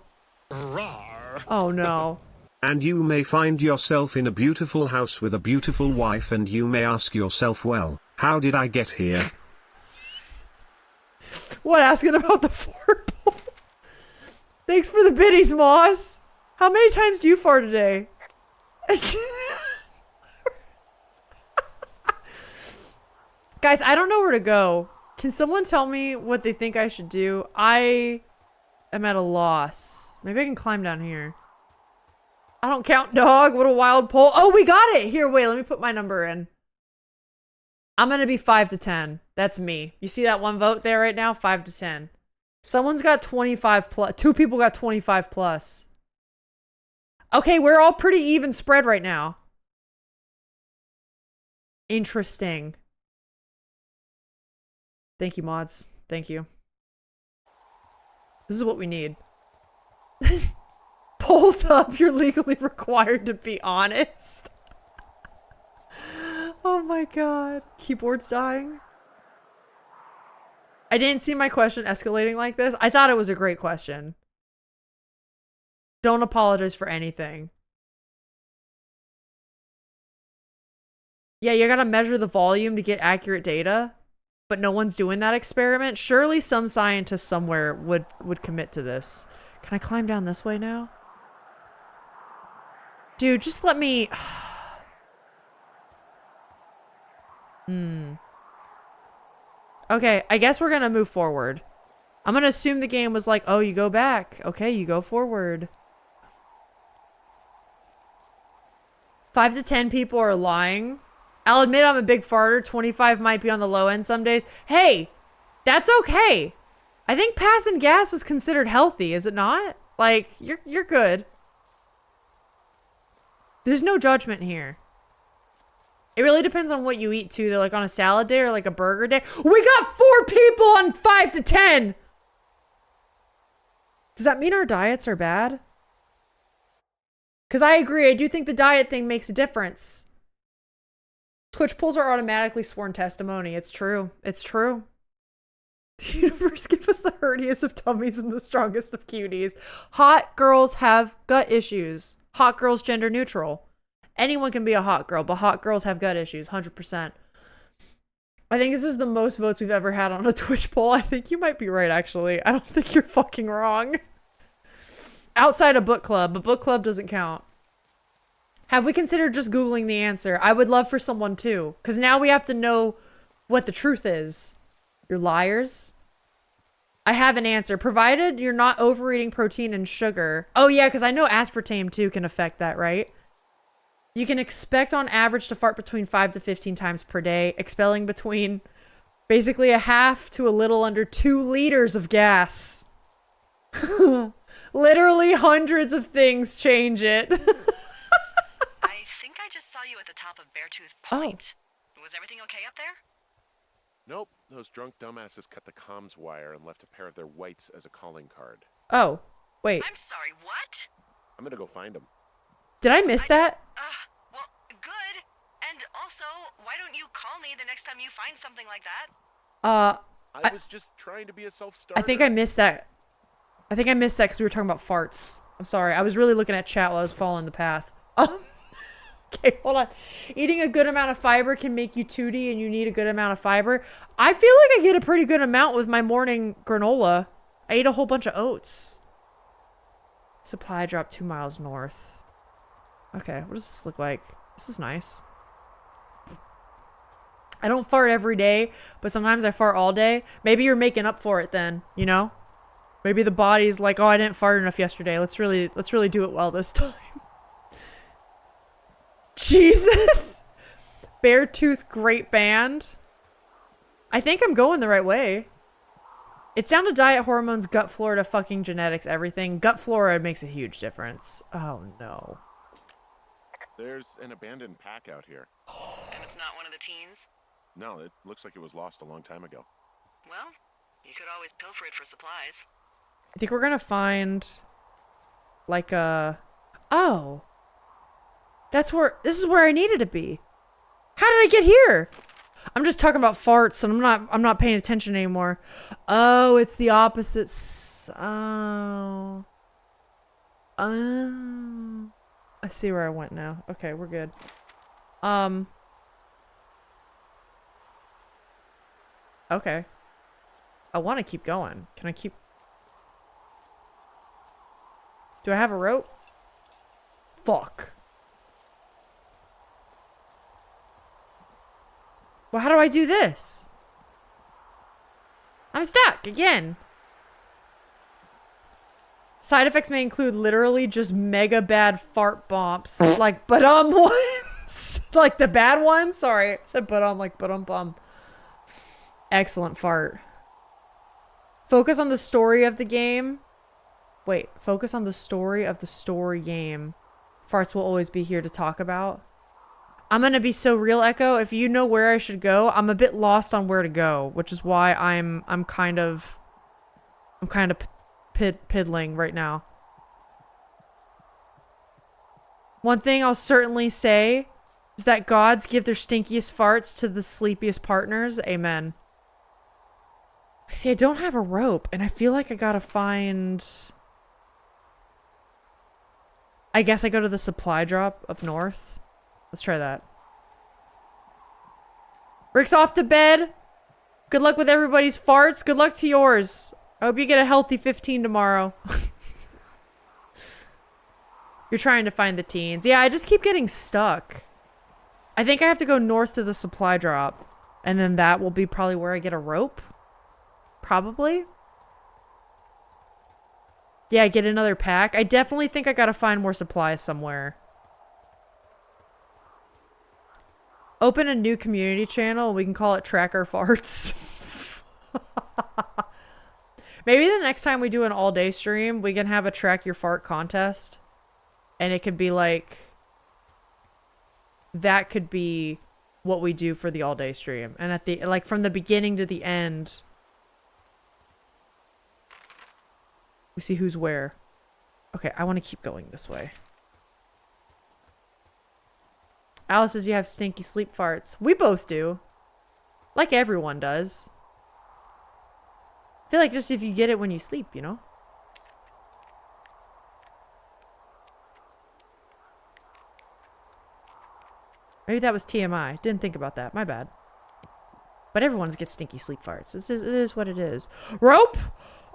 Oh no. And you may find yourself in a beautiful house with a beautiful wife, and you may ask yourself, well, how did I get here? What, asking about the fart poll? Thanks for the biddies, Moss. How many times do you fart a day? Guys, I don't know where to go. Can someone tell me what they think I should do? I am at a loss. Maybe I can climb down here. I don't count, dog. What a wild poll. Oh, we got it. Here, wait. Let me put my number in. I'm going to be 5 to 10. That's me. You see that one vote there right now? 5 to 10. Someone's got 25 plus. 2 people got 25 plus. Okay, we're all pretty even spread right now. Interesting. Thank you, mods. Thank you. This is what we need. Polls up. You're legally required to be honest. Oh my god. Keyboard's dying. I didn't see my question escalating like this. I thought it was a great question. Don't apologize for anything. Yeah, you gotta measure the volume to get accurate data, but no one's doing that experiment. Surely some scientist somewhere would commit to this. Can I climb down this way now? Dude, just let me... Okay, I guess we're gonna move forward. I'm gonna assume the game was like, oh, you go back. Okay, you go forward. 5 to 10 people are lying. I'll admit I'm a big farter. 25 might be on the low end some days. Hey, that's okay. I think passing gas is considered healthy, is it not? Like, you're good. There's no judgment here. It really depends on what you eat too. They're like on a salad day or like a burger day. We got 4 people on 5 to 10. Does that mean our diets are bad? Because I agree. I do think the diet thing makes a difference. Twitch polls are automatically sworn testimony. It's true. It's true. The universe gives us the herdiest of tummies and the strongest of cuties. Hot girls have gut issues. Hot girls gender neutral. Anyone can be a hot girl, but hot girls have gut issues, 100%. I think this is the most votes we've ever had on a Twitch poll. I think you might be right, actually. I don't think you're fucking wrong. Outside a book club, but book club doesn't count. Have we considered just Googling the answer? I would love for someone to, because now we have to know what the truth is. You're liars. I have an answer. Provided you're not overeating protein and sugar. Oh yeah, because I know aspartame too can affect that, right? You can expect on average to fart between 5 to 15 times per day, expelling between basically a half to a little under 2 liters of gas. Literally hundreds of things change it. I think I just saw you at the top of Beartooth Point. Was everything okay up there? Nope, those drunk dumbasses cut the comms wire and left a pair of their whites as a calling card. Oh, wait. I'm sorry, what? I'm gonna go find them. Did I miss that? Well, good. And also, why don't you call me the next time you find something like that? I was just trying to be a self-starter. I think I missed that. I think I missed that because we were talking about farts. I'm sorry. I was really looking at chat while I was following the path. Okay, hold on. Eating a good amount of fiber can make you tooty and you need a good amount of fiber. I feel like I get a pretty good amount with my morning granola. I ate a whole bunch of oats. Supply drop 2 miles north. Okay, what does this look like? This is nice. I don't fart every day, but sometimes I fart all day. Maybe you're making up for it then, you know? Maybe the body's like, oh, I didn't fart enough yesterday. Let's really do it well this time. Jesus! Beartooth Great Band. I think I'm going the right way. It's down to diet, hormones, gut flora, to fucking genetics, everything. Gut flora makes a huge difference. Oh no. There's an abandoned pack out here. And it's not one of the teens? No, it looks like it was lost a long time ago. Well, you could always pilfer it for supplies. I think we're gonna find like a... Oh. This is where I needed to be. How did I get here? I'm just talking about farts and I'm not paying attention anymore. Oh, it's the opposite. Oh. Oh. I see where I went now. Okay, we're good. Okay. I want to keep going. Can I keep... Do I have a rope? Fuck. Well, how do I do this? I'm stuck again. Side effects may include literally just mega bad fart bumps. Like ones. Like the bad ones. Sorry. I said like bum. Excellent fart. Focus on the story of the game. Wait, focus on the story of the story game. Farts will always be here to talk about. I'm gonna be so real, Echo. If you know where I should go, I'm a bit lost on where to go, which is why I'm kind of piddling right now. One thing I'll certainly say is that gods give their stinkiest farts to the sleepiest partners. Amen. See, I don't have a rope, and I feel like I gotta find... I guess I go to the supply drop up north. Let's try that. Rick's off to bed. Good luck with everybody's farts. Good luck to yours. I hope you get a healthy 15 tomorrow. You're trying to find the teens. Yeah, I just keep getting stuck. I think I have to go north to the supply drop. And then that will be probably where I get a rope. Probably. Yeah, get another pack. I definitely think I gotta find more supplies somewhere. Open a new community channel. We can call it Tracker Farts. Maybe the next time we do an all-day stream, we can have a Track Your Fart contest. And it could be like... That could be what we do for the all-day stream. And at the... Like, from the beginning to the end... We see who's where. Okay, I want to keep going this way. Alice says you have stinky sleep farts. We both do. Like everyone does. I feel like just if you get it when you sleep, you know? Maybe that was TMI. Didn't think about that. My bad. But everyone gets stinky sleep farts. It is what it is. Rope?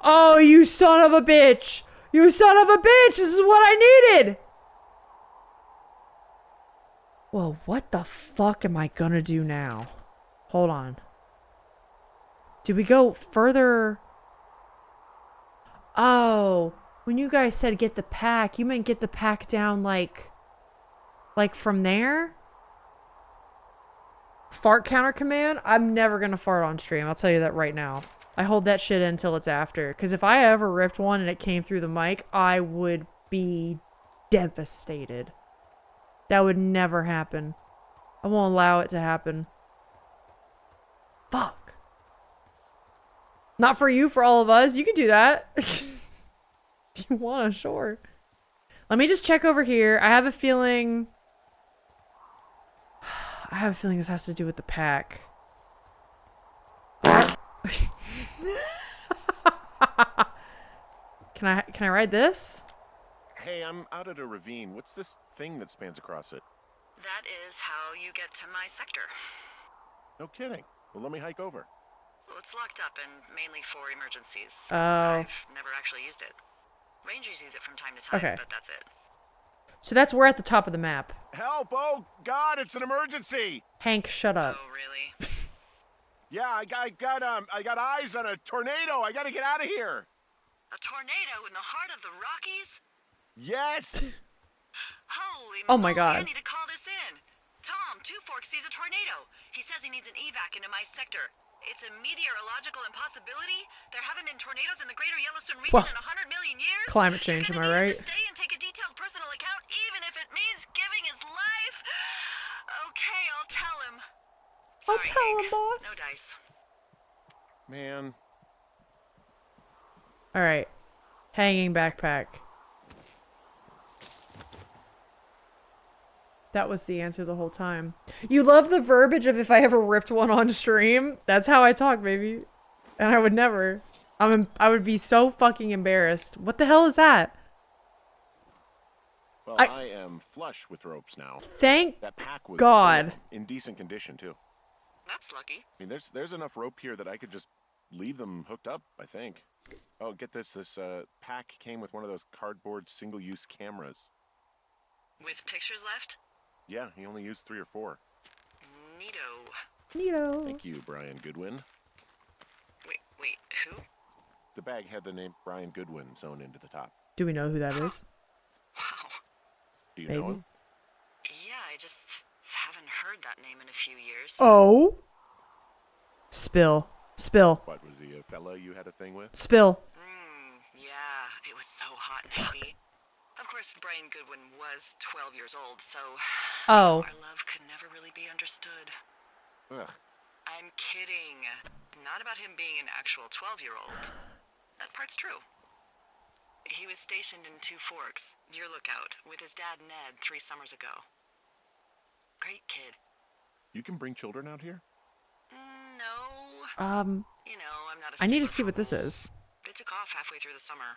Oh, you son of a bitch! You son of a bitch! This is what I needed! Well, what the fuck am I gonna do now? Hold on. Do we go further? Oh, when you guys said get the pack, you meant get the pack down like from there? Fart counter command? I'm never gonna fart on stream. I'll tell you that right now. I hold that shit in until it's after. Because if I ever ripped one and it came through the mic, I would be devastated. That would never happen. I won't allow it to happen. Fuck. Not for you, for all of us. You can do that. If you want, sure. Let me just check over here. I have a feeling... this has to do with the pack. Can I ride this? Hey, I'm out at a ravine. What's this thing that spans across it? That is how you get to my sector. No kidding. Well, let me hike over. Well, it's locked up and mainly for emergencies. Oh. I've never actually used it. Rangers use it from time to time, Okay. but that's it. So that's we're at the top of the map. Help! Oh, God, it's an emergency! Hank, shut up. Oh, really? Yeah, I got eyes on a tornado. I gotta get out of here. A tornado in the heart of the Rockies? Yes! Holy Oh my moly, God. I need to call this in. Tom, Two Forks sees a tornado. He says he needs an evac into my sector. It's a meteorological impossibility. There haven't been tornadoes in the greater Yellowstone region Wha- in 100 million years. Climate change, You're am I gonna need right? him to stay and take a detailed personal account, even if it means giving his life. Okay, I'll tell him. I'll Sorry, tell him, Hank. boss. No dice. Man, All right. Hanging backpack. That was the answer the whole time. You love the verbiage of if I ever ripped one on stream. That's how I talk, baby. And I would never. I would be so fucking embarrassed. What the hell is that? well, I- I am flush with ropes now. Thank That pack was God. full, in decent condition too. That's lucky. I mean, there's enough rope here that I could just leave them hooked up, I think. Oh, get this. This pack came with one of those cardboard single-use cameras. With pictures left? Yeah, he only used 3 or 4. Neato. Neato. Thank you, Brian Goodwin. Wait, who? The bag had the name Brian Goodwin sewn into the top. Do we know who that is? Wow. Do you Maybe. know him? Yeah, I just haven't heard that name in a few years. Oh. Spill. Spill. What, was he a fella you had a thing with? Spill. Yeah, it was so hot and heavy. Of course, Brian Goodwin was 12 years old, so Oh. our love could never really be understood. Ugh. I'm kidding. Not about him being an actual 12-year-old. That part's true. He was stationed in Two Forks, your lookout, with his dad Ned 3 summers ago. Great kid. You can bring children out here? No. You know, I'm not a I need to stickler see for what this rules. is. They took off halfway through the summer.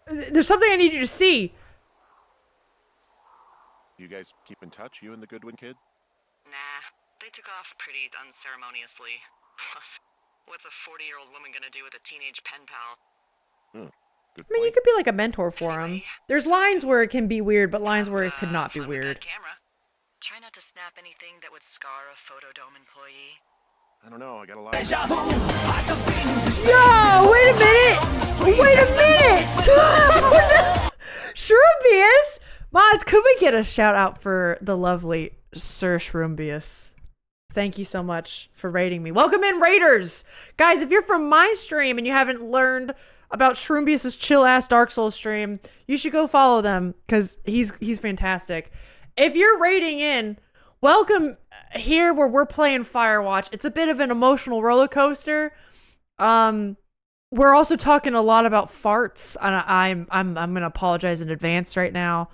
There's something I need you to see. You guys keep in touch, you and the Goodwin kid? Nah, they took off pretty unceremoniously. Plus, what's a 40-year-old woman gonna do with a teenage pen pal? Good I mean, you point. could be like a mentor for him. Anyway, There's lines where it can be weird, but lines where it Have, could not be fun with that weird. camera. Try not to snap anything that would scar a Photodome employee. I don't know, I got a lot Yo, wait a minute! Wait a minute! Shrumbius! Mods, could we get a shout out for the lovely Sir Shrumbius? Thank you so much for raiding me. Welcome in, Raiders! Guys, if you're from my stream and you haven't learned about Shrumbius' chill-ass Dark Souls stream, you should go follow them, because he's fantastic. If you're raiding in, welcome here where we're playing Firewatch. It's a bit of an emotional roller coaster. We're also talking a lot about farts, and I'm gonna apologize in advance right now.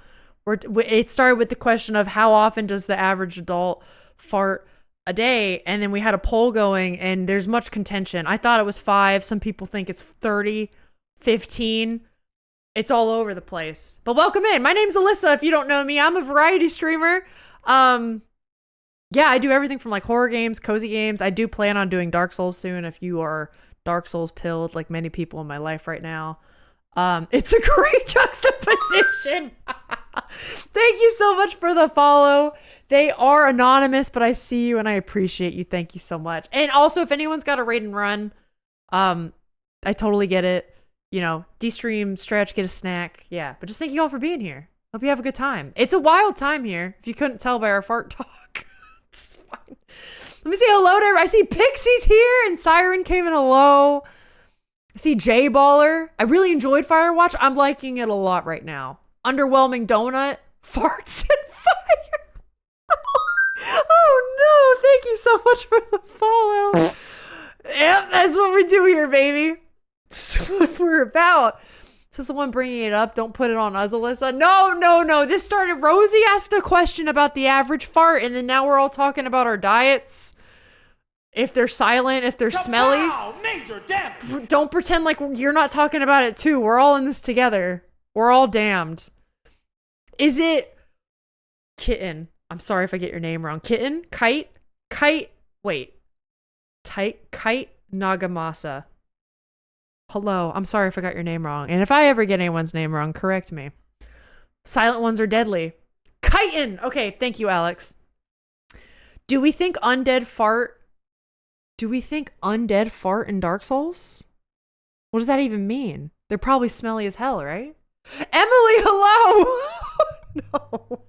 It started with the question of how often does the average adult fart a day, and then we had a poll going, and there's much contention. I thought it was 5. Some people think it's 30, 15. It's all over the place. But welcome in. My name's Alyssa. If you don't know me, I'm a variety streamer. Yeah, I do everything from like horror games, cozy games. I do plan on doing Dark Souls soon if you are Dark Souls pilled like many people in my life right now. It's a great juxtaposition. Thank you so much for the follow. They are anonymous, but I see you and I appreciate you. Thank you so much. And also, if anyone's got a raid and run, I totally get it. You know, de-stream, stretch, get a snack. Yeah, but just thank you all for being here. Hope you have a good time. It's a wild time here, if you couldn't tell by our fart talk. It's fine. Let me say hello to everybody. I see Pixie's here and Siren came in hello. I see J-Baller. I really enjoyed Firewatch. I'm liking it a lot right now. Underwhelming donut. Farts and fire. Oh no, thank you so much for the follow. Yep, that's what we do here, baby. That's what we're about. This is the one bringing it up. Don't put it on us, Alyssa. No. This started. Rosie asked a question about the average fart, and then now we're all talking about our diets. If they're silent, if they're smelly, Kapow! Major damage! don't pretend like you're not talking about it too. We're all in this together. We're all damned. Is it Kitten? I'm sorry if I get your name wrong. Kitten? Kite? Wait. Kite Nagamasa. Hello. I'm sorry if I got your name wrong. And if I ever get anyone's name wrong, correct me. Silent ones are deadly. Chitin! Okay, thank you, Alex. Do we think undead fart in Dark Souls? What does that even mean? They're probably smelly as hell, right? Emily, hello! No.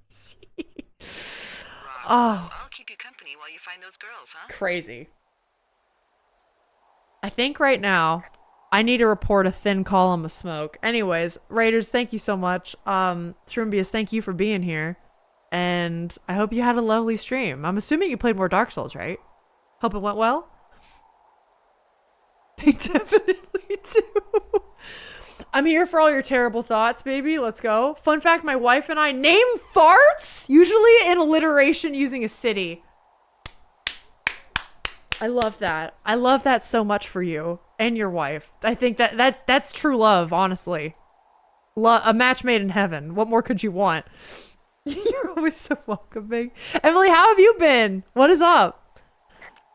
Oh. I'll keep you company while you find those girls, huh? Crazy. I think right now I need to report a thin column of smoke. Anyways, Raiders, thank you so much. Shrumbius, thank you for being here. And I hope you had a lovely stream. I'm assuming you played more Dark Souls, right? Hope it went well. They definitely do. I'm here for all your terrible thoughts, baby. Let's go. Fun fact, my wife and I name farts, usually in alliteration using a city. I love that. I love that so much for you and your wife. I think that's true love, honestly. A match made in heaven. What more could you want? You're always so welcoming. Emily, how have you been? What is up?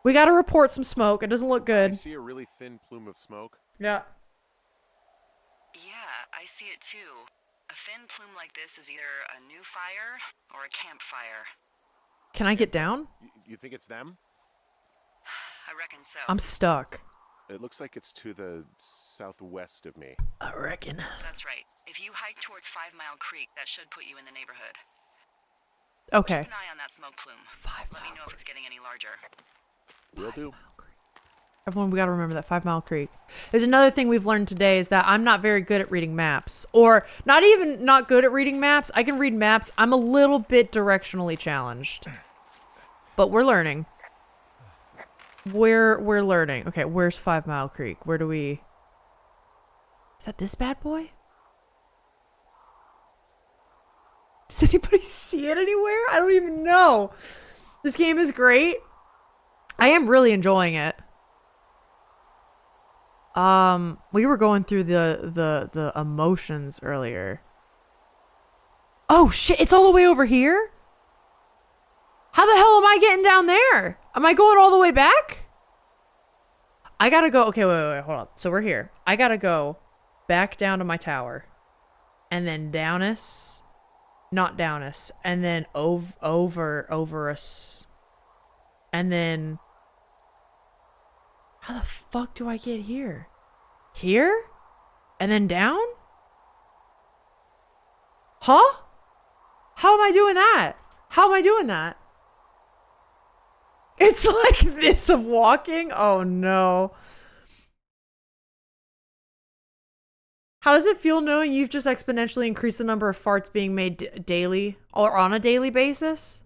We got to report some smoke. It doesn't look I good. see a really thin plume of smoke. Yeah. Yeah, I see it too. A thin plume like this is either a new fire or a campfire. Can I get down? You think it's them? I reckon so. I'm stuck. It looks like it's to the southwest of me. I reckon. That's right. If you hike towards 5 Mile Creek, that should put you in the neighborhood. Okay. Keep an eye on that smoke plume. 5 Let me know if it's getting any larger. Will do. Everyone, we got to remember that 5 Mile Creek. There's another thing we've learned today is that I'm not very good at reading maps. Or not even not good at reading maps. I can read maps. I'm a little bit directionally challenged. But we're learning. We're learning. Okay, where's 5 Mile Creek? Where do we... Is that this bad boy? Does anybody see it anywhere? I don't even know. This game is great. I am really enjoying it. We were going through the emotions earlier. Oh shit, it's all the way over here? How the hell am I getting down there? Am I going all the way back? I gotta go, okay, wait, hold on. So we're here. I gotta go back down to my tower. And then down us. Not down us. And then over us. And then... How the fuck do I get here? Here? And then down? Huh? How am I doing that? How am I doing that? It's like this of walking? Oh no. How does it feel knowing you've just exponentially increased the number of farts being made daily or on a daily basis?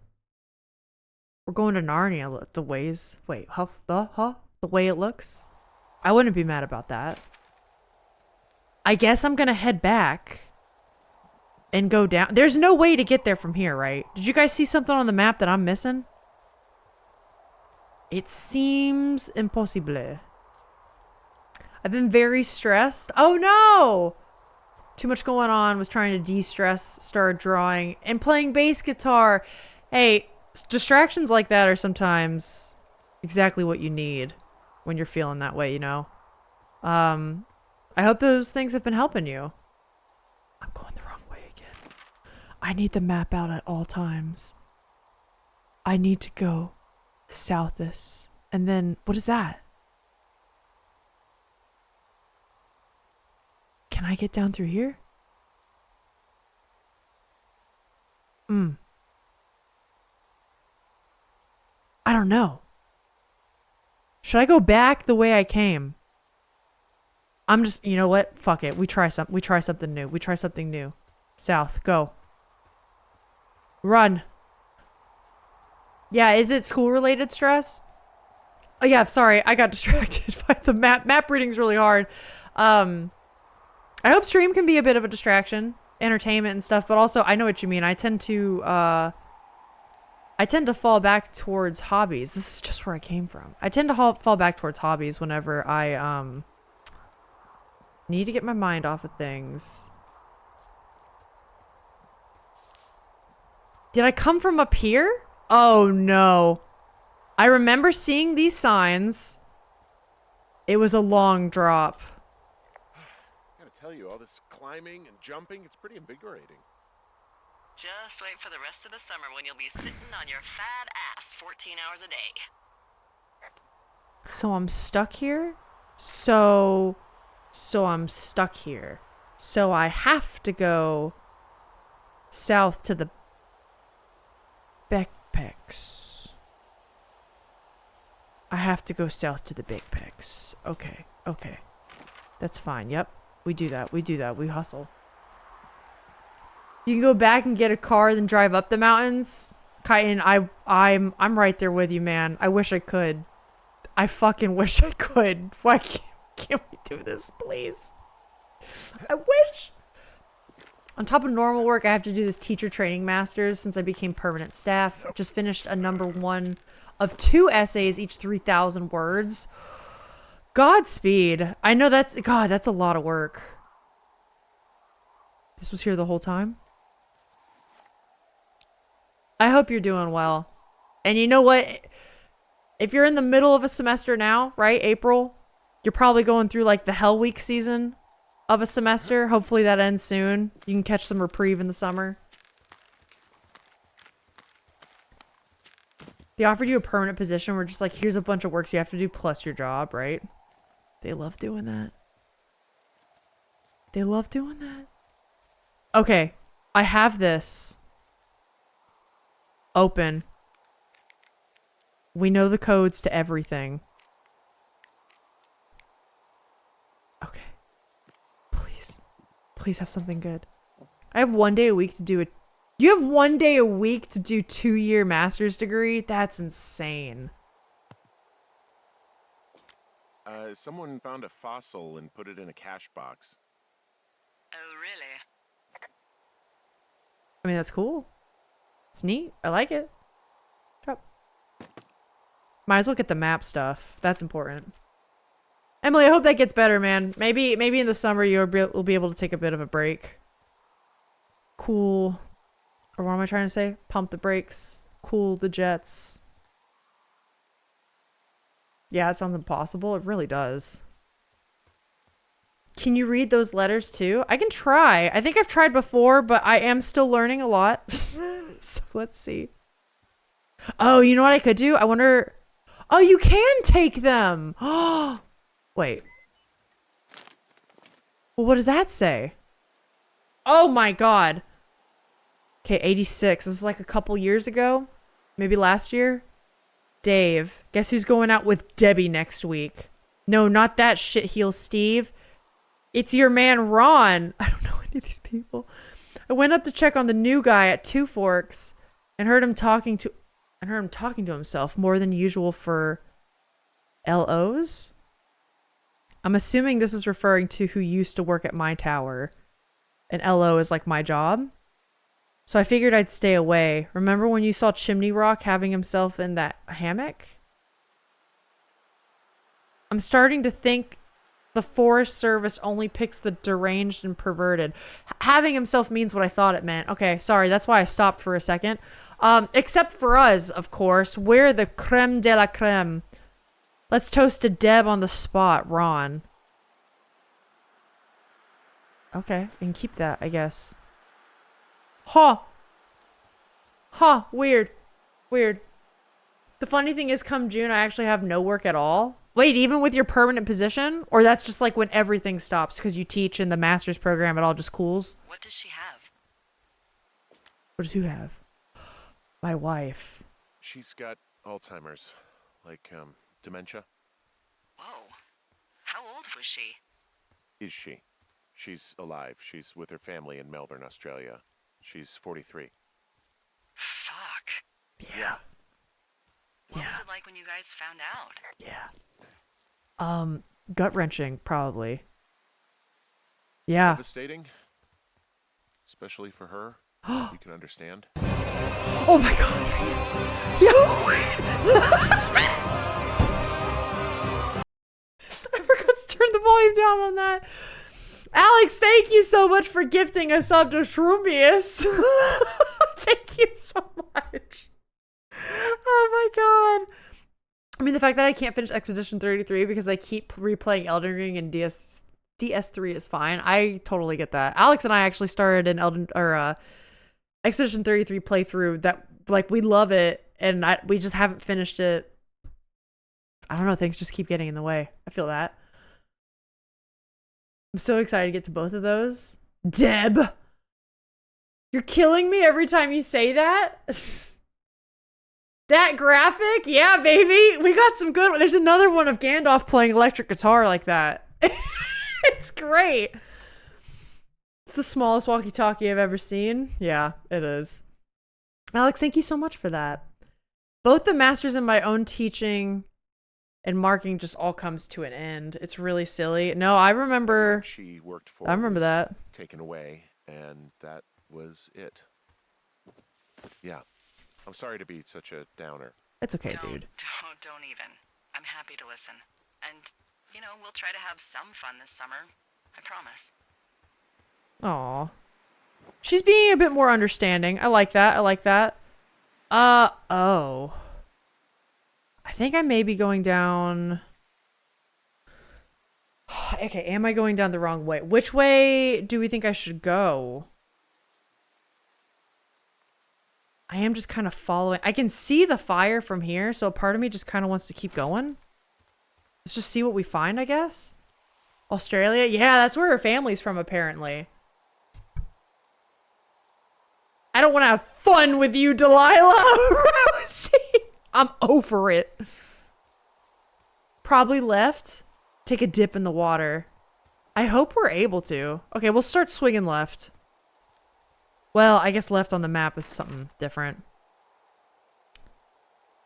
We're going to Narnia. The ways. Wait, the way it looks? I wouldn't be mad about that. I guess I'm gonna head back and go down. There's no way to get there from here, right? Did you guys see something on the map that I'm missing? It seems impossible. I've been very stressed. Oh no! Too much going on. Was trying to de-stress, started drawing, and playing bass guitar. Hey, distractions like that are sometimes exactly what you need when you're feeling that way, you know? I hope those things have been helping you. I'm going the wrong way again. I need the map out at all times. I need to go southest. And then, what is that? Can I get down through here? I don't know. Should I go back the way I came? I'm just, you know what? Fuck it. We try something new. We try something new. South, go. Run. Yeah, is it school-related stress? Oh yeah, sorry. I got distracted by the map. Map reading's really hard. I hope stream can be a bit of a distraction, entertainment and stuff, but also I know what you mean. I tend to I tend to fall back towards hobbies. This is just where I came from. I tend to fall back towards hobbies whenever I need to get my mind off of things. Did I come from up here? Oh no. I remember seeing these signs. It was a long drop. Gotta tell you, all this climbing and jumping, it's pretty invigorating. Just wait for the rest of the summer when you'll be sitting on your fat ass 14 hours a day. So I'm stuck here? So I'm stuck here. So I have to go south to the backpacks. I have to go south to the backpacks. Okay, okay. That's fine. Yep. We do that. We hustle. You can go back and get a car, then drive up the mountains. Kyton, I'm right there with you, man. I wish I could. I fucking wish I could. Why can't we do this, please? I wish. On top of normal work, I have to do this teacher training masters since I became permanent staff. Just finished a #1 of 2 essays, each 3,000 words. Godspeed. I know that's a lot of work. This was here the whole time. I hope you're doing well. And you know what? If you're in the middle of a semester now, right? April, you're probably going through like the Hell Week season of a semester. Hopefully that ends soon. You can catch some reprieve in the summer. They offered you a permanent position where just like, here's a bunch of works you have to do plus your job, right? They love doing that. They love doing that. Okay, I have this open. We know the codes to everything. Okay. Please have something good. I have 1 day a week to do it. You have 1 day a week to do 2-year master's degree? That's insane. Someone found a fossil and put it in a cache box. Oh, really? I mean, that's cool. It's neat. I like it. Drop. Might as well get the map stuff. That's important. Emily, I hope that gets better, man. Maybe in the summer you'll be able to take a bit of a break. Cool. Or what am I trying to say? Pump the brakes. Cool the jets. Yeah, it sounds impossible. It really does. Can you read those letters too? I can try. I think I've tried before, but I am still learning a lot. So let's see. Oh, you know what I could do? I wonder... Oh, you can take them! Oh, wait. Well, what does that say? Oh my god. Okay, 86. This is like a couple years ago. Maybe last year. Dave. Guess who's going out with Debbie next week? No, not that shitheel Steve. It's your man Ron. I don't know any of these people. I went up to check on the new guy at Two Forks and heard him talking to himself more than usual for LOs. I'm assuming this is referring to who used to work at my tower. And LO is like my job. So I figured I'd stay away. Remember when you saw Chimney Rock having himself in that hammock? I'm starting to think the Forest Service only picks the deranged and perverted. Having himself means what I thought it meant. Okay, sorry. That's why I stopped for a second. Except for us, of course. We're the creme de la creme. Let's toast to Deb on the spot, Ron. Okay, we can keep that, I guess. Huh. Huh, weird. Weird. The funny thing is, come June, I actually have no work at all. Wait, even with your permanent position? Or that's just like when everything stops because you teach in the master's program, it all just cools? What does she have? What does who have? My wife. She's got Alzheimer's, like, dementia. Whoa. How old was she? Is she? She's alive. She's with her family in Melbourne, Australia. She's 43. Fuck. Yeah. What was it like when you guys found out? Yeah. Gut-wrenching, probably. Yeah. Devastating. Especially for her. You can understand. Oh my god. Yo! I forgot to turn the volume down on that. Alex, thank you so much for gifting us up to Shroomius. Thank you so much. Oh my god. I mean, the fact that I can't finish Expedition 33 because I keep replaying Elden Ring and DS3 is fine. I totally get that. Alex and I actually started an Expedition 33 playthrough that, like, we love it, and we just haven't finished it. I don't know, things just keep getting in the way. I feel that. I'm so excited to get to both of those. Deb! You're killing me every time you say that? That graphic? Yeah, baby! We got some good one. There's another one of Gandalf playing electric guitar like that. It's great. It's the smallest walkie-talkie I've ever seen. Yeah, it is. Alex, thank you so much for that. Both the masters in my own teaching and marking just all comes to an end. It's really silly. No, I remember. She worked for. I remember that. Taken away, and that was it. Yeah, I'm sorry to be such a downer. It's okay, dude. Don't even. I'm happy to listen. And, you know, we'll try to have some fun this summer. I promise. Aw. She's being a bit more understanding. I like that. I like that. Oh. I think I may be going down... Okay, am I going down the wrong way? Which way do we think I should go? I am just kind of following. I can see the fire from here, so a part of me just kind of wants to keep going. Let's just see what we find, I guess. Australia? Yeah, that's where her family's from, apparently. I don't want to have fun with you, Delilah. Rosie. I'm over it. Probably left. Take a dip in the water. I hope we're able to. Okay, we'll start swinging left. Well, I guess left on the map is something different.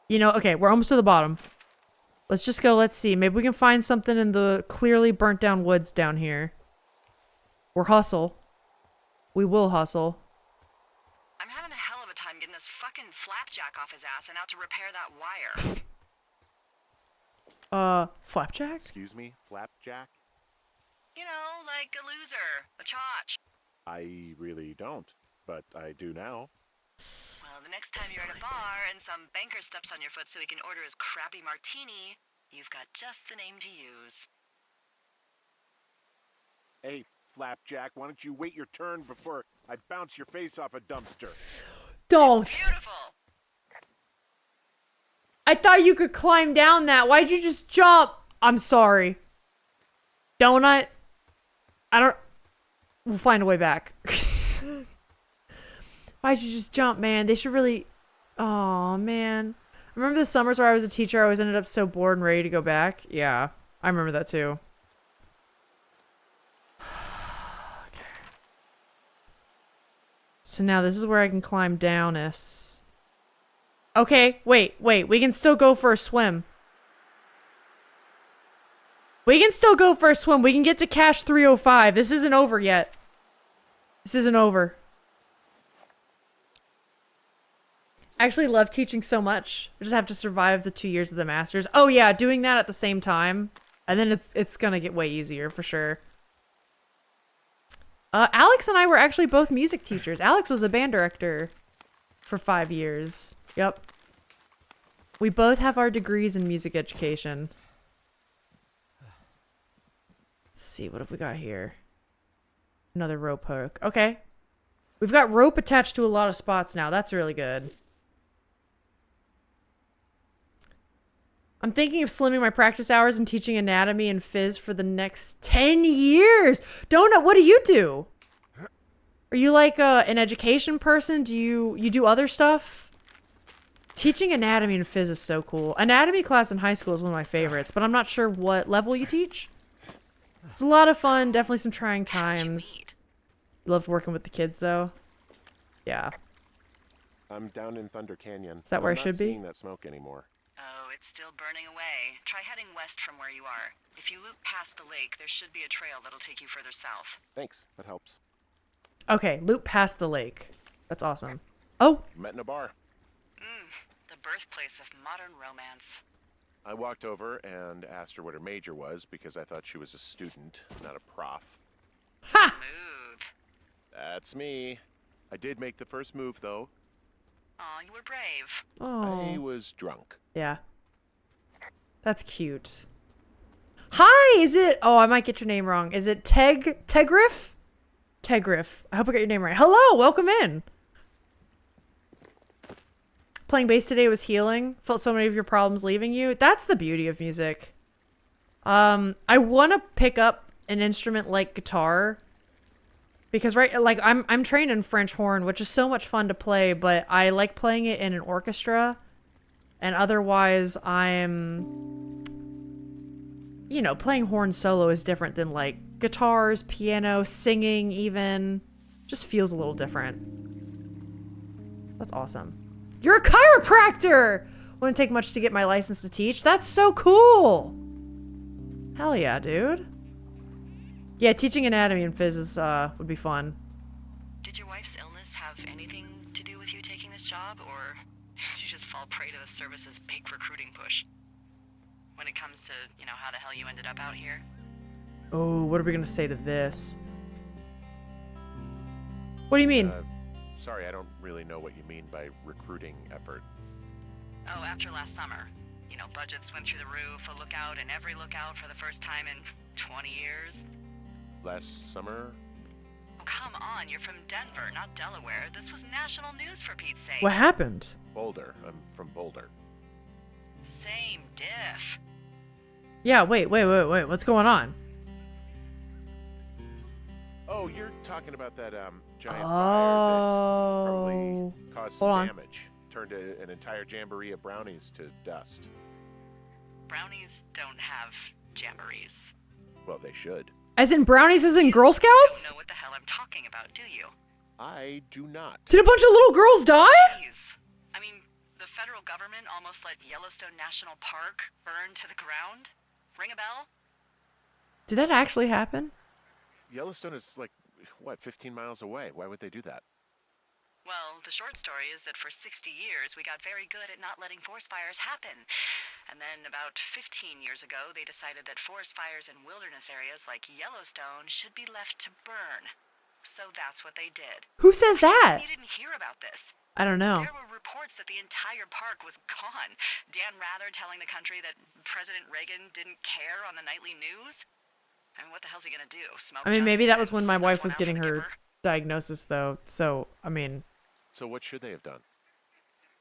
You know, okay, we're almost to the bottom. Let's just go, let's see. Maybe we can find something in the clearly burnt down woods down here. Or hustle. We will hustle. I'm having a hell of a time getting this fucking flapjack off his ass and out to repair that wire. Flapjack? Excuse me, Flapjack? You know, like a loser, a chotch. I really don't, but I do now. Well, the next time you're at a bar and some banker steps on your foot so he can order his crappy martini, you've got just the name to use. Hey, Flapjack, why don't you wait your turn before I bounce your face off a dumpster? Don't! Beautiful! I thought you could climb down that. Why'd you just jump? I'm sorry. Donut? I don't... We'll find a way back. Why'd you just jump, man? They should really... Aw, man. Remember the summers where I was a teacher, I always ended up so bored and ready to go back? Yeah, I remember that too. Okay. So now this is where I can climb down this. Okay, wait. We can still go for a swim. We can still go for a swim. We can get to cache 305. This isn't over yet. This isn't over. I actually love teaching so much. I just have to survive the 2 years of the masters. Oh yeah, doing that at the same time. And then it's gonna get way easier for sure. Alex and I were actually both music teachers. Alex was a band director for 5 years. Yep. We both have our degrees in music education. Let's see, what have we got here? Another rope hook. Okay. We've got rope attached to a lot of spots now. That's really good. I'm thinking of slimming my practice hours and teaching anatomy and phys for the next 10 years. Donut, what do you do? Are you like an education person? Do you do other stuff? Teaching anatomy and phys is so cool. Anatomy class in high school is one of my favorites, but I'm not sure what level you teach. It's a lot of fun, definitely some trying times. Love working with the kids though. Yeah. I'm down in Thunder Canyon. Is that where I I'm should not be? seeing that smoke anymore. Oh, it's still burning away. Try heading west from where you are. If you loop past the lake, there should be a trail that'll take you further south. Thanks, that helps. Okay, loop past the lake. That's awesome. Oh, Met in a bar. The birthplace of modern romance. I walked over and asked her what her major was because I thought she was a student, not a prof. ha! Smooth. That's me. I did make the first move, though. Aw, you were brave. I Oh, was drunk. yeah. That's cute. Hi, is it? Oh, I might get your name wrong. Is it Tegriff? Tegriff. I hope I got your name right. Hello, welcome in. Playing bass today was healing. Felt so many of your problems leaving you. That's the beauty of music. I want to pick up an instrument like guitar because like I'm trained in French horn, which is so much fun to play, but I like playing it in an orchestra, and otherwise playing horn solo is different than like guitars, piano, singing even. Just feels a little different. That's awesome. You're a chiropractor! Wouldn't take much to get my license to teach. That's so cool! Hell yeah, dude. Yeah, teaching anatomy and phys is, would be fun. Did your wife's illness have anything to do with you taking this job, or did you just fall prey to the service's big recruiting push? When it comes to, how the hell you ended up out here? Oh, what are we gonna say to this? What do you mean? Sorry, I don't really know what you mean by recruiting effort. Oh, after last summer. Budgets went through the roof, a lookout in every lookout for the first time in 20 years. Last summer? Oh, come on, you're from Denver, not Delaware. This was national news for Pete's sake. What happened? Boulder. I'm from Boulder. Same diff. Yeah, wait. What's going on? Oh, you're talking about that giant fire that probably caused some Hold on. damage. Turned an entire jamboree of brownies to dust. Brownies don't have jamborees. Well, they should. As in brownies as in Girl You Scouts? don't know what the hell I'm talking about, do you? I do not. Did a bunch of little girls die? Please. I mean, the federal government almost let Yellowstone National Park burn to the ground. Ring a bell? Did that actually happen? Yellowstone is like, 15 miles away. Why would they do that? Well, the short story is that for 60 years, we got very good at not letting forest fires happen. And then about 15 years ago, they decided that forest fires in wilderness areas like Yellowstone should be left to burn. So that's what they did. Who says that? You didn't hear about this. I don't know. There were reports that the entire park was gone. Dan Rather telling the country that President Reagan didn't care on the nightly news. I mean, what the hell's he gonna do? Smoke? I mean, maybe that was when my snuff wife one was out for getting the her Gipper? diagnosis, though. So, I mean, So what should they have done?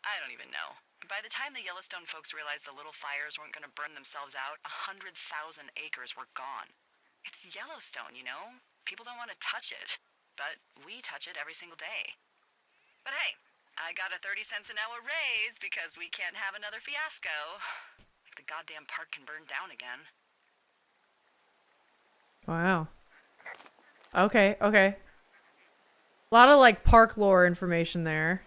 I don't even know. By the time the Yellowstone folks realized the little fires weren't going to burn themselves out, 100,000 acres were gone. It's Yellowstone, People don't want to touch it, but we touch it every single day. But hey, I got a 30 cents an hour raise because we can't have another fiasco. Like the goddamn park can burn down again. wow. Okay. A lot of, like, park lore information there.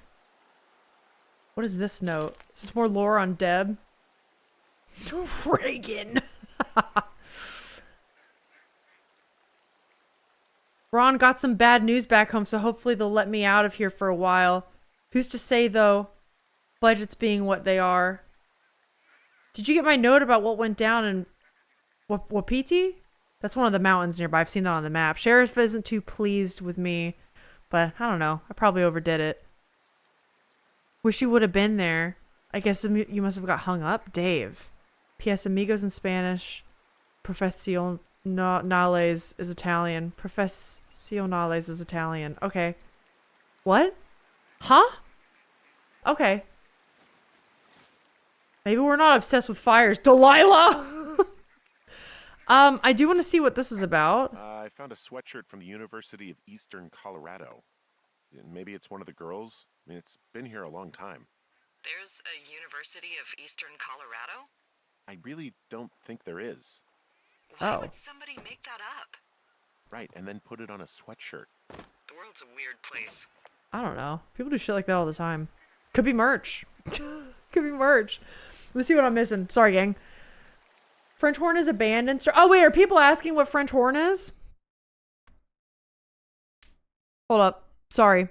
What is this note? Is this more lore on Deb? Reagan. Ron got some bad news back home, so hopefully they'll let me out of here for a while. Who's to say, though, budgets being what they are? Did you get my note about what went down in Wapiti? That's one of the mountains nearby. I've seen that on the map. Sheriff isn't too pleased with me, but I don't know. I probably overdid it. Wish you would have been there. I guess you must have got hung up. Dave. P.S. Amigos in Spanish. Professionales is Italian. Professionales is Italian. Okay. What? Huh? Okay. Maybe we're not obsessed with fires. Delilah! I do want to see what this is about. I found a sweatshirt from the University of Eastern Colorado. Maybe it's one of the girls? I mean, it's been here a long time. There's a University of Eastern Colorado? I really don't think there is. Why Oh. would somebody make that up? Right, and then put it on a sweatshirt. The world's a weird place. I don't know. People do shit like that all the time. Could be merch. Could be merch. Let's see what I'm missing. Sorry, gang. French horn is a band oh, wait. Are people asking what French horn is? Hold up. Sorry.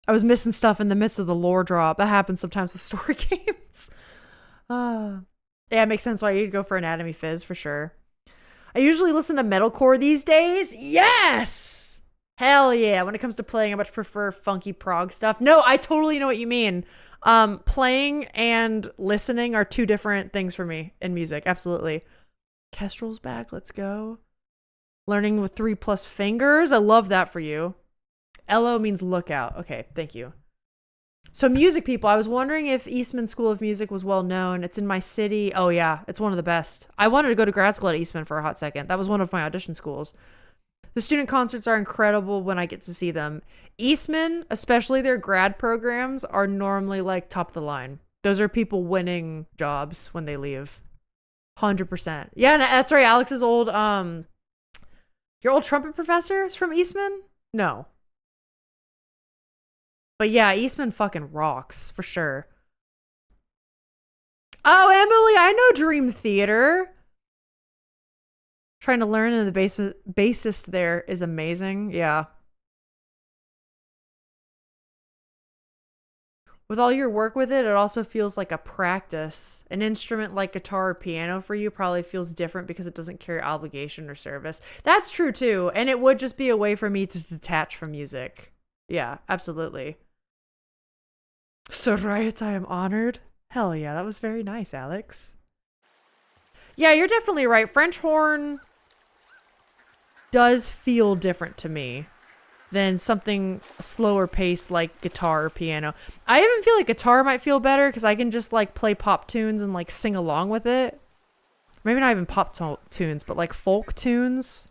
I was missing stuff in the midst of the lore drop. That happens sometimes with story games. Yeah, it makes sense why you'd go for Anatomy Fizz for sure. I usually listen to metalcore these days. Yes! Hell yeah. When it comes to playing, I much prefer funky prog stuff. No, I totally know what you mean. Playing and listening are two different things for me in music. Absolutely. Kestrel's back. Let's go. Learning with 3+ fingers. I love that for you. LO means lookout. Okay, thank you. So music people, I was wondering if Eastman School of Music was well known. It's in my city. Oh yeah, it's one of the best. I wanted to go to grad school at Eastman for a hot second. That was one of my audition schools. The student concerts are incredible when I get to see them. Eastman, especially their grad programs, are normally like top of the line. Those are people winning jobs when they leave. 100%. Yeah, and that's right. Alex's old your old trumpet professor is from Eastman? No. But yeah, Eastman fucking rocks, for sure. Oh, Emily, I know Dream Theater. Trying to learn, and the bassist there is amazing. Yeah. With all your work with it, it also feels like a practice. An instrument like guitar or piano for you probably feels different because it doesn't carry obligation or service. That's true too. And it would just be a way for me to detach from music. Yeah, absolutely. So Riot, I am honored. Hell yeah, that was very nice, Alex. Yeah, you're definitely right. French horn does feel different to me than something slower paced like guitar or piano. I even feel like guitar might feel better because I can just like play pop tunes and like sing along with it. Maybe not even pop tunes, but like folk tunes.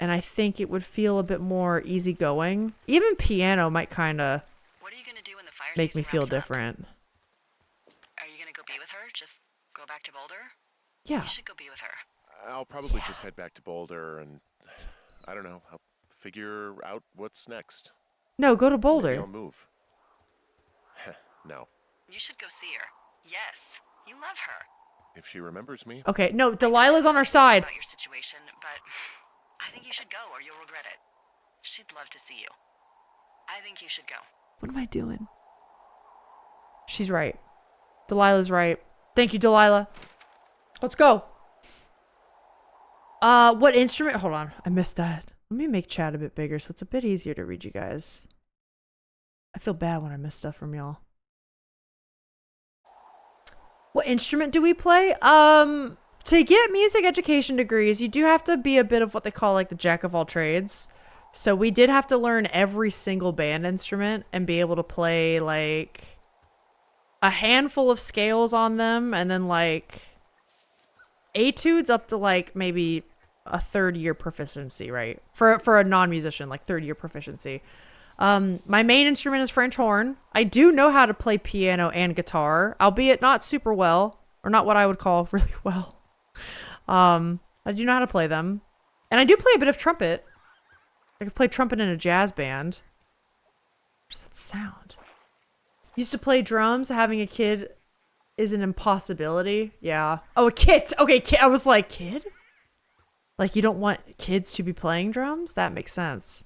And I think it would feel a bit more easygoing. Even piano might kind of make me feel different. Are you gonna go be with her? Just go back to Boulder? Yeah. You should go be with her. I'll probably just head back to Boulder and, I don't know, I'll figure out what's next. No, go to Maybe Boulder. I'll move. No. You should go see her. Yes, you love her. If she remembers me. Okay, no, Delilah's on our side. About your situation, but I think you should go or you'll regret it. She'd love to see you. I think you should go. What am I doing? She's right. Delilah's right. Thank you, Delilah. Let's go. What instrument? Hold on. I missed that. Let me make chat a bit bigger so it's a bit easier to read you guys. I feel bad when I miss stuff from y'all. What instrument do we play? To get music education degrees, you do have to be a bit of what they call like the jack of all trades. So we did have to learn every single band instrument and be able to play like a handful of scales on them, and then like etudes up to like maybe a 3rd year proficiency, right? For a non-musician, like 3rd year proficiency. My main instrument is French horn. I do know how to play piano and guitar, albeit not super well, or not what I would call really well. I do know how to play them. And I do play a bit of trumpet. I could play trumpet in a jazz band. What does that sound? Used to play drums. Having a kid is an impossibility. Yeah. Oh, a kid. Okay, kid. I was like, kid? Like, you don't want kids to be playing drums? That makes sense.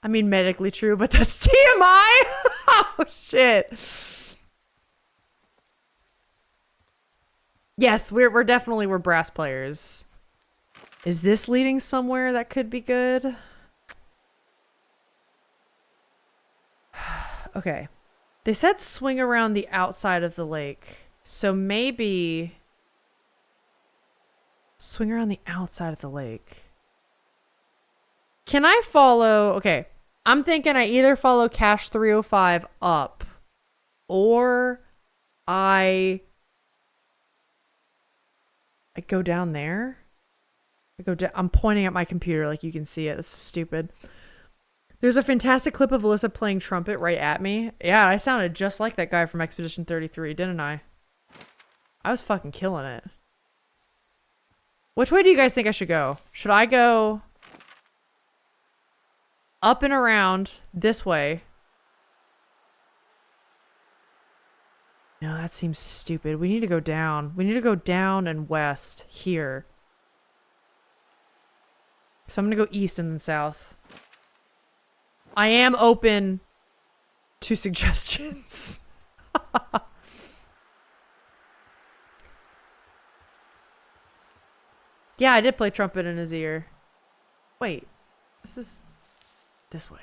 I mean, medically true, but that's TMI. Oh, shit. Yes, we're definitely brass players. Is this leading somewhere that could be good? Okay. They said swing around the outside of the lake. So maybe swing around the outside of the lake. Can I follow? Okay. I'm thinking I either follow Cache 305 up or I go down there. I'm pointing at my computer like you can see it. This is stupid. There's a fantastic clip of Alyssa playing trumpet right at me. Yeah, I sounded just like that guy from Expedition 33, didn't I? I was fucking killing it. Which way do you guys think I should go? Should I go up and around this way? No, that seems stupid. We need to go down. We need to go down and west here. So I'm going to go east and then south. I am open to suggestions. Yeah, I did play trumpet in his ear. Wait, this is this way.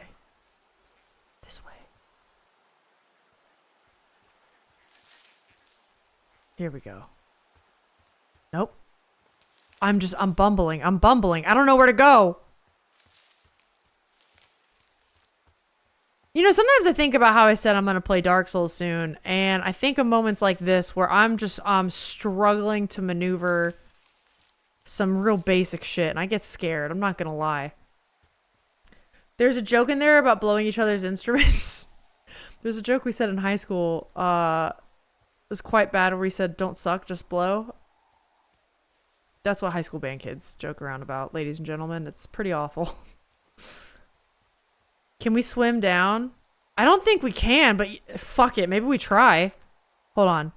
This way. Here we go. Nope. I'm bumbling. I'm bumbling. I don't know where to go. You know, sometimes I think about how I said I'm going to play Dark Souls soon, and I think of moments like this where I'm struggling to maneuver some real basic shit, and I get scared. I'm not going to lie. There's a joke in there about blowing each other's instruments. There's a joke we said in high school. It was quite bad where we said, don't suck, just blow. That's what high school band kids joke around about, ladies and gentlemen. It's pretty awful. Can we swim down? I don't think we can, but fuck it. Maybe we try. Hold on.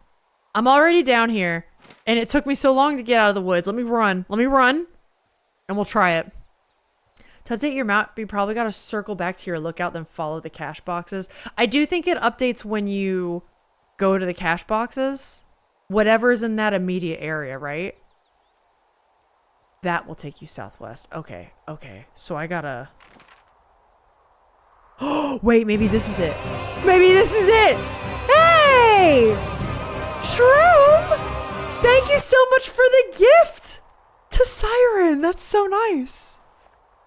I'm already down here, and it took me so long to get out of the woods. Let me run. Let me run, and we'll try it. To update your map, you probably got to circle back to your lookout, then follow the cache boxes. I do think it updates when you go to the cache boxes. Whatever's in that immediate area, right? That will take you southwest. Okay, okay. So I gotta... Oh, wait, maybe this is it. Maybe this is it! Hey! Shroom! Thank you so much for the gift to Siren. That's so nice.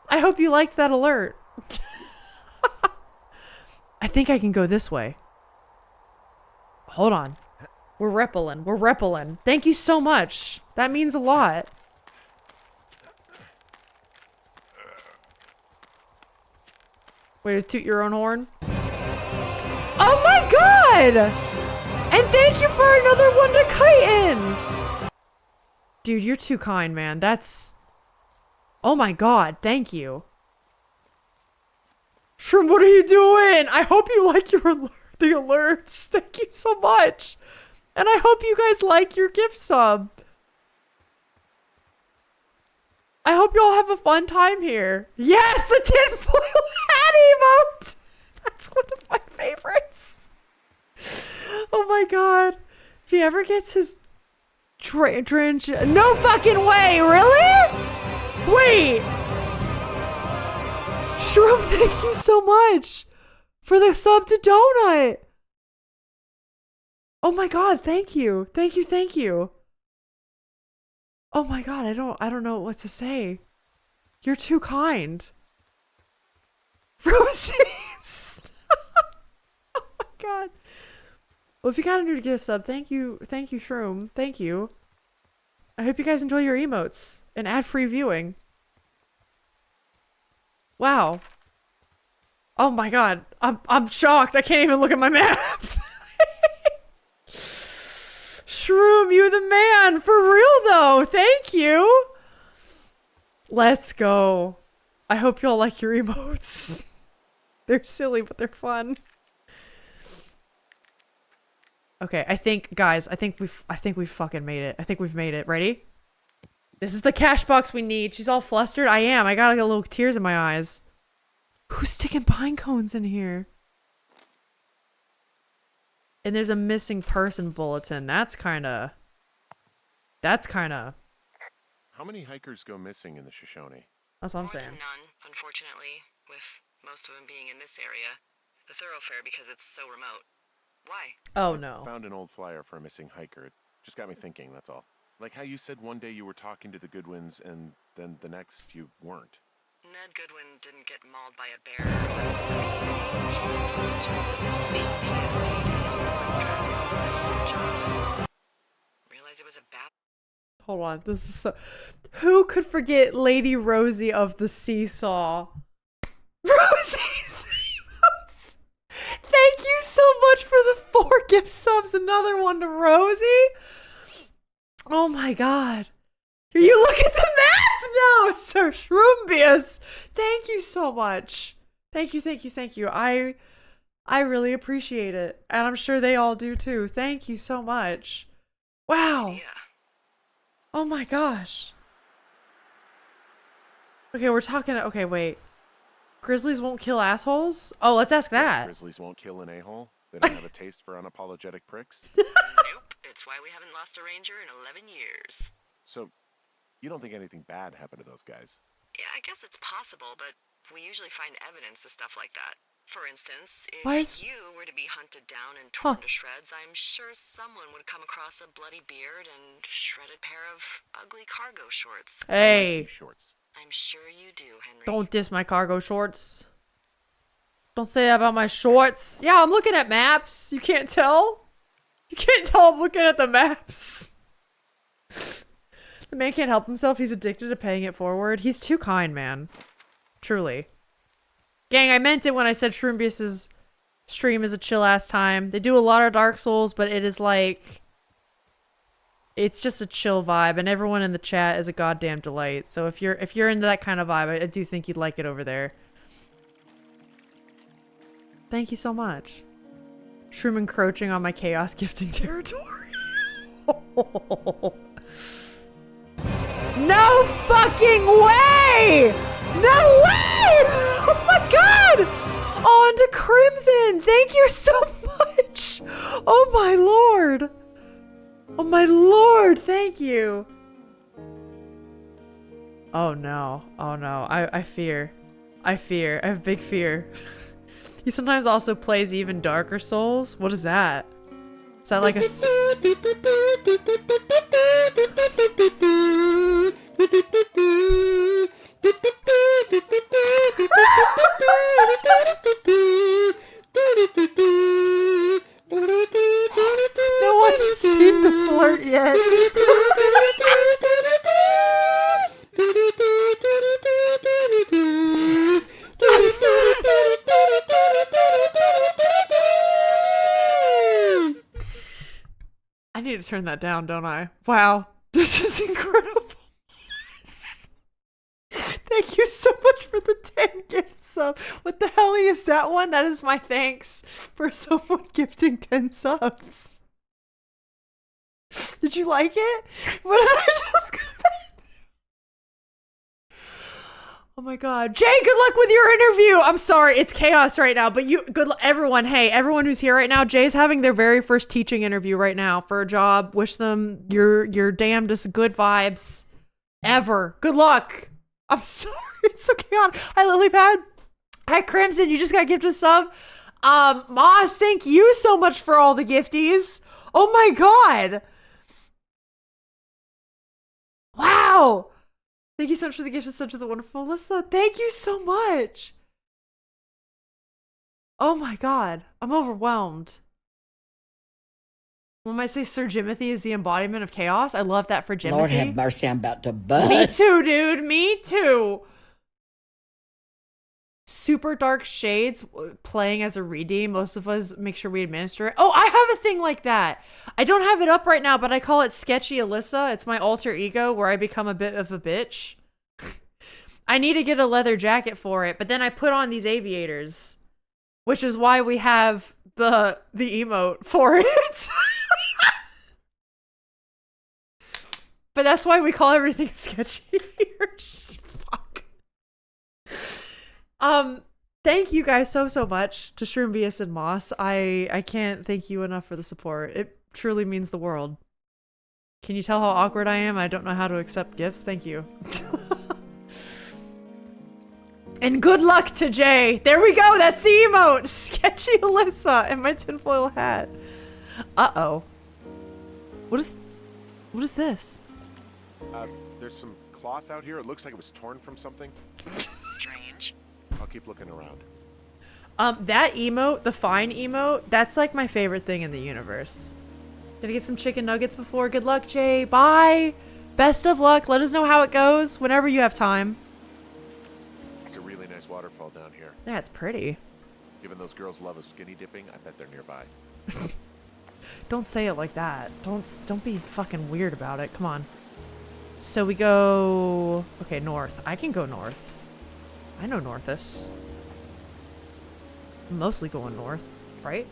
I hope you liked that alert. I think I can go this way. Hold on. We're rappelling. We're rappelling. Thank you so much. That means a lot. Way to toot your own horn. Oh my god! And thank you for another one to kite in! Dude, you're too kind, man. That's... Oh my god, thank you. Shroom, what are you doing? I hope you like your the alerts. Thank you so much. And I hope you guys like your gift sub. I hope you all have a fun time here. Yes, the tinfoil hat emote! That's one of my favorites. Oh my god. If he ever gets his drench... No fucking way, really? Wait. Shroom, thank you so much for the sub to Donut. Oh my god, thank you. Thank you, thank you. Oh my god, I don't know what to say. You're too kind. Rosies! Oh my god. Well, if you got a new gift sub, thank you, Shroom. Thank you. I hope you guys enjoy your emotes and ad-free viewing. Wow. Oh my god, I'm shocked. I can't even look at my map. Shroom, you the man! For real though! Thank you! Let's go. I hope y'all like your emotes. They're silly, but they're fun. Okay, guys, I think we've fucking made it. I think we've made it. Ready? This is the cash box we need. She's all flustered. I am. I got like, little tears in my eyes. Who's sticking pine cones in here? And there's a missing person bulletin. That's kind of... How many hikers go missing in the Shoshone? That's what I'm More than saying. none, unfortunately, with most of them being in this area. The thoroughfare because it's so remote. Why? Oh no. Found an old flyer for a missing hiker. It just got me thinking, that's all. Like how you said one day you were talking to the Goodwins and then the next you weren't. Ned Goodwin didn't get mauled by a bear. Realized it was a bad. Hold on. This is so... Who could forget Lady Rosie of the Seesaw? Rosie's emotes! Thank you so much for the 4 gift subs. Another one to Rosie. Oh my god. You look at the map now, Sir Shroombus. Thank you so much. Thank you. I really appreciate it. And I'm sure they all do too. Thank you so much. Wow. Yeah. Oh my gosh. Okay, we're talking... Okay, wait. Grizzlies won't kill assholes? Oh, let's ask that. Grizzlies won't kill an a-hole. They don't have a taste for unapologetic pricks. Nope, it's why we haven't lost a ranger in 11 years. So, you don't think anything bad happened to those guys? Yeah, I guess it's possible, but we usually find evidence of stuff like that. For instance, if Why is- you were to be hunted down and torn to shreds, I'm sure someone would come across a bloody beard and shredded pair of ugly cargo shorts. Hey, Shorts. I'm sure you do, Henry. don't diss my cargo shorts. Don't say that about my shorts. Yeah, I'm looking at maps. You can't tell? You can't tell I'm looking at the maps. The man can't help himself. He's addicted to paying it forward. He's too kind, man. Truly. Gang, I meant it when I said Shroombus's stream is a chill-ass time. They do a lot of Dark Souls, but it is like... It's just a chill vibe, and everyone in the chat is a goddamn delight. So if you're into that kind of vibe, I do think you'd like it over there. Thank you so much. Shroom encroaching on my chaos gifting territory. No fucking way! No way! Oh my god! On to Crimson! Thank you so much! Oh my lord! Oh my lord, thank you. Oh no. Oh no. I fear. I fear. I have big fear. He sometimes also plays even darker souls. What is that? Is that like a... No one's seen this alert yet. I need to turn that down, don't I? Wow. This is incredible. Thank you so much for the 10 gift sub. What the hell is that one? That is my thanks for someone gifting 10 subs. Did you like it? What did I just... Oh my god. Jay, good luck with your interview! I'm sorry, it's chaos right now, but you... Good luck, everyone. Hey, everyone who's here right now, Jay's having their very first teaching interview right now for a job. Wish them your damnedest good vibes ever. Good luck! I'm sorry, it's so chaotic. Hi, Lilypad. Hi, Crimson, you just got gifted a sub. Moss, thank you so much for all the gifties. Oh my god. Wow. Thank you so much for the gift of such a wonderful Alyssa. Thank you so much. Oh my god. I'm overwhelmed. One might say Sir Jimothy is the embodiment of chaos. I love that for Jimothy. Lord have mercy, I'm about to bust. Me too, dude. Me too. Super dark shades playing as a redeem. Most of us make sure we administer it. Oh, I have a thing like that. I don't have it up right now, but I call it Sketchy Alyssa. It's my alter ego where I become a bit of a bitch. I need to get a leather jacket for it, but then I put on these aviators, which is why we have the emote for it. But that's why we call everything sketchy here. Fuck. Thank you guys so much to Shroom VS and Moss. I can't thank you enough for the support. It truly means the world. Can you tell how awkward I am? I don't know how to accept gifts. Thank you. And good luck to Jay. There we go. That's the emote. Sketchy Alyssa and my tinfoil hat. Uh-oh. What is this? There's some cloth out here. It looks like it was torn from something. Strange. I'll keep looking around. That emote, the fine emote, that's like my favorite thing in the universe. Gonna get some chicken nuggets before. Good luck, Jay. Bye. Best of luck. Let us know how it goes whenever you have time. It's a really nice waterfall down here. Yeah, it's pretty. Given those girls love a skinny dipping, I bet they're nearby. Don't say it like that. Don't be fucking weird about it. Come on. So we go... Okay, north. I can go north. I know Northus. I'm mostly going north, right?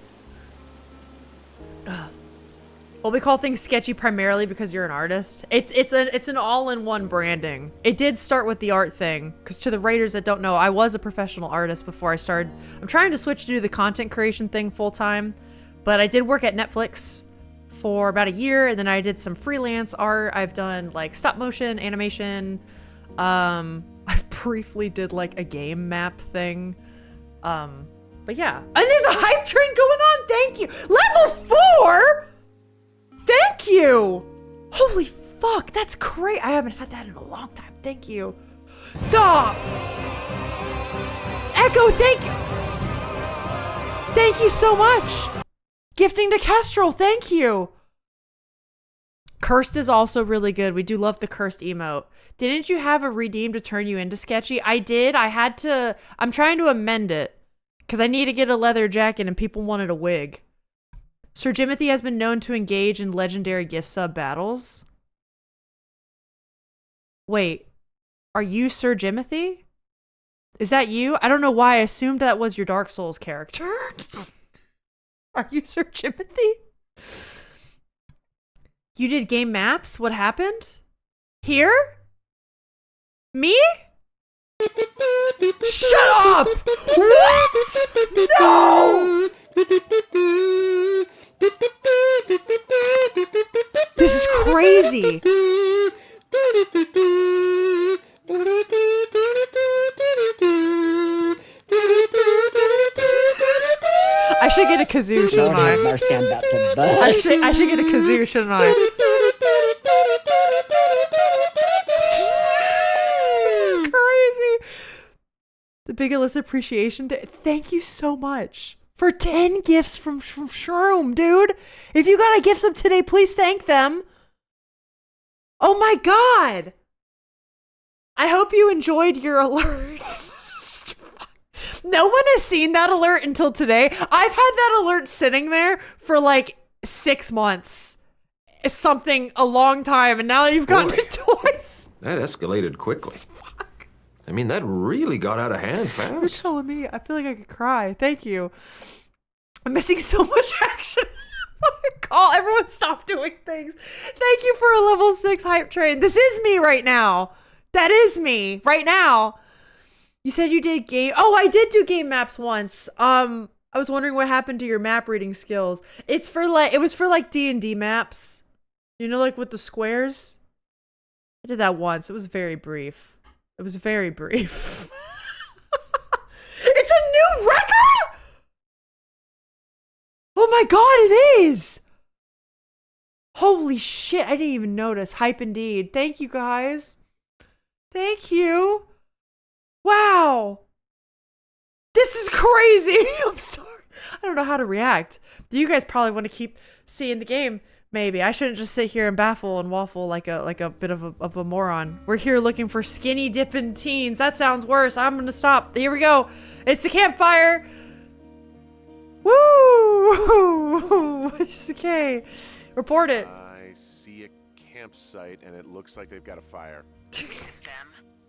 Well, we call things sketchy primarily because you're an artist. It's an all-in-one branding. It did start with the art thing, because to the raiders that don't know, I was a professional artist before I started. I'm trying to switch to do the content creation thing full-time, but I did work at Netflix for about a year, and then I did some freelance art. I've done like stop motion, animation. I briefly did like a game map thing. But yeah. And there's a hype train going on. Thank you. Level 4? Thank you. Holy fuck. That's great. I haven't had that in a long time. Thank you. Stop. Echo, thank you. Thank you so much. Gifting to Kestrel. Thank you. Cursed is also really good. We do love the cursed emote. Didn't you have a redeem to turn you into sketchy? I did. I'm trying to amend it because I need to get a leather jacket and people wanted a wig. Sir Jimothy has been known to engage in legendary gift sub battles. Wait, are you Sir Jimothy? Is that you? I don't know why I assumed that was your Dark Souls character. Are you Sir Jimothy? You did game maps? What happened? Here? Me? Shut up! What? No! This is crazy. I should get a kazoo, shouldn't Lord have I? mercy, I'm about to bust. I should get a kazoo, shouldn't I? This is crazy. The Big Alyssa Appreciation Day. Thank you so much for 10 gifts from Shroom, dude. If you got a gift sub today, please thank them. Oh my god. I hope you enjoyed your alerts. No one has seen that alert until today. I've had that alert sitting there for like 6 months. It's something a long time, and now you've gotten it twice. That escalated quickly. I mean, that really got out of hand You're fast. telling me. I feel like I could cry. Thank you. I'm missing so much action. Call everyone stop doing things. Thank you for a level 6 hype train. This is me right now. That is me right now. You said you did game. Oh, I did do game maps once. I was wondering what happened to your map reading skills. It was for like D&D maps. You know, like with the squares. I did that once. It was very brief. It's a new record? Oh my god, it is! Holy shit, I didn't even notice. Hype indeed. Thank you, guys. Thank you. Wow. This is crazy. I'm sorry. I don't know how to react. You guys probably want to keep seeing the game. Maybe. I shouldn't just sit here and baffle and waffle like a bit of a moron. We're here looking for skinny dipping teens. That sounds worse. I'm gonna stop. Here we go. It's the campfire. Woo! It's okay. Report it. I see a campsite, and it looks like they've got a fire. Them.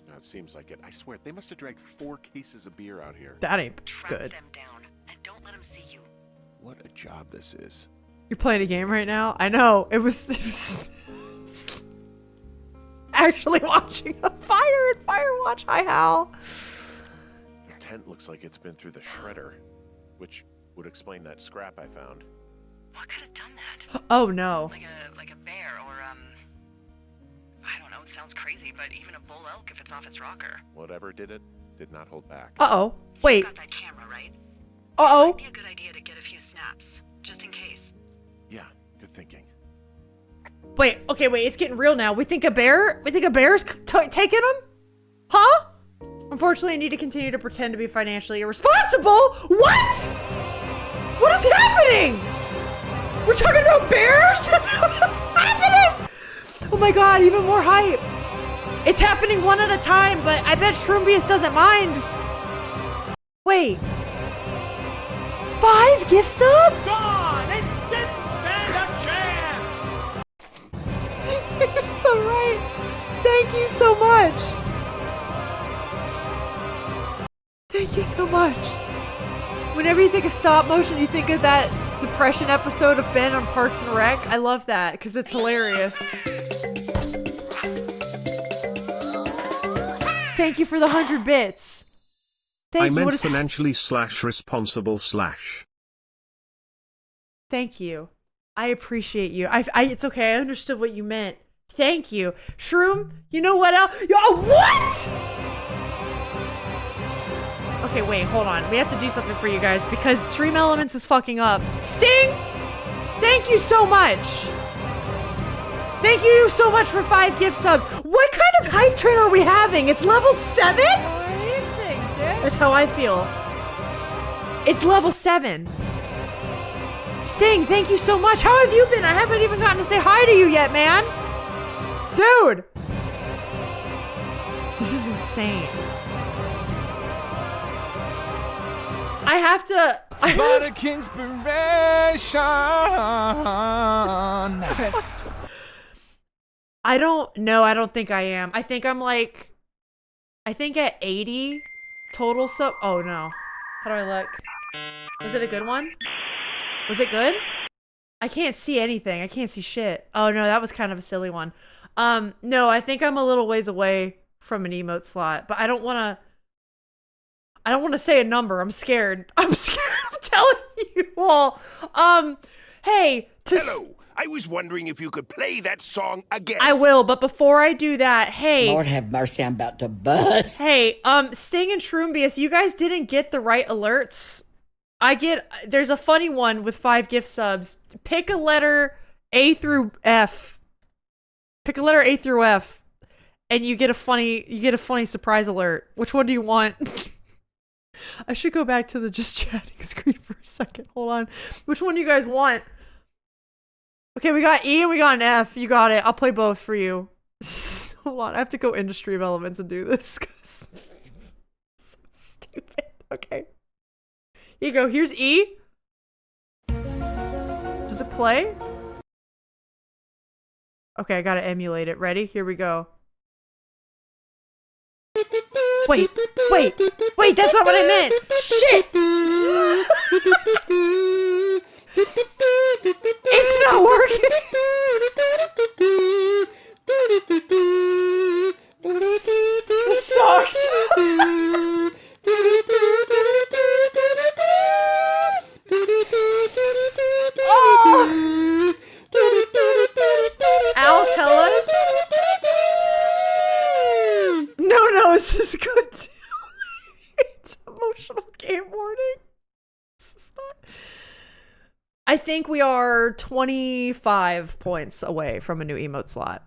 No, it seems like it. I swear, they must have dragged 4 cases of beer out here. That ain't Track good. them down and don't let them see you. What a job this is. You're playing a game right now? I know. It was actually watching a fire in Firewatch. Hi, Hal. The tent looks like it's been through the shredder, which would explain that scrap I found. What could have done that? Oh, no. Like a bear or I don't know, it sounds crazy, but even a bull elk if it's off its rocker. Whatever did it, did not hold back. Uh-oh. Wait. You've got that camera, right? Uh-oh. Might be a good idea to get a few snaps, just in case. Yeah, good thinking. Wait. Okay, wait. It's getting real now. We think a bear's taking him? Huh? Unfortunately, I need to continue to pretend to be financially irresponsible. What? What is happening? We're talking about bears? What's happening? Oh my god, even more hype. It's happening one at a time, but I bet Shroombus doesn't mind. Wait. 5 gift subs? Gone! It didn't stand a chance! You're so right. Thank you so much. Thank you so much. Whenever you think of stop motion, you think of that depression episode of Ben on Parks and Rec. I love that because it's hilarious. Thank you for the 100 bits. Thank I you. meant What is financially / responsible / Thank you. I appreciate you. It's okay. I understood what you meant. Thank you. Shroom, you know what else? What? Okay, wait, hold on. We have to do something for you guys because Stream Elements is fucking up. Sting, thank you so much. Thank you so much for 5 gift subs. What kind of hype train are we having? It's level 7? What are these things, dude? That's how I feel. It's level 7. Sting, thank you so much. How have you been? I haven't even gotten to say hi to you yet, man. Dude. This is insane. I have to... I don't know. I don't think I am. I think I'm like... I think at 80 total sub... Oh, no. How do I look? Was it a good one? Was it good? I can't see anything. I can't see shit. Oh, no. That was kind of a silly one. No, I think I'm a little ways away from an emote slot. But I don't want to... I don't want to say a number. I'm scared. I'm scared of telling you all. Hey, Hello. I was wondering if you could play that song again. I will, but before I do that, hey. Lord have mercy, I'm about to bust. Hey, Sting and Shroombius, you guys didn't get the right alerts. There's a funny one with 5 gift subs. Pick a letter A through F. Pick a letter A through F, and you get a funny surprise alert. Which one do you want? I should go back to the just chatting screen for a second. Hold on. Which one do you guys want? Okay, we got E and we got an F. You got it. I'll play both for you. Hold on. I have to go into Stream Elements and do this because it's so stupid. Okay. Here you go. Here's E. Does it play? Okay, I gotta emulate it. Ready? Here we go. Wait, that's not what I meant! Shit! It's not working! This sucks! Oh! Al, tell us? No, this is good too. It's emotional game warning. This is not... I think we are 25 points away from a new emote slot.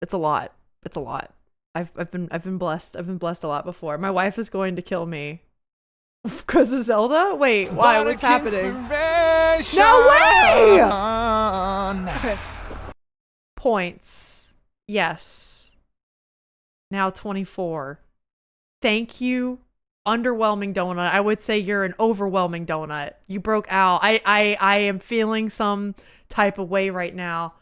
It's a lot. It's a lot. I've been blessed. I've been blessed a lot before. My wife is going to kill me because of Zelda. Wait, why? What's happening? No way! Okay. Points. Yes. Now 24. Thank you. Underwhelming donut. I would say you're an overwhelming donut. You broke out. I am feeling some type of way right now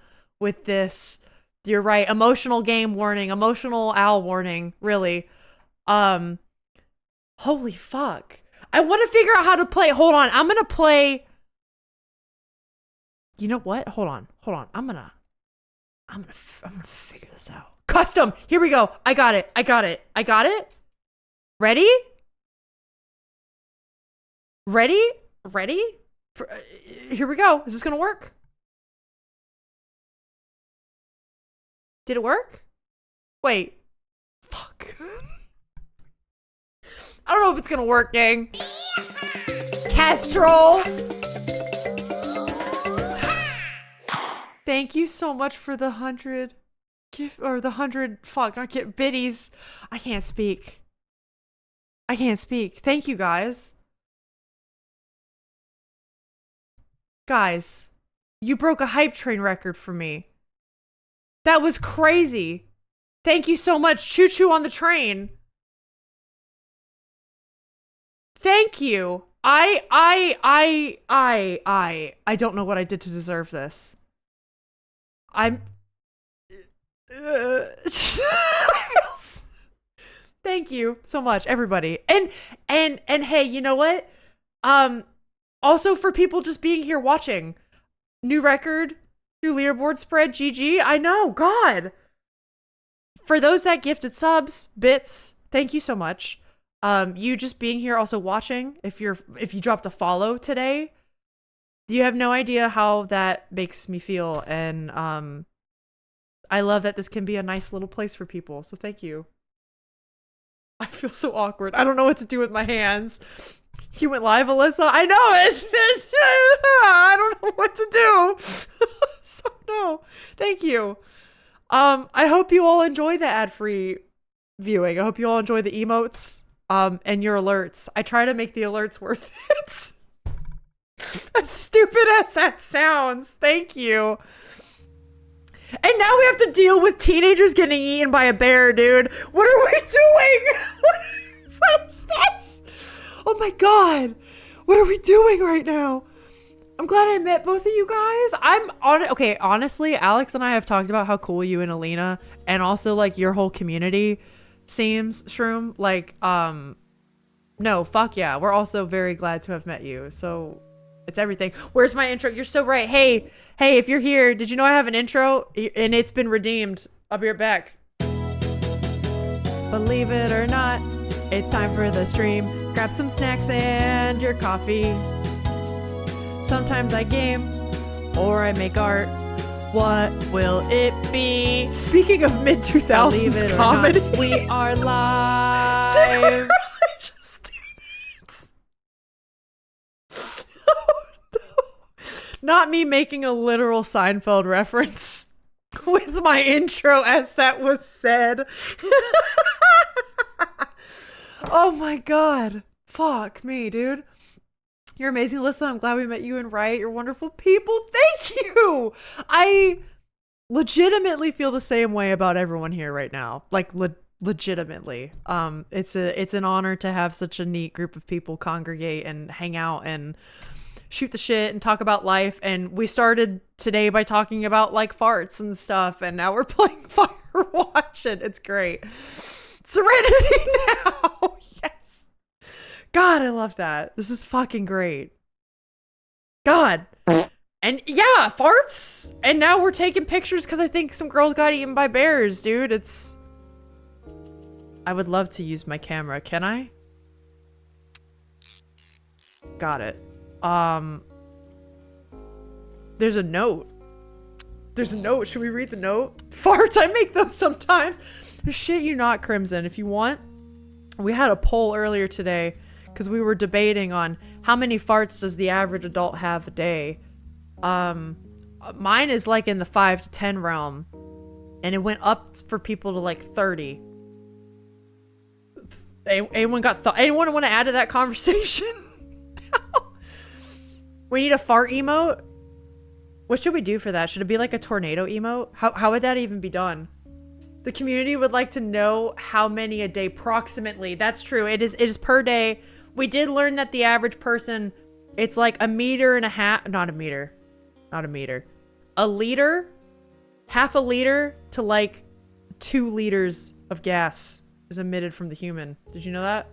with this. You're right. Emotional game warning. Emotional owl warning. Really. Holy fuck. I want to figure out how to play. Hold on. I'm gonna play. You know what? Hold on. I'm gonna figure this out. Custom. Here we go. I got it. Ready? Here we go. Is this gonna work? Did it work? Wait. Fuck. I don't know if it's gonna work, gang. Castrol. Thank you so much for the 100 gift or the 100 fuck, not get biddies. I can't speak. Thank you guys. Guys, you broke a hype train record for me. That was crazy. Thank you so much. Choo choo on the train. Thank you. I don't know what I did to deserve this. Thank you so much, everybody. And hey, you know what? Also for people just being here watching. New record, new leaderboard spread, GG. I know, God. For those that gifted subs, bits, thank you so much. You just being here also watching, if you dropped a follow today, you have no idea how that makes me feel. And I love that this can be a nice little place for people. So thank you. I feel so awkward. I don't know what to do with my hands. You went live, Alyssa? I know, I don't know what to do. So no, thank you. I hope you all enjoy the ad-free viewing. I hope you all enjoy the emotes, and your alerts. I try to make the alerts worth it. As stupid as that sounds, thank you. And now we have to deal with teenagers getting eaten by a bear, dude. What are we doing? What is this? Oh my God. What are we doing right now? I'm glad I met both of you guys. Okay, honestly, Alex and I have talked about how cool you and Alina and also like your whole community seems, Shroom. Like, no, fuck yeah. We're also very glad to have met you. So it's everything. Where's my intro? You're so right. Hey, if you're here, did you know I have an intro? And it's been redeemed. I'll be right back. Believe it or not, it's time for the stream. Grab some snacks and your coffee. Sometimes I game or I make art. What will it be? Speaking of mid-2000s comedy, we are live. Did I really just do that? Oh, no. Not me making a literal Seinfeld reference with my intro as that was said. Oh my God. Fuck me, dude. You're amazing, Alyssa. I'm glad we met you and Riot. You're wonderful people. Thank you. I legitimately feel the same way about everyone here right now. Like legitimately. It's an honor to have such a neat group of people congregate and hang out and shoot the shit and talk about life. And we started today by talking about like farts and stuff, and now we're playing Firewatch and it's great. Serenity now. Yes. God, I love that. This is fucking great. God. And yeah, farts. And now we're taking pictures because I think some girls got eaten by bears, dude. It's... I would love to use my camera. Can I? Got it. There's a note. There's a note. Should we read the note? Farts, I make those sometimes. Shit you not, Crimson. If you want, we had a poll earlier today because we were debating on how many farts does the average adult have a day. Mine is like in the 5 to 10 realm, and it went up for people to like 30. Anyone want to add to that conversation? We need a fart emote. What should we do for that? Should it be like a tornado emote? How would that even be done? The community would like to know how many a day approximately. That's true. It is per day. We did learn that the average person, it's like a meter and a half, not a meter. A liter, half a liter to like 2 liters of gas is emitted from the human. Did you know that?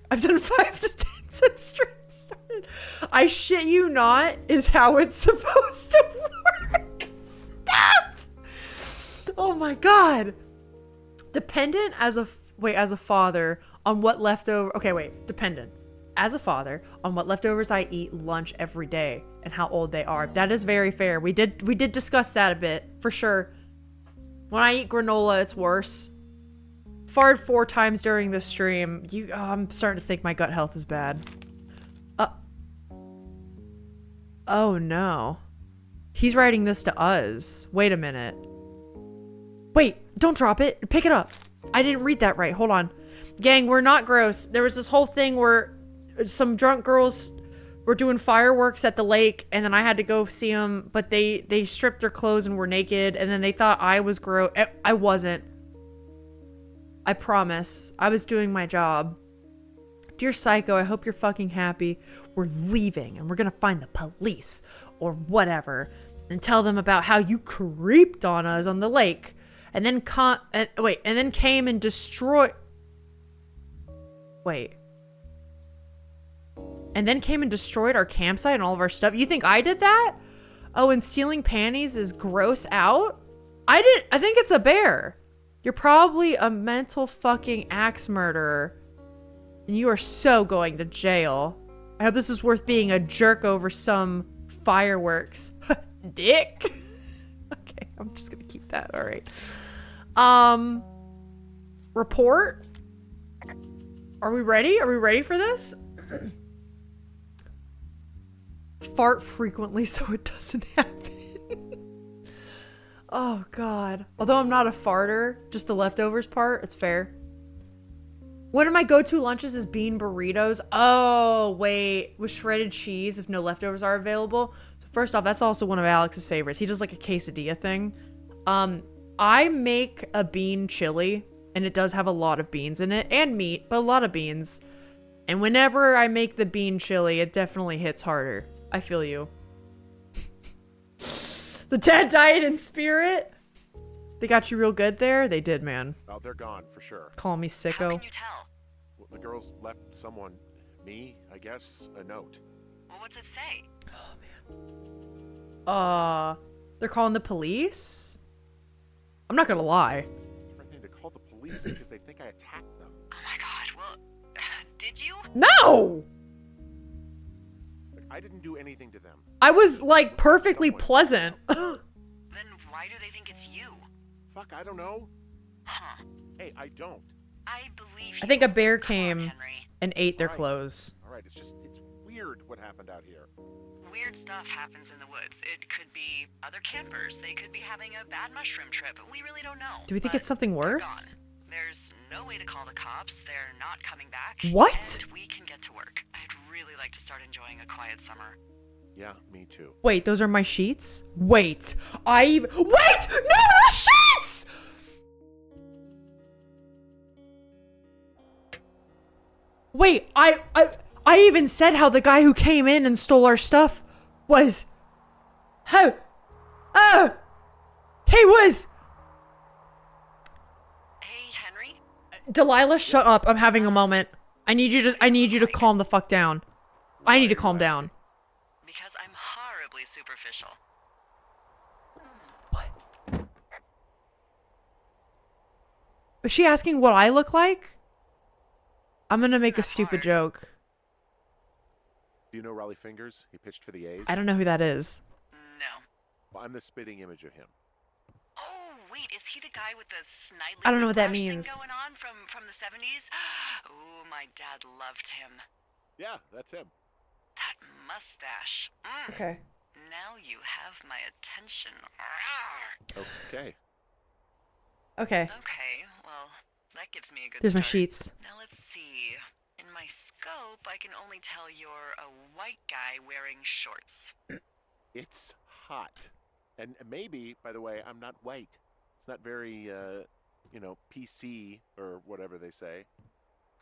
I've done 5 to 10 since stream started. I shit you not is how it's supposed to work. Stop! Oh my God. Dependent as a father on what leftover. Okay, wait. Dependent as a father on what leftovers I eat lunch every day and how old they are. That is very fair. We did discuss that a bit for sure. When I eat granola, it's worse. Farted 4 times during the stream. I'm starting to think my gut health is bad. Oh no. He's writing this to us. Wait a minute. Wait, don't drop it. Pick it up. I didn't read that right. Hold on. Gang, we're not gross. There was this whole thing where some drunk girls were doing fireworks at the lake, and then I had to go see them, but they stripped their clothes and were naked, and then they thought I was gross. I wasn't. I promise. I was doing my job. Dear Psycho, I hope you're fucking happy. We're leaving, and we're gonna find the police or whatever and tell them about how you creeped on us on the lake. And then came and destroyed. Wait. and then came and destroyed our campsite and all of our stuff. You think I did that? Oh, and stealing panties is gross out? I think it's a bear. You're probably a mental fucking axe murderer. And you are so going to jail. I hope this is worth being a jerk over some fireworks. Dick. Okay, I'm just gonna keep that. All right. Report? Are we ready? Are we ready for this? Fart frequently so it doesn't happen. Oh god. Although I'm not a farter, just the leftovers part, it's fair. One of my go-to lunches is bean burritos. Oh, wait. With shredded cheese if no leftovers are available. So first off, that's also one of Alex's favorites. He does like a quesadilla thing. I make a bean chili, and it does have a lot of beans in it, and meat, but a lot of beans. And whenever I make the bean chili, it definitely hits harder. I feel you. The dad died in spirit. They got you real good there? They did, man. Oh, they're gone for sure. Call me sicko. How can you tell? Well, the girls left someone, me, I guess, a note. Well, what's it say? They're calling the police? I'm not gonna lie. Threatening to call the police because they think I attacked them. Oh my god, well, did you? No! Like, I didn't do anything to them. I was, like, perfectly pleasant. Then why do they think it's you? Fuck, I don't know. Huh. Hey, I don't. I believe you. I think a bear Come on, came Henry. and ate their Right. clothes. All right, it's weird what happened out here. Weird stuff happens in the woods. It could be other campers. They could be having a bad mushroom trip. We really don't know. Do we think But it's something they're worse? gone. There's no way to call the cops. They're not coming back. What? And we can get to work. I'd really like to start enjoying a quiet summer. Yeah, me too. Wait, those are my sheets? Wait! Wait! No, the sheets! Wait, I even said how the guy who came in and stole our stuff was... He was... Hey, Henry? Delilah, shut up. I'm having a moment. I need you to calm the fuck down. I need to calm down. Because I'm horribly superficial. What? Is she asking what I look like? I'm gonna make a stupid joke. Do you know Raleigh Fingers? He pitched for the A's. I don't know who that is. No. Well, I'm the spitting image of him. Oh, wait, is he the guy with the snidely I don't know what that whiplash thing means. going on from the 70s? Oh, my dad loved him. Yeah, that's him. That mustache. Mm. Okay. Now you have my attention. Okay. Okay. Okay, well, that gives me a good There's my start. sheets. Now let's see. In my scope, I can only tell you're a white guy wearing shorts. It's hot. And maybe, by the way, I'm not white. It's not very, PC or whatever they say.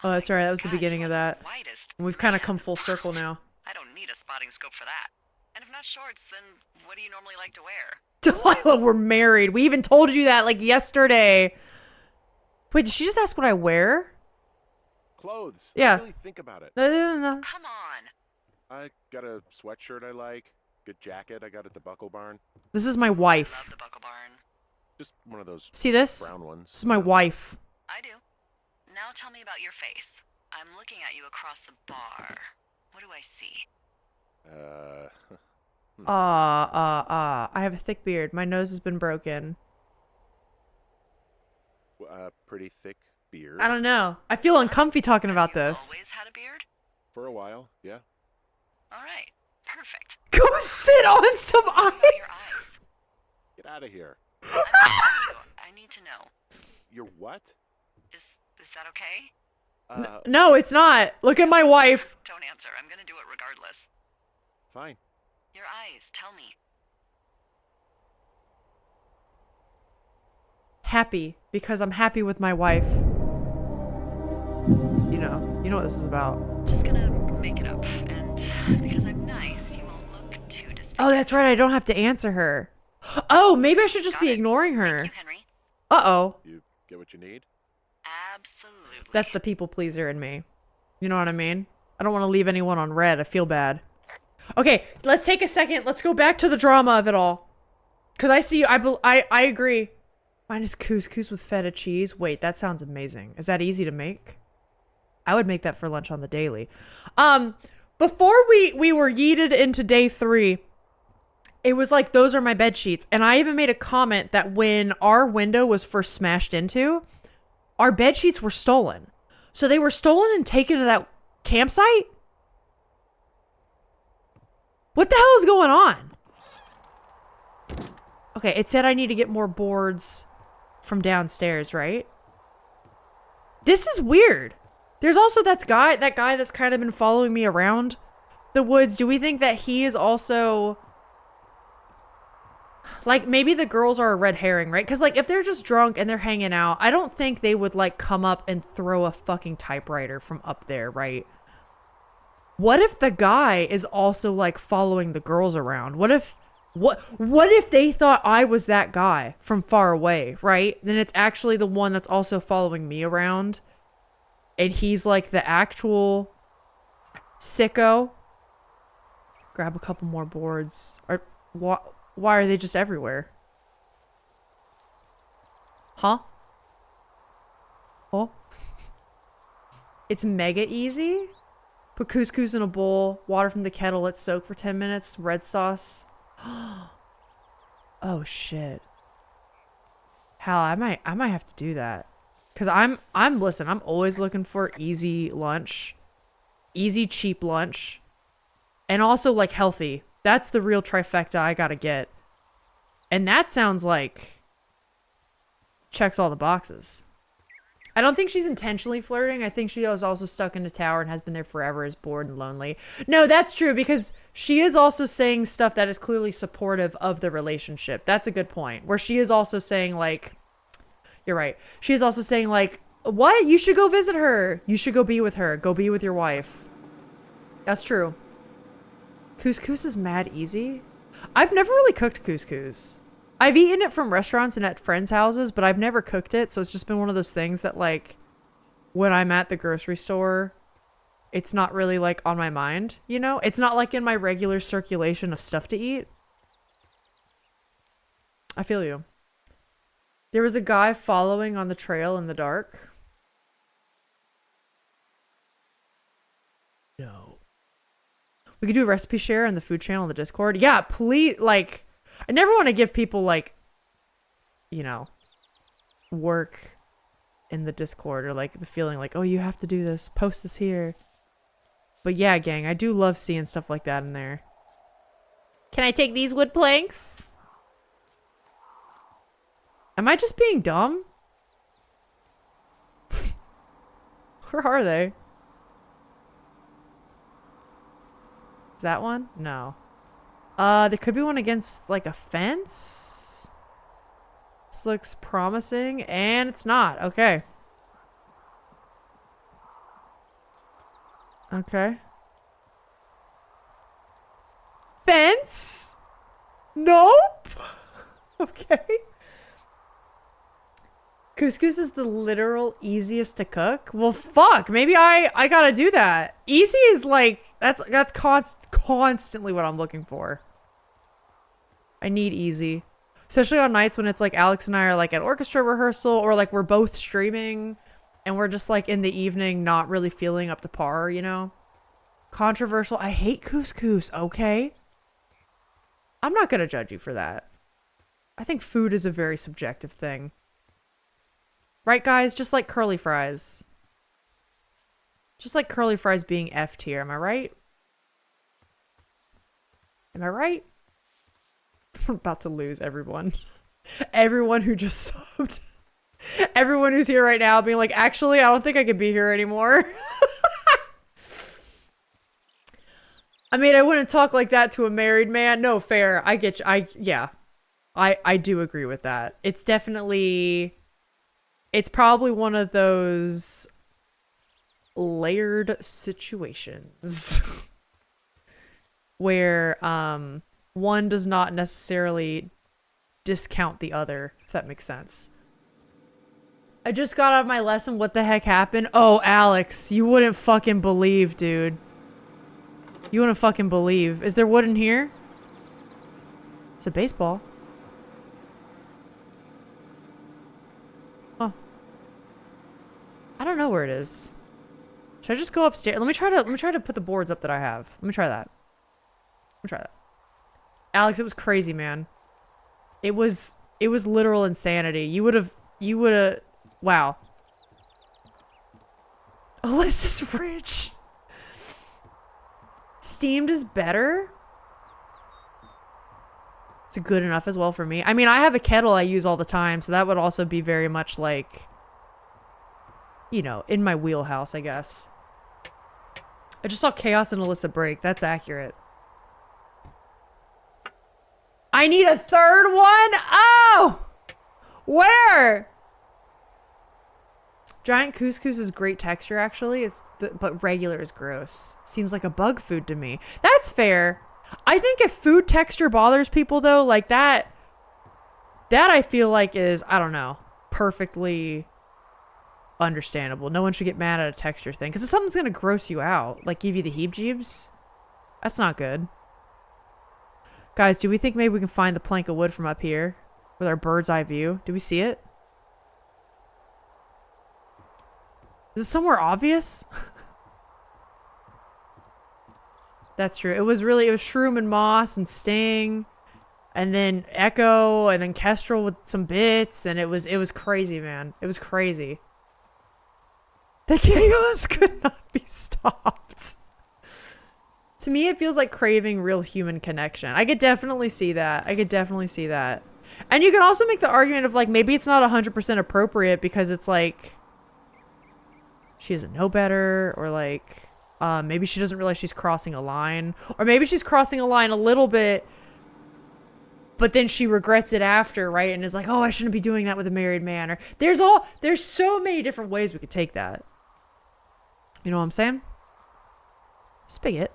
Oh, that's right. That was the God, beginning of you're that. the whitest. We've kind of Man, come full circle now. I don't need a spotting scope for that. And if not shorts, then what do you normally like to wear? Delilah, we're married. We even told you that like yesterday. Wait, did she just ask what I wear? Clothes. Yeah. I really think about it. No. Come on. I got a sweatshirt I like. Good jacket I got at the Buckle Barn. This is my Love wife. the Buckle Barn. Just one of those See this? brown ones. This is my wife. I do. Now tell me about your face. I'm looking at you across the bar. What do I see? I have a thick beard. My nose has been broken. Pretty thick beard. I don't know. I feel uncomfy talking about Have you this. always had a beard? For a while, yeah. All right. Perfect. Go sit on some What about your ice. eyes? Get out of here. I'm asking you. I need to know. You're what? Is that okay? No, it's not. Look at my wife. Don't answer. I'm gonna do it regardless. Fine. Your eyes. Tell me. Happy because I'm happy with my wife. You know what this is about. Just gonna make it up, and because I'm nice, you won't look too despicable. Oh, that's right. I don't have to answer her. Oh, maybe I should just Got be it. ignoring Thank her. you, Henry. Uh-oh. You get what you need? Absolutely. That's the people pleaser in me. You know what I mean? I don't want to leave anyone on red. I feel bad. Okay, let's take a second. Let's go back to the drama of it all. Because I agree. Mine is couscous with feta cheese. Wait, that sounds amazing. Is that easy to make? I would make that for lunch on the daily. Before we were yeeted into day 3, it was like, those are my bed sheets. And I even made a comment that when our window was first smashed into, our bed sheets were stolen. So they were stolen and taken to that campsite? What the hell is going on? Okay, it said I need to get more boards from downstairs, right? This is weird. There's also that guy that's kind of been following me around the woods. Do we think that he is also... Like, maybe the girls are a red herring, right? Because, like, if they're just drunk and they're hanging out, I don't think they would, like, come up and throw a fucking typewriter from up there, right? What if the guy is also, like, following the girls around? What if they thought I was that guy from far away, right? Then it's actually the one that's also following me around. And he's, like, the actual sicko. Grab a couple more boards. Or, why are they just everywhere? Huh? Oh. It's mega easy. Put couscous in a bowl, water from the kettle, let soak for 10 minutes, red sauce. Oh shit. Hell, I might have to do that. Cause listen, I'm always looking for easy lunch. Easy, cheap lunch. And also like healthy. That's the real trifecta I gotta get. And that sounds like checks all the boxes. I don't think she's intentionally flirting. I think she was also stuck in a tower and has been there forever, is bored and lonely. No, that's true, because she is also saying stuff that is clearly supportive of the relationship. That's a good point. Where she is also saying, like, you're right. She is also saying, like, what? You should go visit her. You should go be with her. Go be with your wife. That's true. Couscous is mad easy. I've never really cooked couscous. I've eaten it from restaurants and at friends' houses, but I've never cooked it. So it's just been one of those things that, like, when I'm at the grocery store, it's not really, like, on my mind, you know? It's not, like, in my regular circulation of stuff to eat. I feel you. There was a guy following on the trail in the dark. No. We could do a recipe share on the food channel in the Discord. Yeah, please, like... I never want to give people, like, you know, work in the Discord, or like the feeling like, oh, you have to do this, post this here. But yeah, gang, I do love seeing stuff like that in there. Can I take these wood planks? Am I just being dumb? Where are they? Is that one? No. There could be one against, like, a fence. This looks promising, and it's not. Okay. Okay. Fence? Nope. Okay. Couscous is the literal easiest to cook. Well, fuck. Maybe I gotta do that. Easy is like, that's constantly what I'm looking for. I need easy. Especially on nights when it's like Alex and I are like at orchestra rehearsal, or like we're both streaming and we're just like in the evening not really feeling up to par, you know? Controversial. I hate couscous, okay? I'm not gonna judge you for that. I think food is a very subjective thing. Right, guys? Just like curly fries. Just like curly fries being F tier, am I right? Am I right? I'm about to lose everyone. Everyone who just subbed. Everyone who's here right now being like, actually, I don't think I can be here anymore. I mean, I wouldn't talk like that to a married man. No, fair. I get you. Yeah. I do agree with that. It's definitely... It's probably one of those layered situations where one does not necessarily discount the other, if that makes sense. I just got out of my lesson. What the heck happened? Oh, Alex, you wouldn't fucking believe, dude. You wouldn't fucking believe. Is there wood in here? It's a baseball. Oh. I don't know where it is. Should I just go upstairs? Let me try to put the boards up that I have. Let me try that. Let me try that. Alex, it was crazy, man. It was literal insanity. You would have wow. Alyssa's fridge. Steamed is better. It's good enough as well for me. I mean, I have a kettle I use all the time, so that would also be very much like, you know, in my wheelhouse, I guess. I just saw Chaos and Alyssa break. That's accurate. I need a third one? Oh! Where? Giant couscous is great texture, actually. But regular is gross. Seems like a bug food to me. That's fair. I think if food texture bothers people, though, like that I feel like is, I don't know, perfectly understandable. No one should get mad at a texture thing. Because if something's going to gross you out, like give you the heebs-jeebs, that's not good. Guys, do we think maybe we can find the plank of wood from up here with our bird's eye view? Do we see it? Is it somewhere obvious? That's true. It was Shroom and Moss and Sting and then Echo and then Kestrel with some bits, and it was crazy, man. It was crazy. The chaos could not be stopped. To me, it feels like craving real human connection. I could definitely see that. I could definitely see that. And you can also make the argument of like, maybe it's not 100% appropriate because it's like, she doesn't know better, or like, maybe she doesn't realize she's crossing a line, or maybe she's crossing a line a little bit, but then she regrets it after, right? And is like, oh, I shouldn't be doing that with a married man. Or there's so many different ways we could take that. You know what I'm saying? Spigot.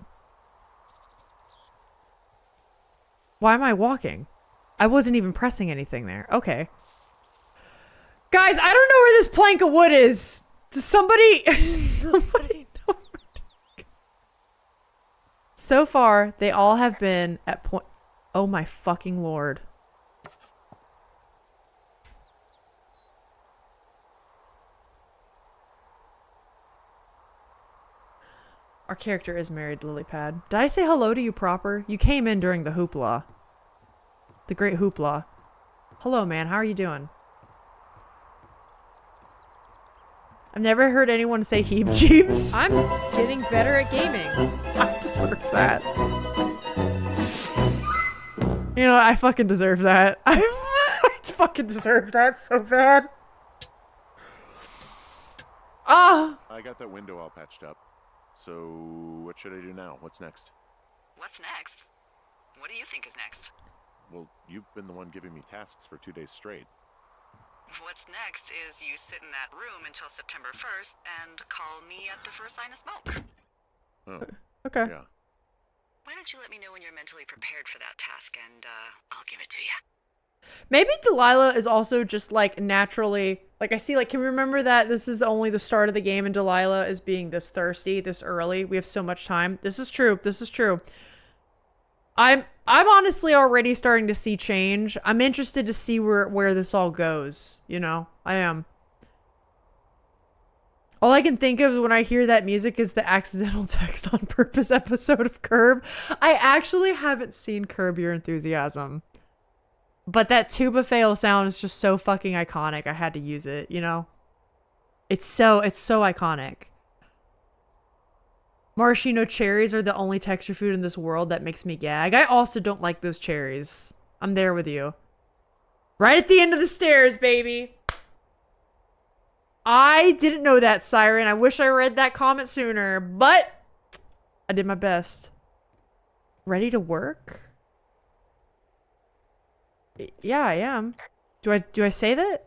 Why am I walking? I wasn't even pressing anything there. Okay. Guys, I don't know where this plank of wood is. Does somebody know? So far, they all have been at point. Oh my fucking lord. Our character is married, Lilypad. Did I say hello to you proper? You came in during the hoopla. The great hoopla. Hello, man. How are you doing? I've never heard anyone say heebs-jeebs. I'm getting better at gaming. I deserve that. You know what? I fucking deserve that. I fucking deserve that so bad. Ah! I got that window all patched up. So, what should I do now? What's next? What's next? What do you think is next? Well, you've been the one giving me tasks for 2 days straight. What's next is you sit in that room until September 1st and call me at the first sign of smoke. Oh. Okay. Yeah. Why don't you let me know when you're mentally prepared for that task, and I'll give it to you. Maybe Delilah is also just like naturally, like I see, like, can we remember that this is only the start of the game and Delilah is being this thirsty this early? We have so much time. This is true. This is true. I'm honestly already starting to see change. I'm interested to see where this all goes, you know? I am. All I can think of when I hear that music is the accidental text on purpose episode of Curb. I actually haven't seen Curb Your Enthusiasm. But that tuba fail sound is just so fucking iconic. I had to use it, you know? It's so iconic. Maraschino cherries are the only texture food in this world that makes me gag. I also don't like those cherries. I'm there with you. Right at the end of the stairs, baby. I didn't know that, Siren. I wish I read that comment sooner, but I did my best. Ready to work? Yeah, I am. Do I say that?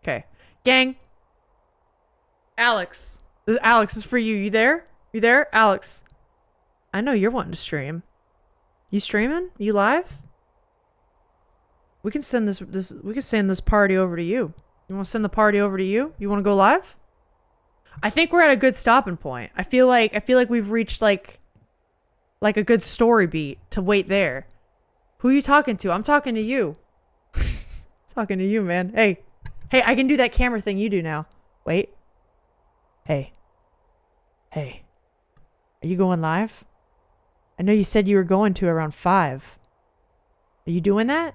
Okay. Gang. Alex. Alex is for you. You there? You there? Alex. I know you're wanting to stream. You streaming? You live? We can send this party over to you. You want to send the party over to you? You want to go live? I think we're at a good stopping point. I feel like we've reached like like a good story beat to wait there. Who you talking to? I'm talking to you. Talking to you, man. Hey, I can do that camera thing you do now. Wait. Hey. Are you going live? I know you said you were going to around 5. Are you doing that?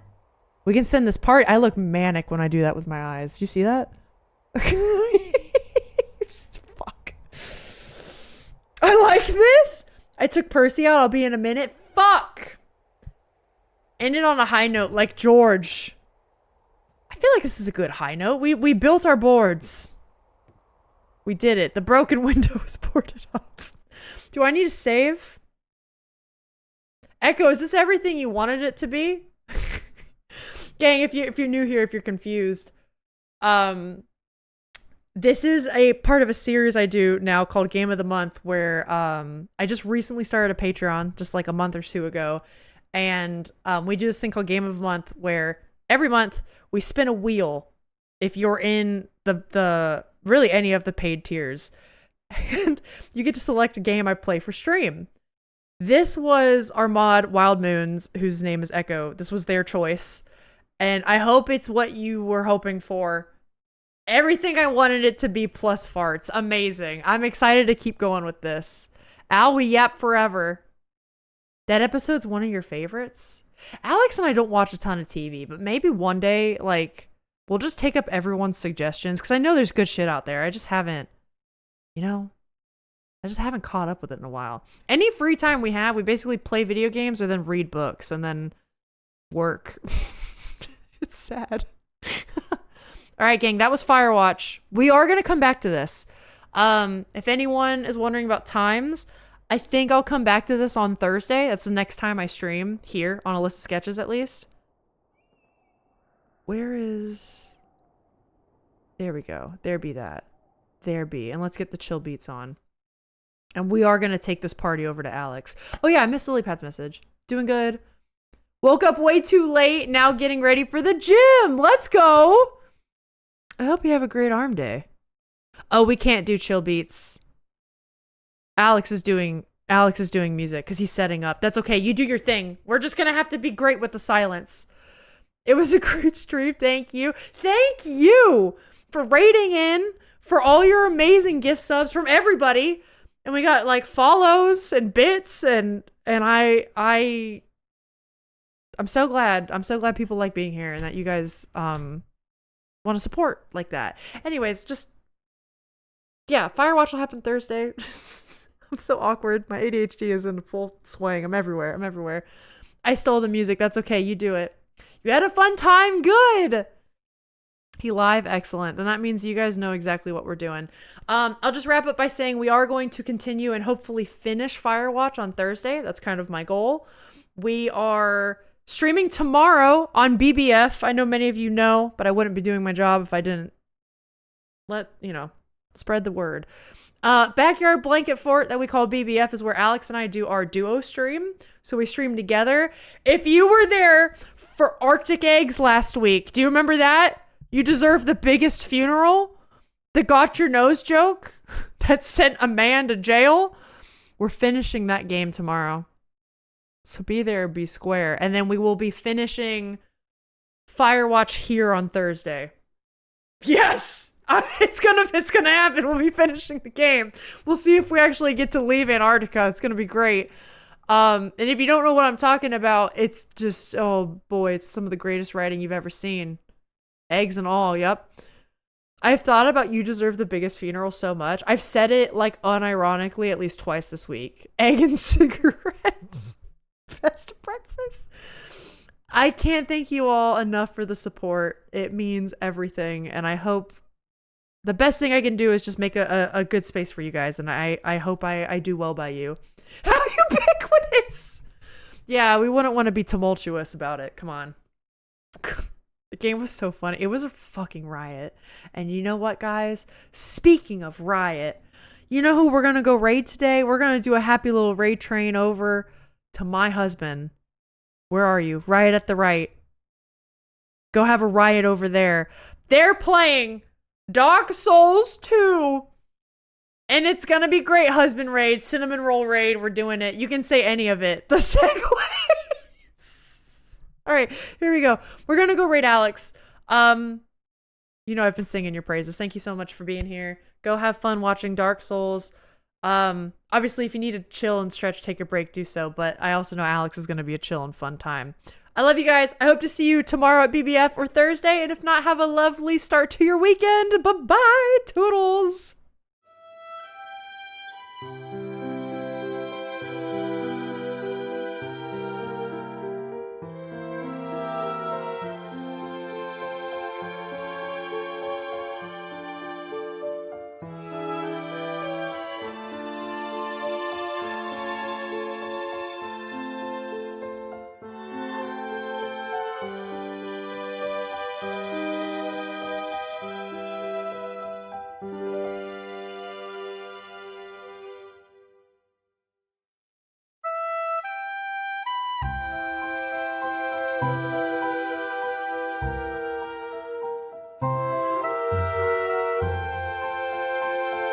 We can send this part. I look manic when I do that with my eyes. You see that? Fuck. I like this. I took Percy out. I'll be in a minute. Fuck. Ended on a high note like George. I feel like this is a good high note. We built our boards. We did it. The broken window is boarded up. Do I need to save? Echo, is this everything you wanted it to be? Gang, if you're new here, if you're confused, this is a part of a series I do now called Game of the Month, where I just recently started a Patreon just like a month or two ago, and we do this thing called Game of the Month, where every month we spin a wheel if you're in the really any of the paid tiers, and you get to select a game I play for stream. This was our mod Wild Moons, whose name is Echo. This was their choice, and I hope it's what you were hoping for. Everything I wanted it to be plus farts. Amazing. I'm excited to keep going with this. Al, we yap forever. That episode's one of your favorites? Alex and I don't watch a ton of TV, but maybe one day, like, we'll just take up everyone's suggestions, because I know there's good shit out there. I just haven't, caught up with it in a while. Any free time we have, we basically play video games or then read books and then work. It's sad. All right, gang, that was Firewatch. We are going to come back to this. If anyone is wondering about times, I think I'll come back to this on Thursday. That's the next time I stream here on a list of sketches, at least. Where is... There we go. There be that. There be. And let's get the chill beats on. And we are going to take this party over to Alex. Oh yeah, I missed Lilypad's message. Doing good. Woke up way too late. Now getting ready for the gym. Let's go. I hope you have a great arm day. Oh, we can't do chill beats. Alex is doing music because he's setting up. That's okay. You do your thing. We're just going to have to be great with the silence. It was a great stream. Thank you. Thank you for rating in, for all your amazing gift subs from everybody. And we got like follows and bits and I'm so glad. I'm so glad people like being here and that you guys want to support like that. Anyways, just yeah, Firewatch will happen Thursday. I'm so awkward. My ADHD is in full swing. I'm everywhere. I stole the music. That's okay. You do it. You had a fun time. Good. He live. Excellent. Then that means you guys know exactly what we're doing. I'll just wrap up by saying we are going to continue and hopefully finish Firewatch on Thursday. That's kind of my goal. We are streaming tomorrow on BBF. I know many of you know, but I wouldn't be doing my job if I didn't spread the word. Backyard Blanket Fort that we call BBF is where Alex and I do our duo stream. So we stream together. If you were there for Arctic Eggs last week, do you remember that? You deserve the biggest funeral? The got your nose joke that sent a man to jail? We're finishing that game tomorrow. So be there, be square. And then we will be finishing Firewatch here on Thursday. Yes! It's gonna happen. We'll be finishing the game. We'll see if we actually get to leave Antarctica. It's gonna be great. And if you don't know what I'm talking about, it's just, oh boy, it's some of the greatest writing you've ever seen. Eggs and all, yep. I've thought about You Deserve the Biggest Funeral so much. I've said it like unironically at least twice this week. Egg and cigarettes. Best breakfast. I can't thank you all enough for the support. It means everything. And I hope the best thing I can do is just make a good space for you guys. And I hope I do well by you. How ubiquitous! Yeah, we wouldn't want to be tumultuous about it. Come on. The game was so funny. It was a fucking riot. And you know what, guys? Speaking of riot, you know who we're going to go raid today? We're going to do a happy little raid train over to my husband. Where are you? Riot at the right. Go have a riot over there. They're playing Dark Souls 2. And it's gonna be great. Husband raid, cinnamon roll raid. We're doing it. You can say any of it. The segues. All right, here we go. We're gonna go raid Alex. You know I've been singing your praises. Thank you so much for being here. Go have fun watching Dark Souls. Obviously, if you need to chill and stretch, take a break, do so. But I also know Alex is gonna be a chill and fun time. I love you guys. I hope to see you tomorrow at BBF or Thursday. And if not, have a lovely start to your weekend. Bye-bye. Toodles.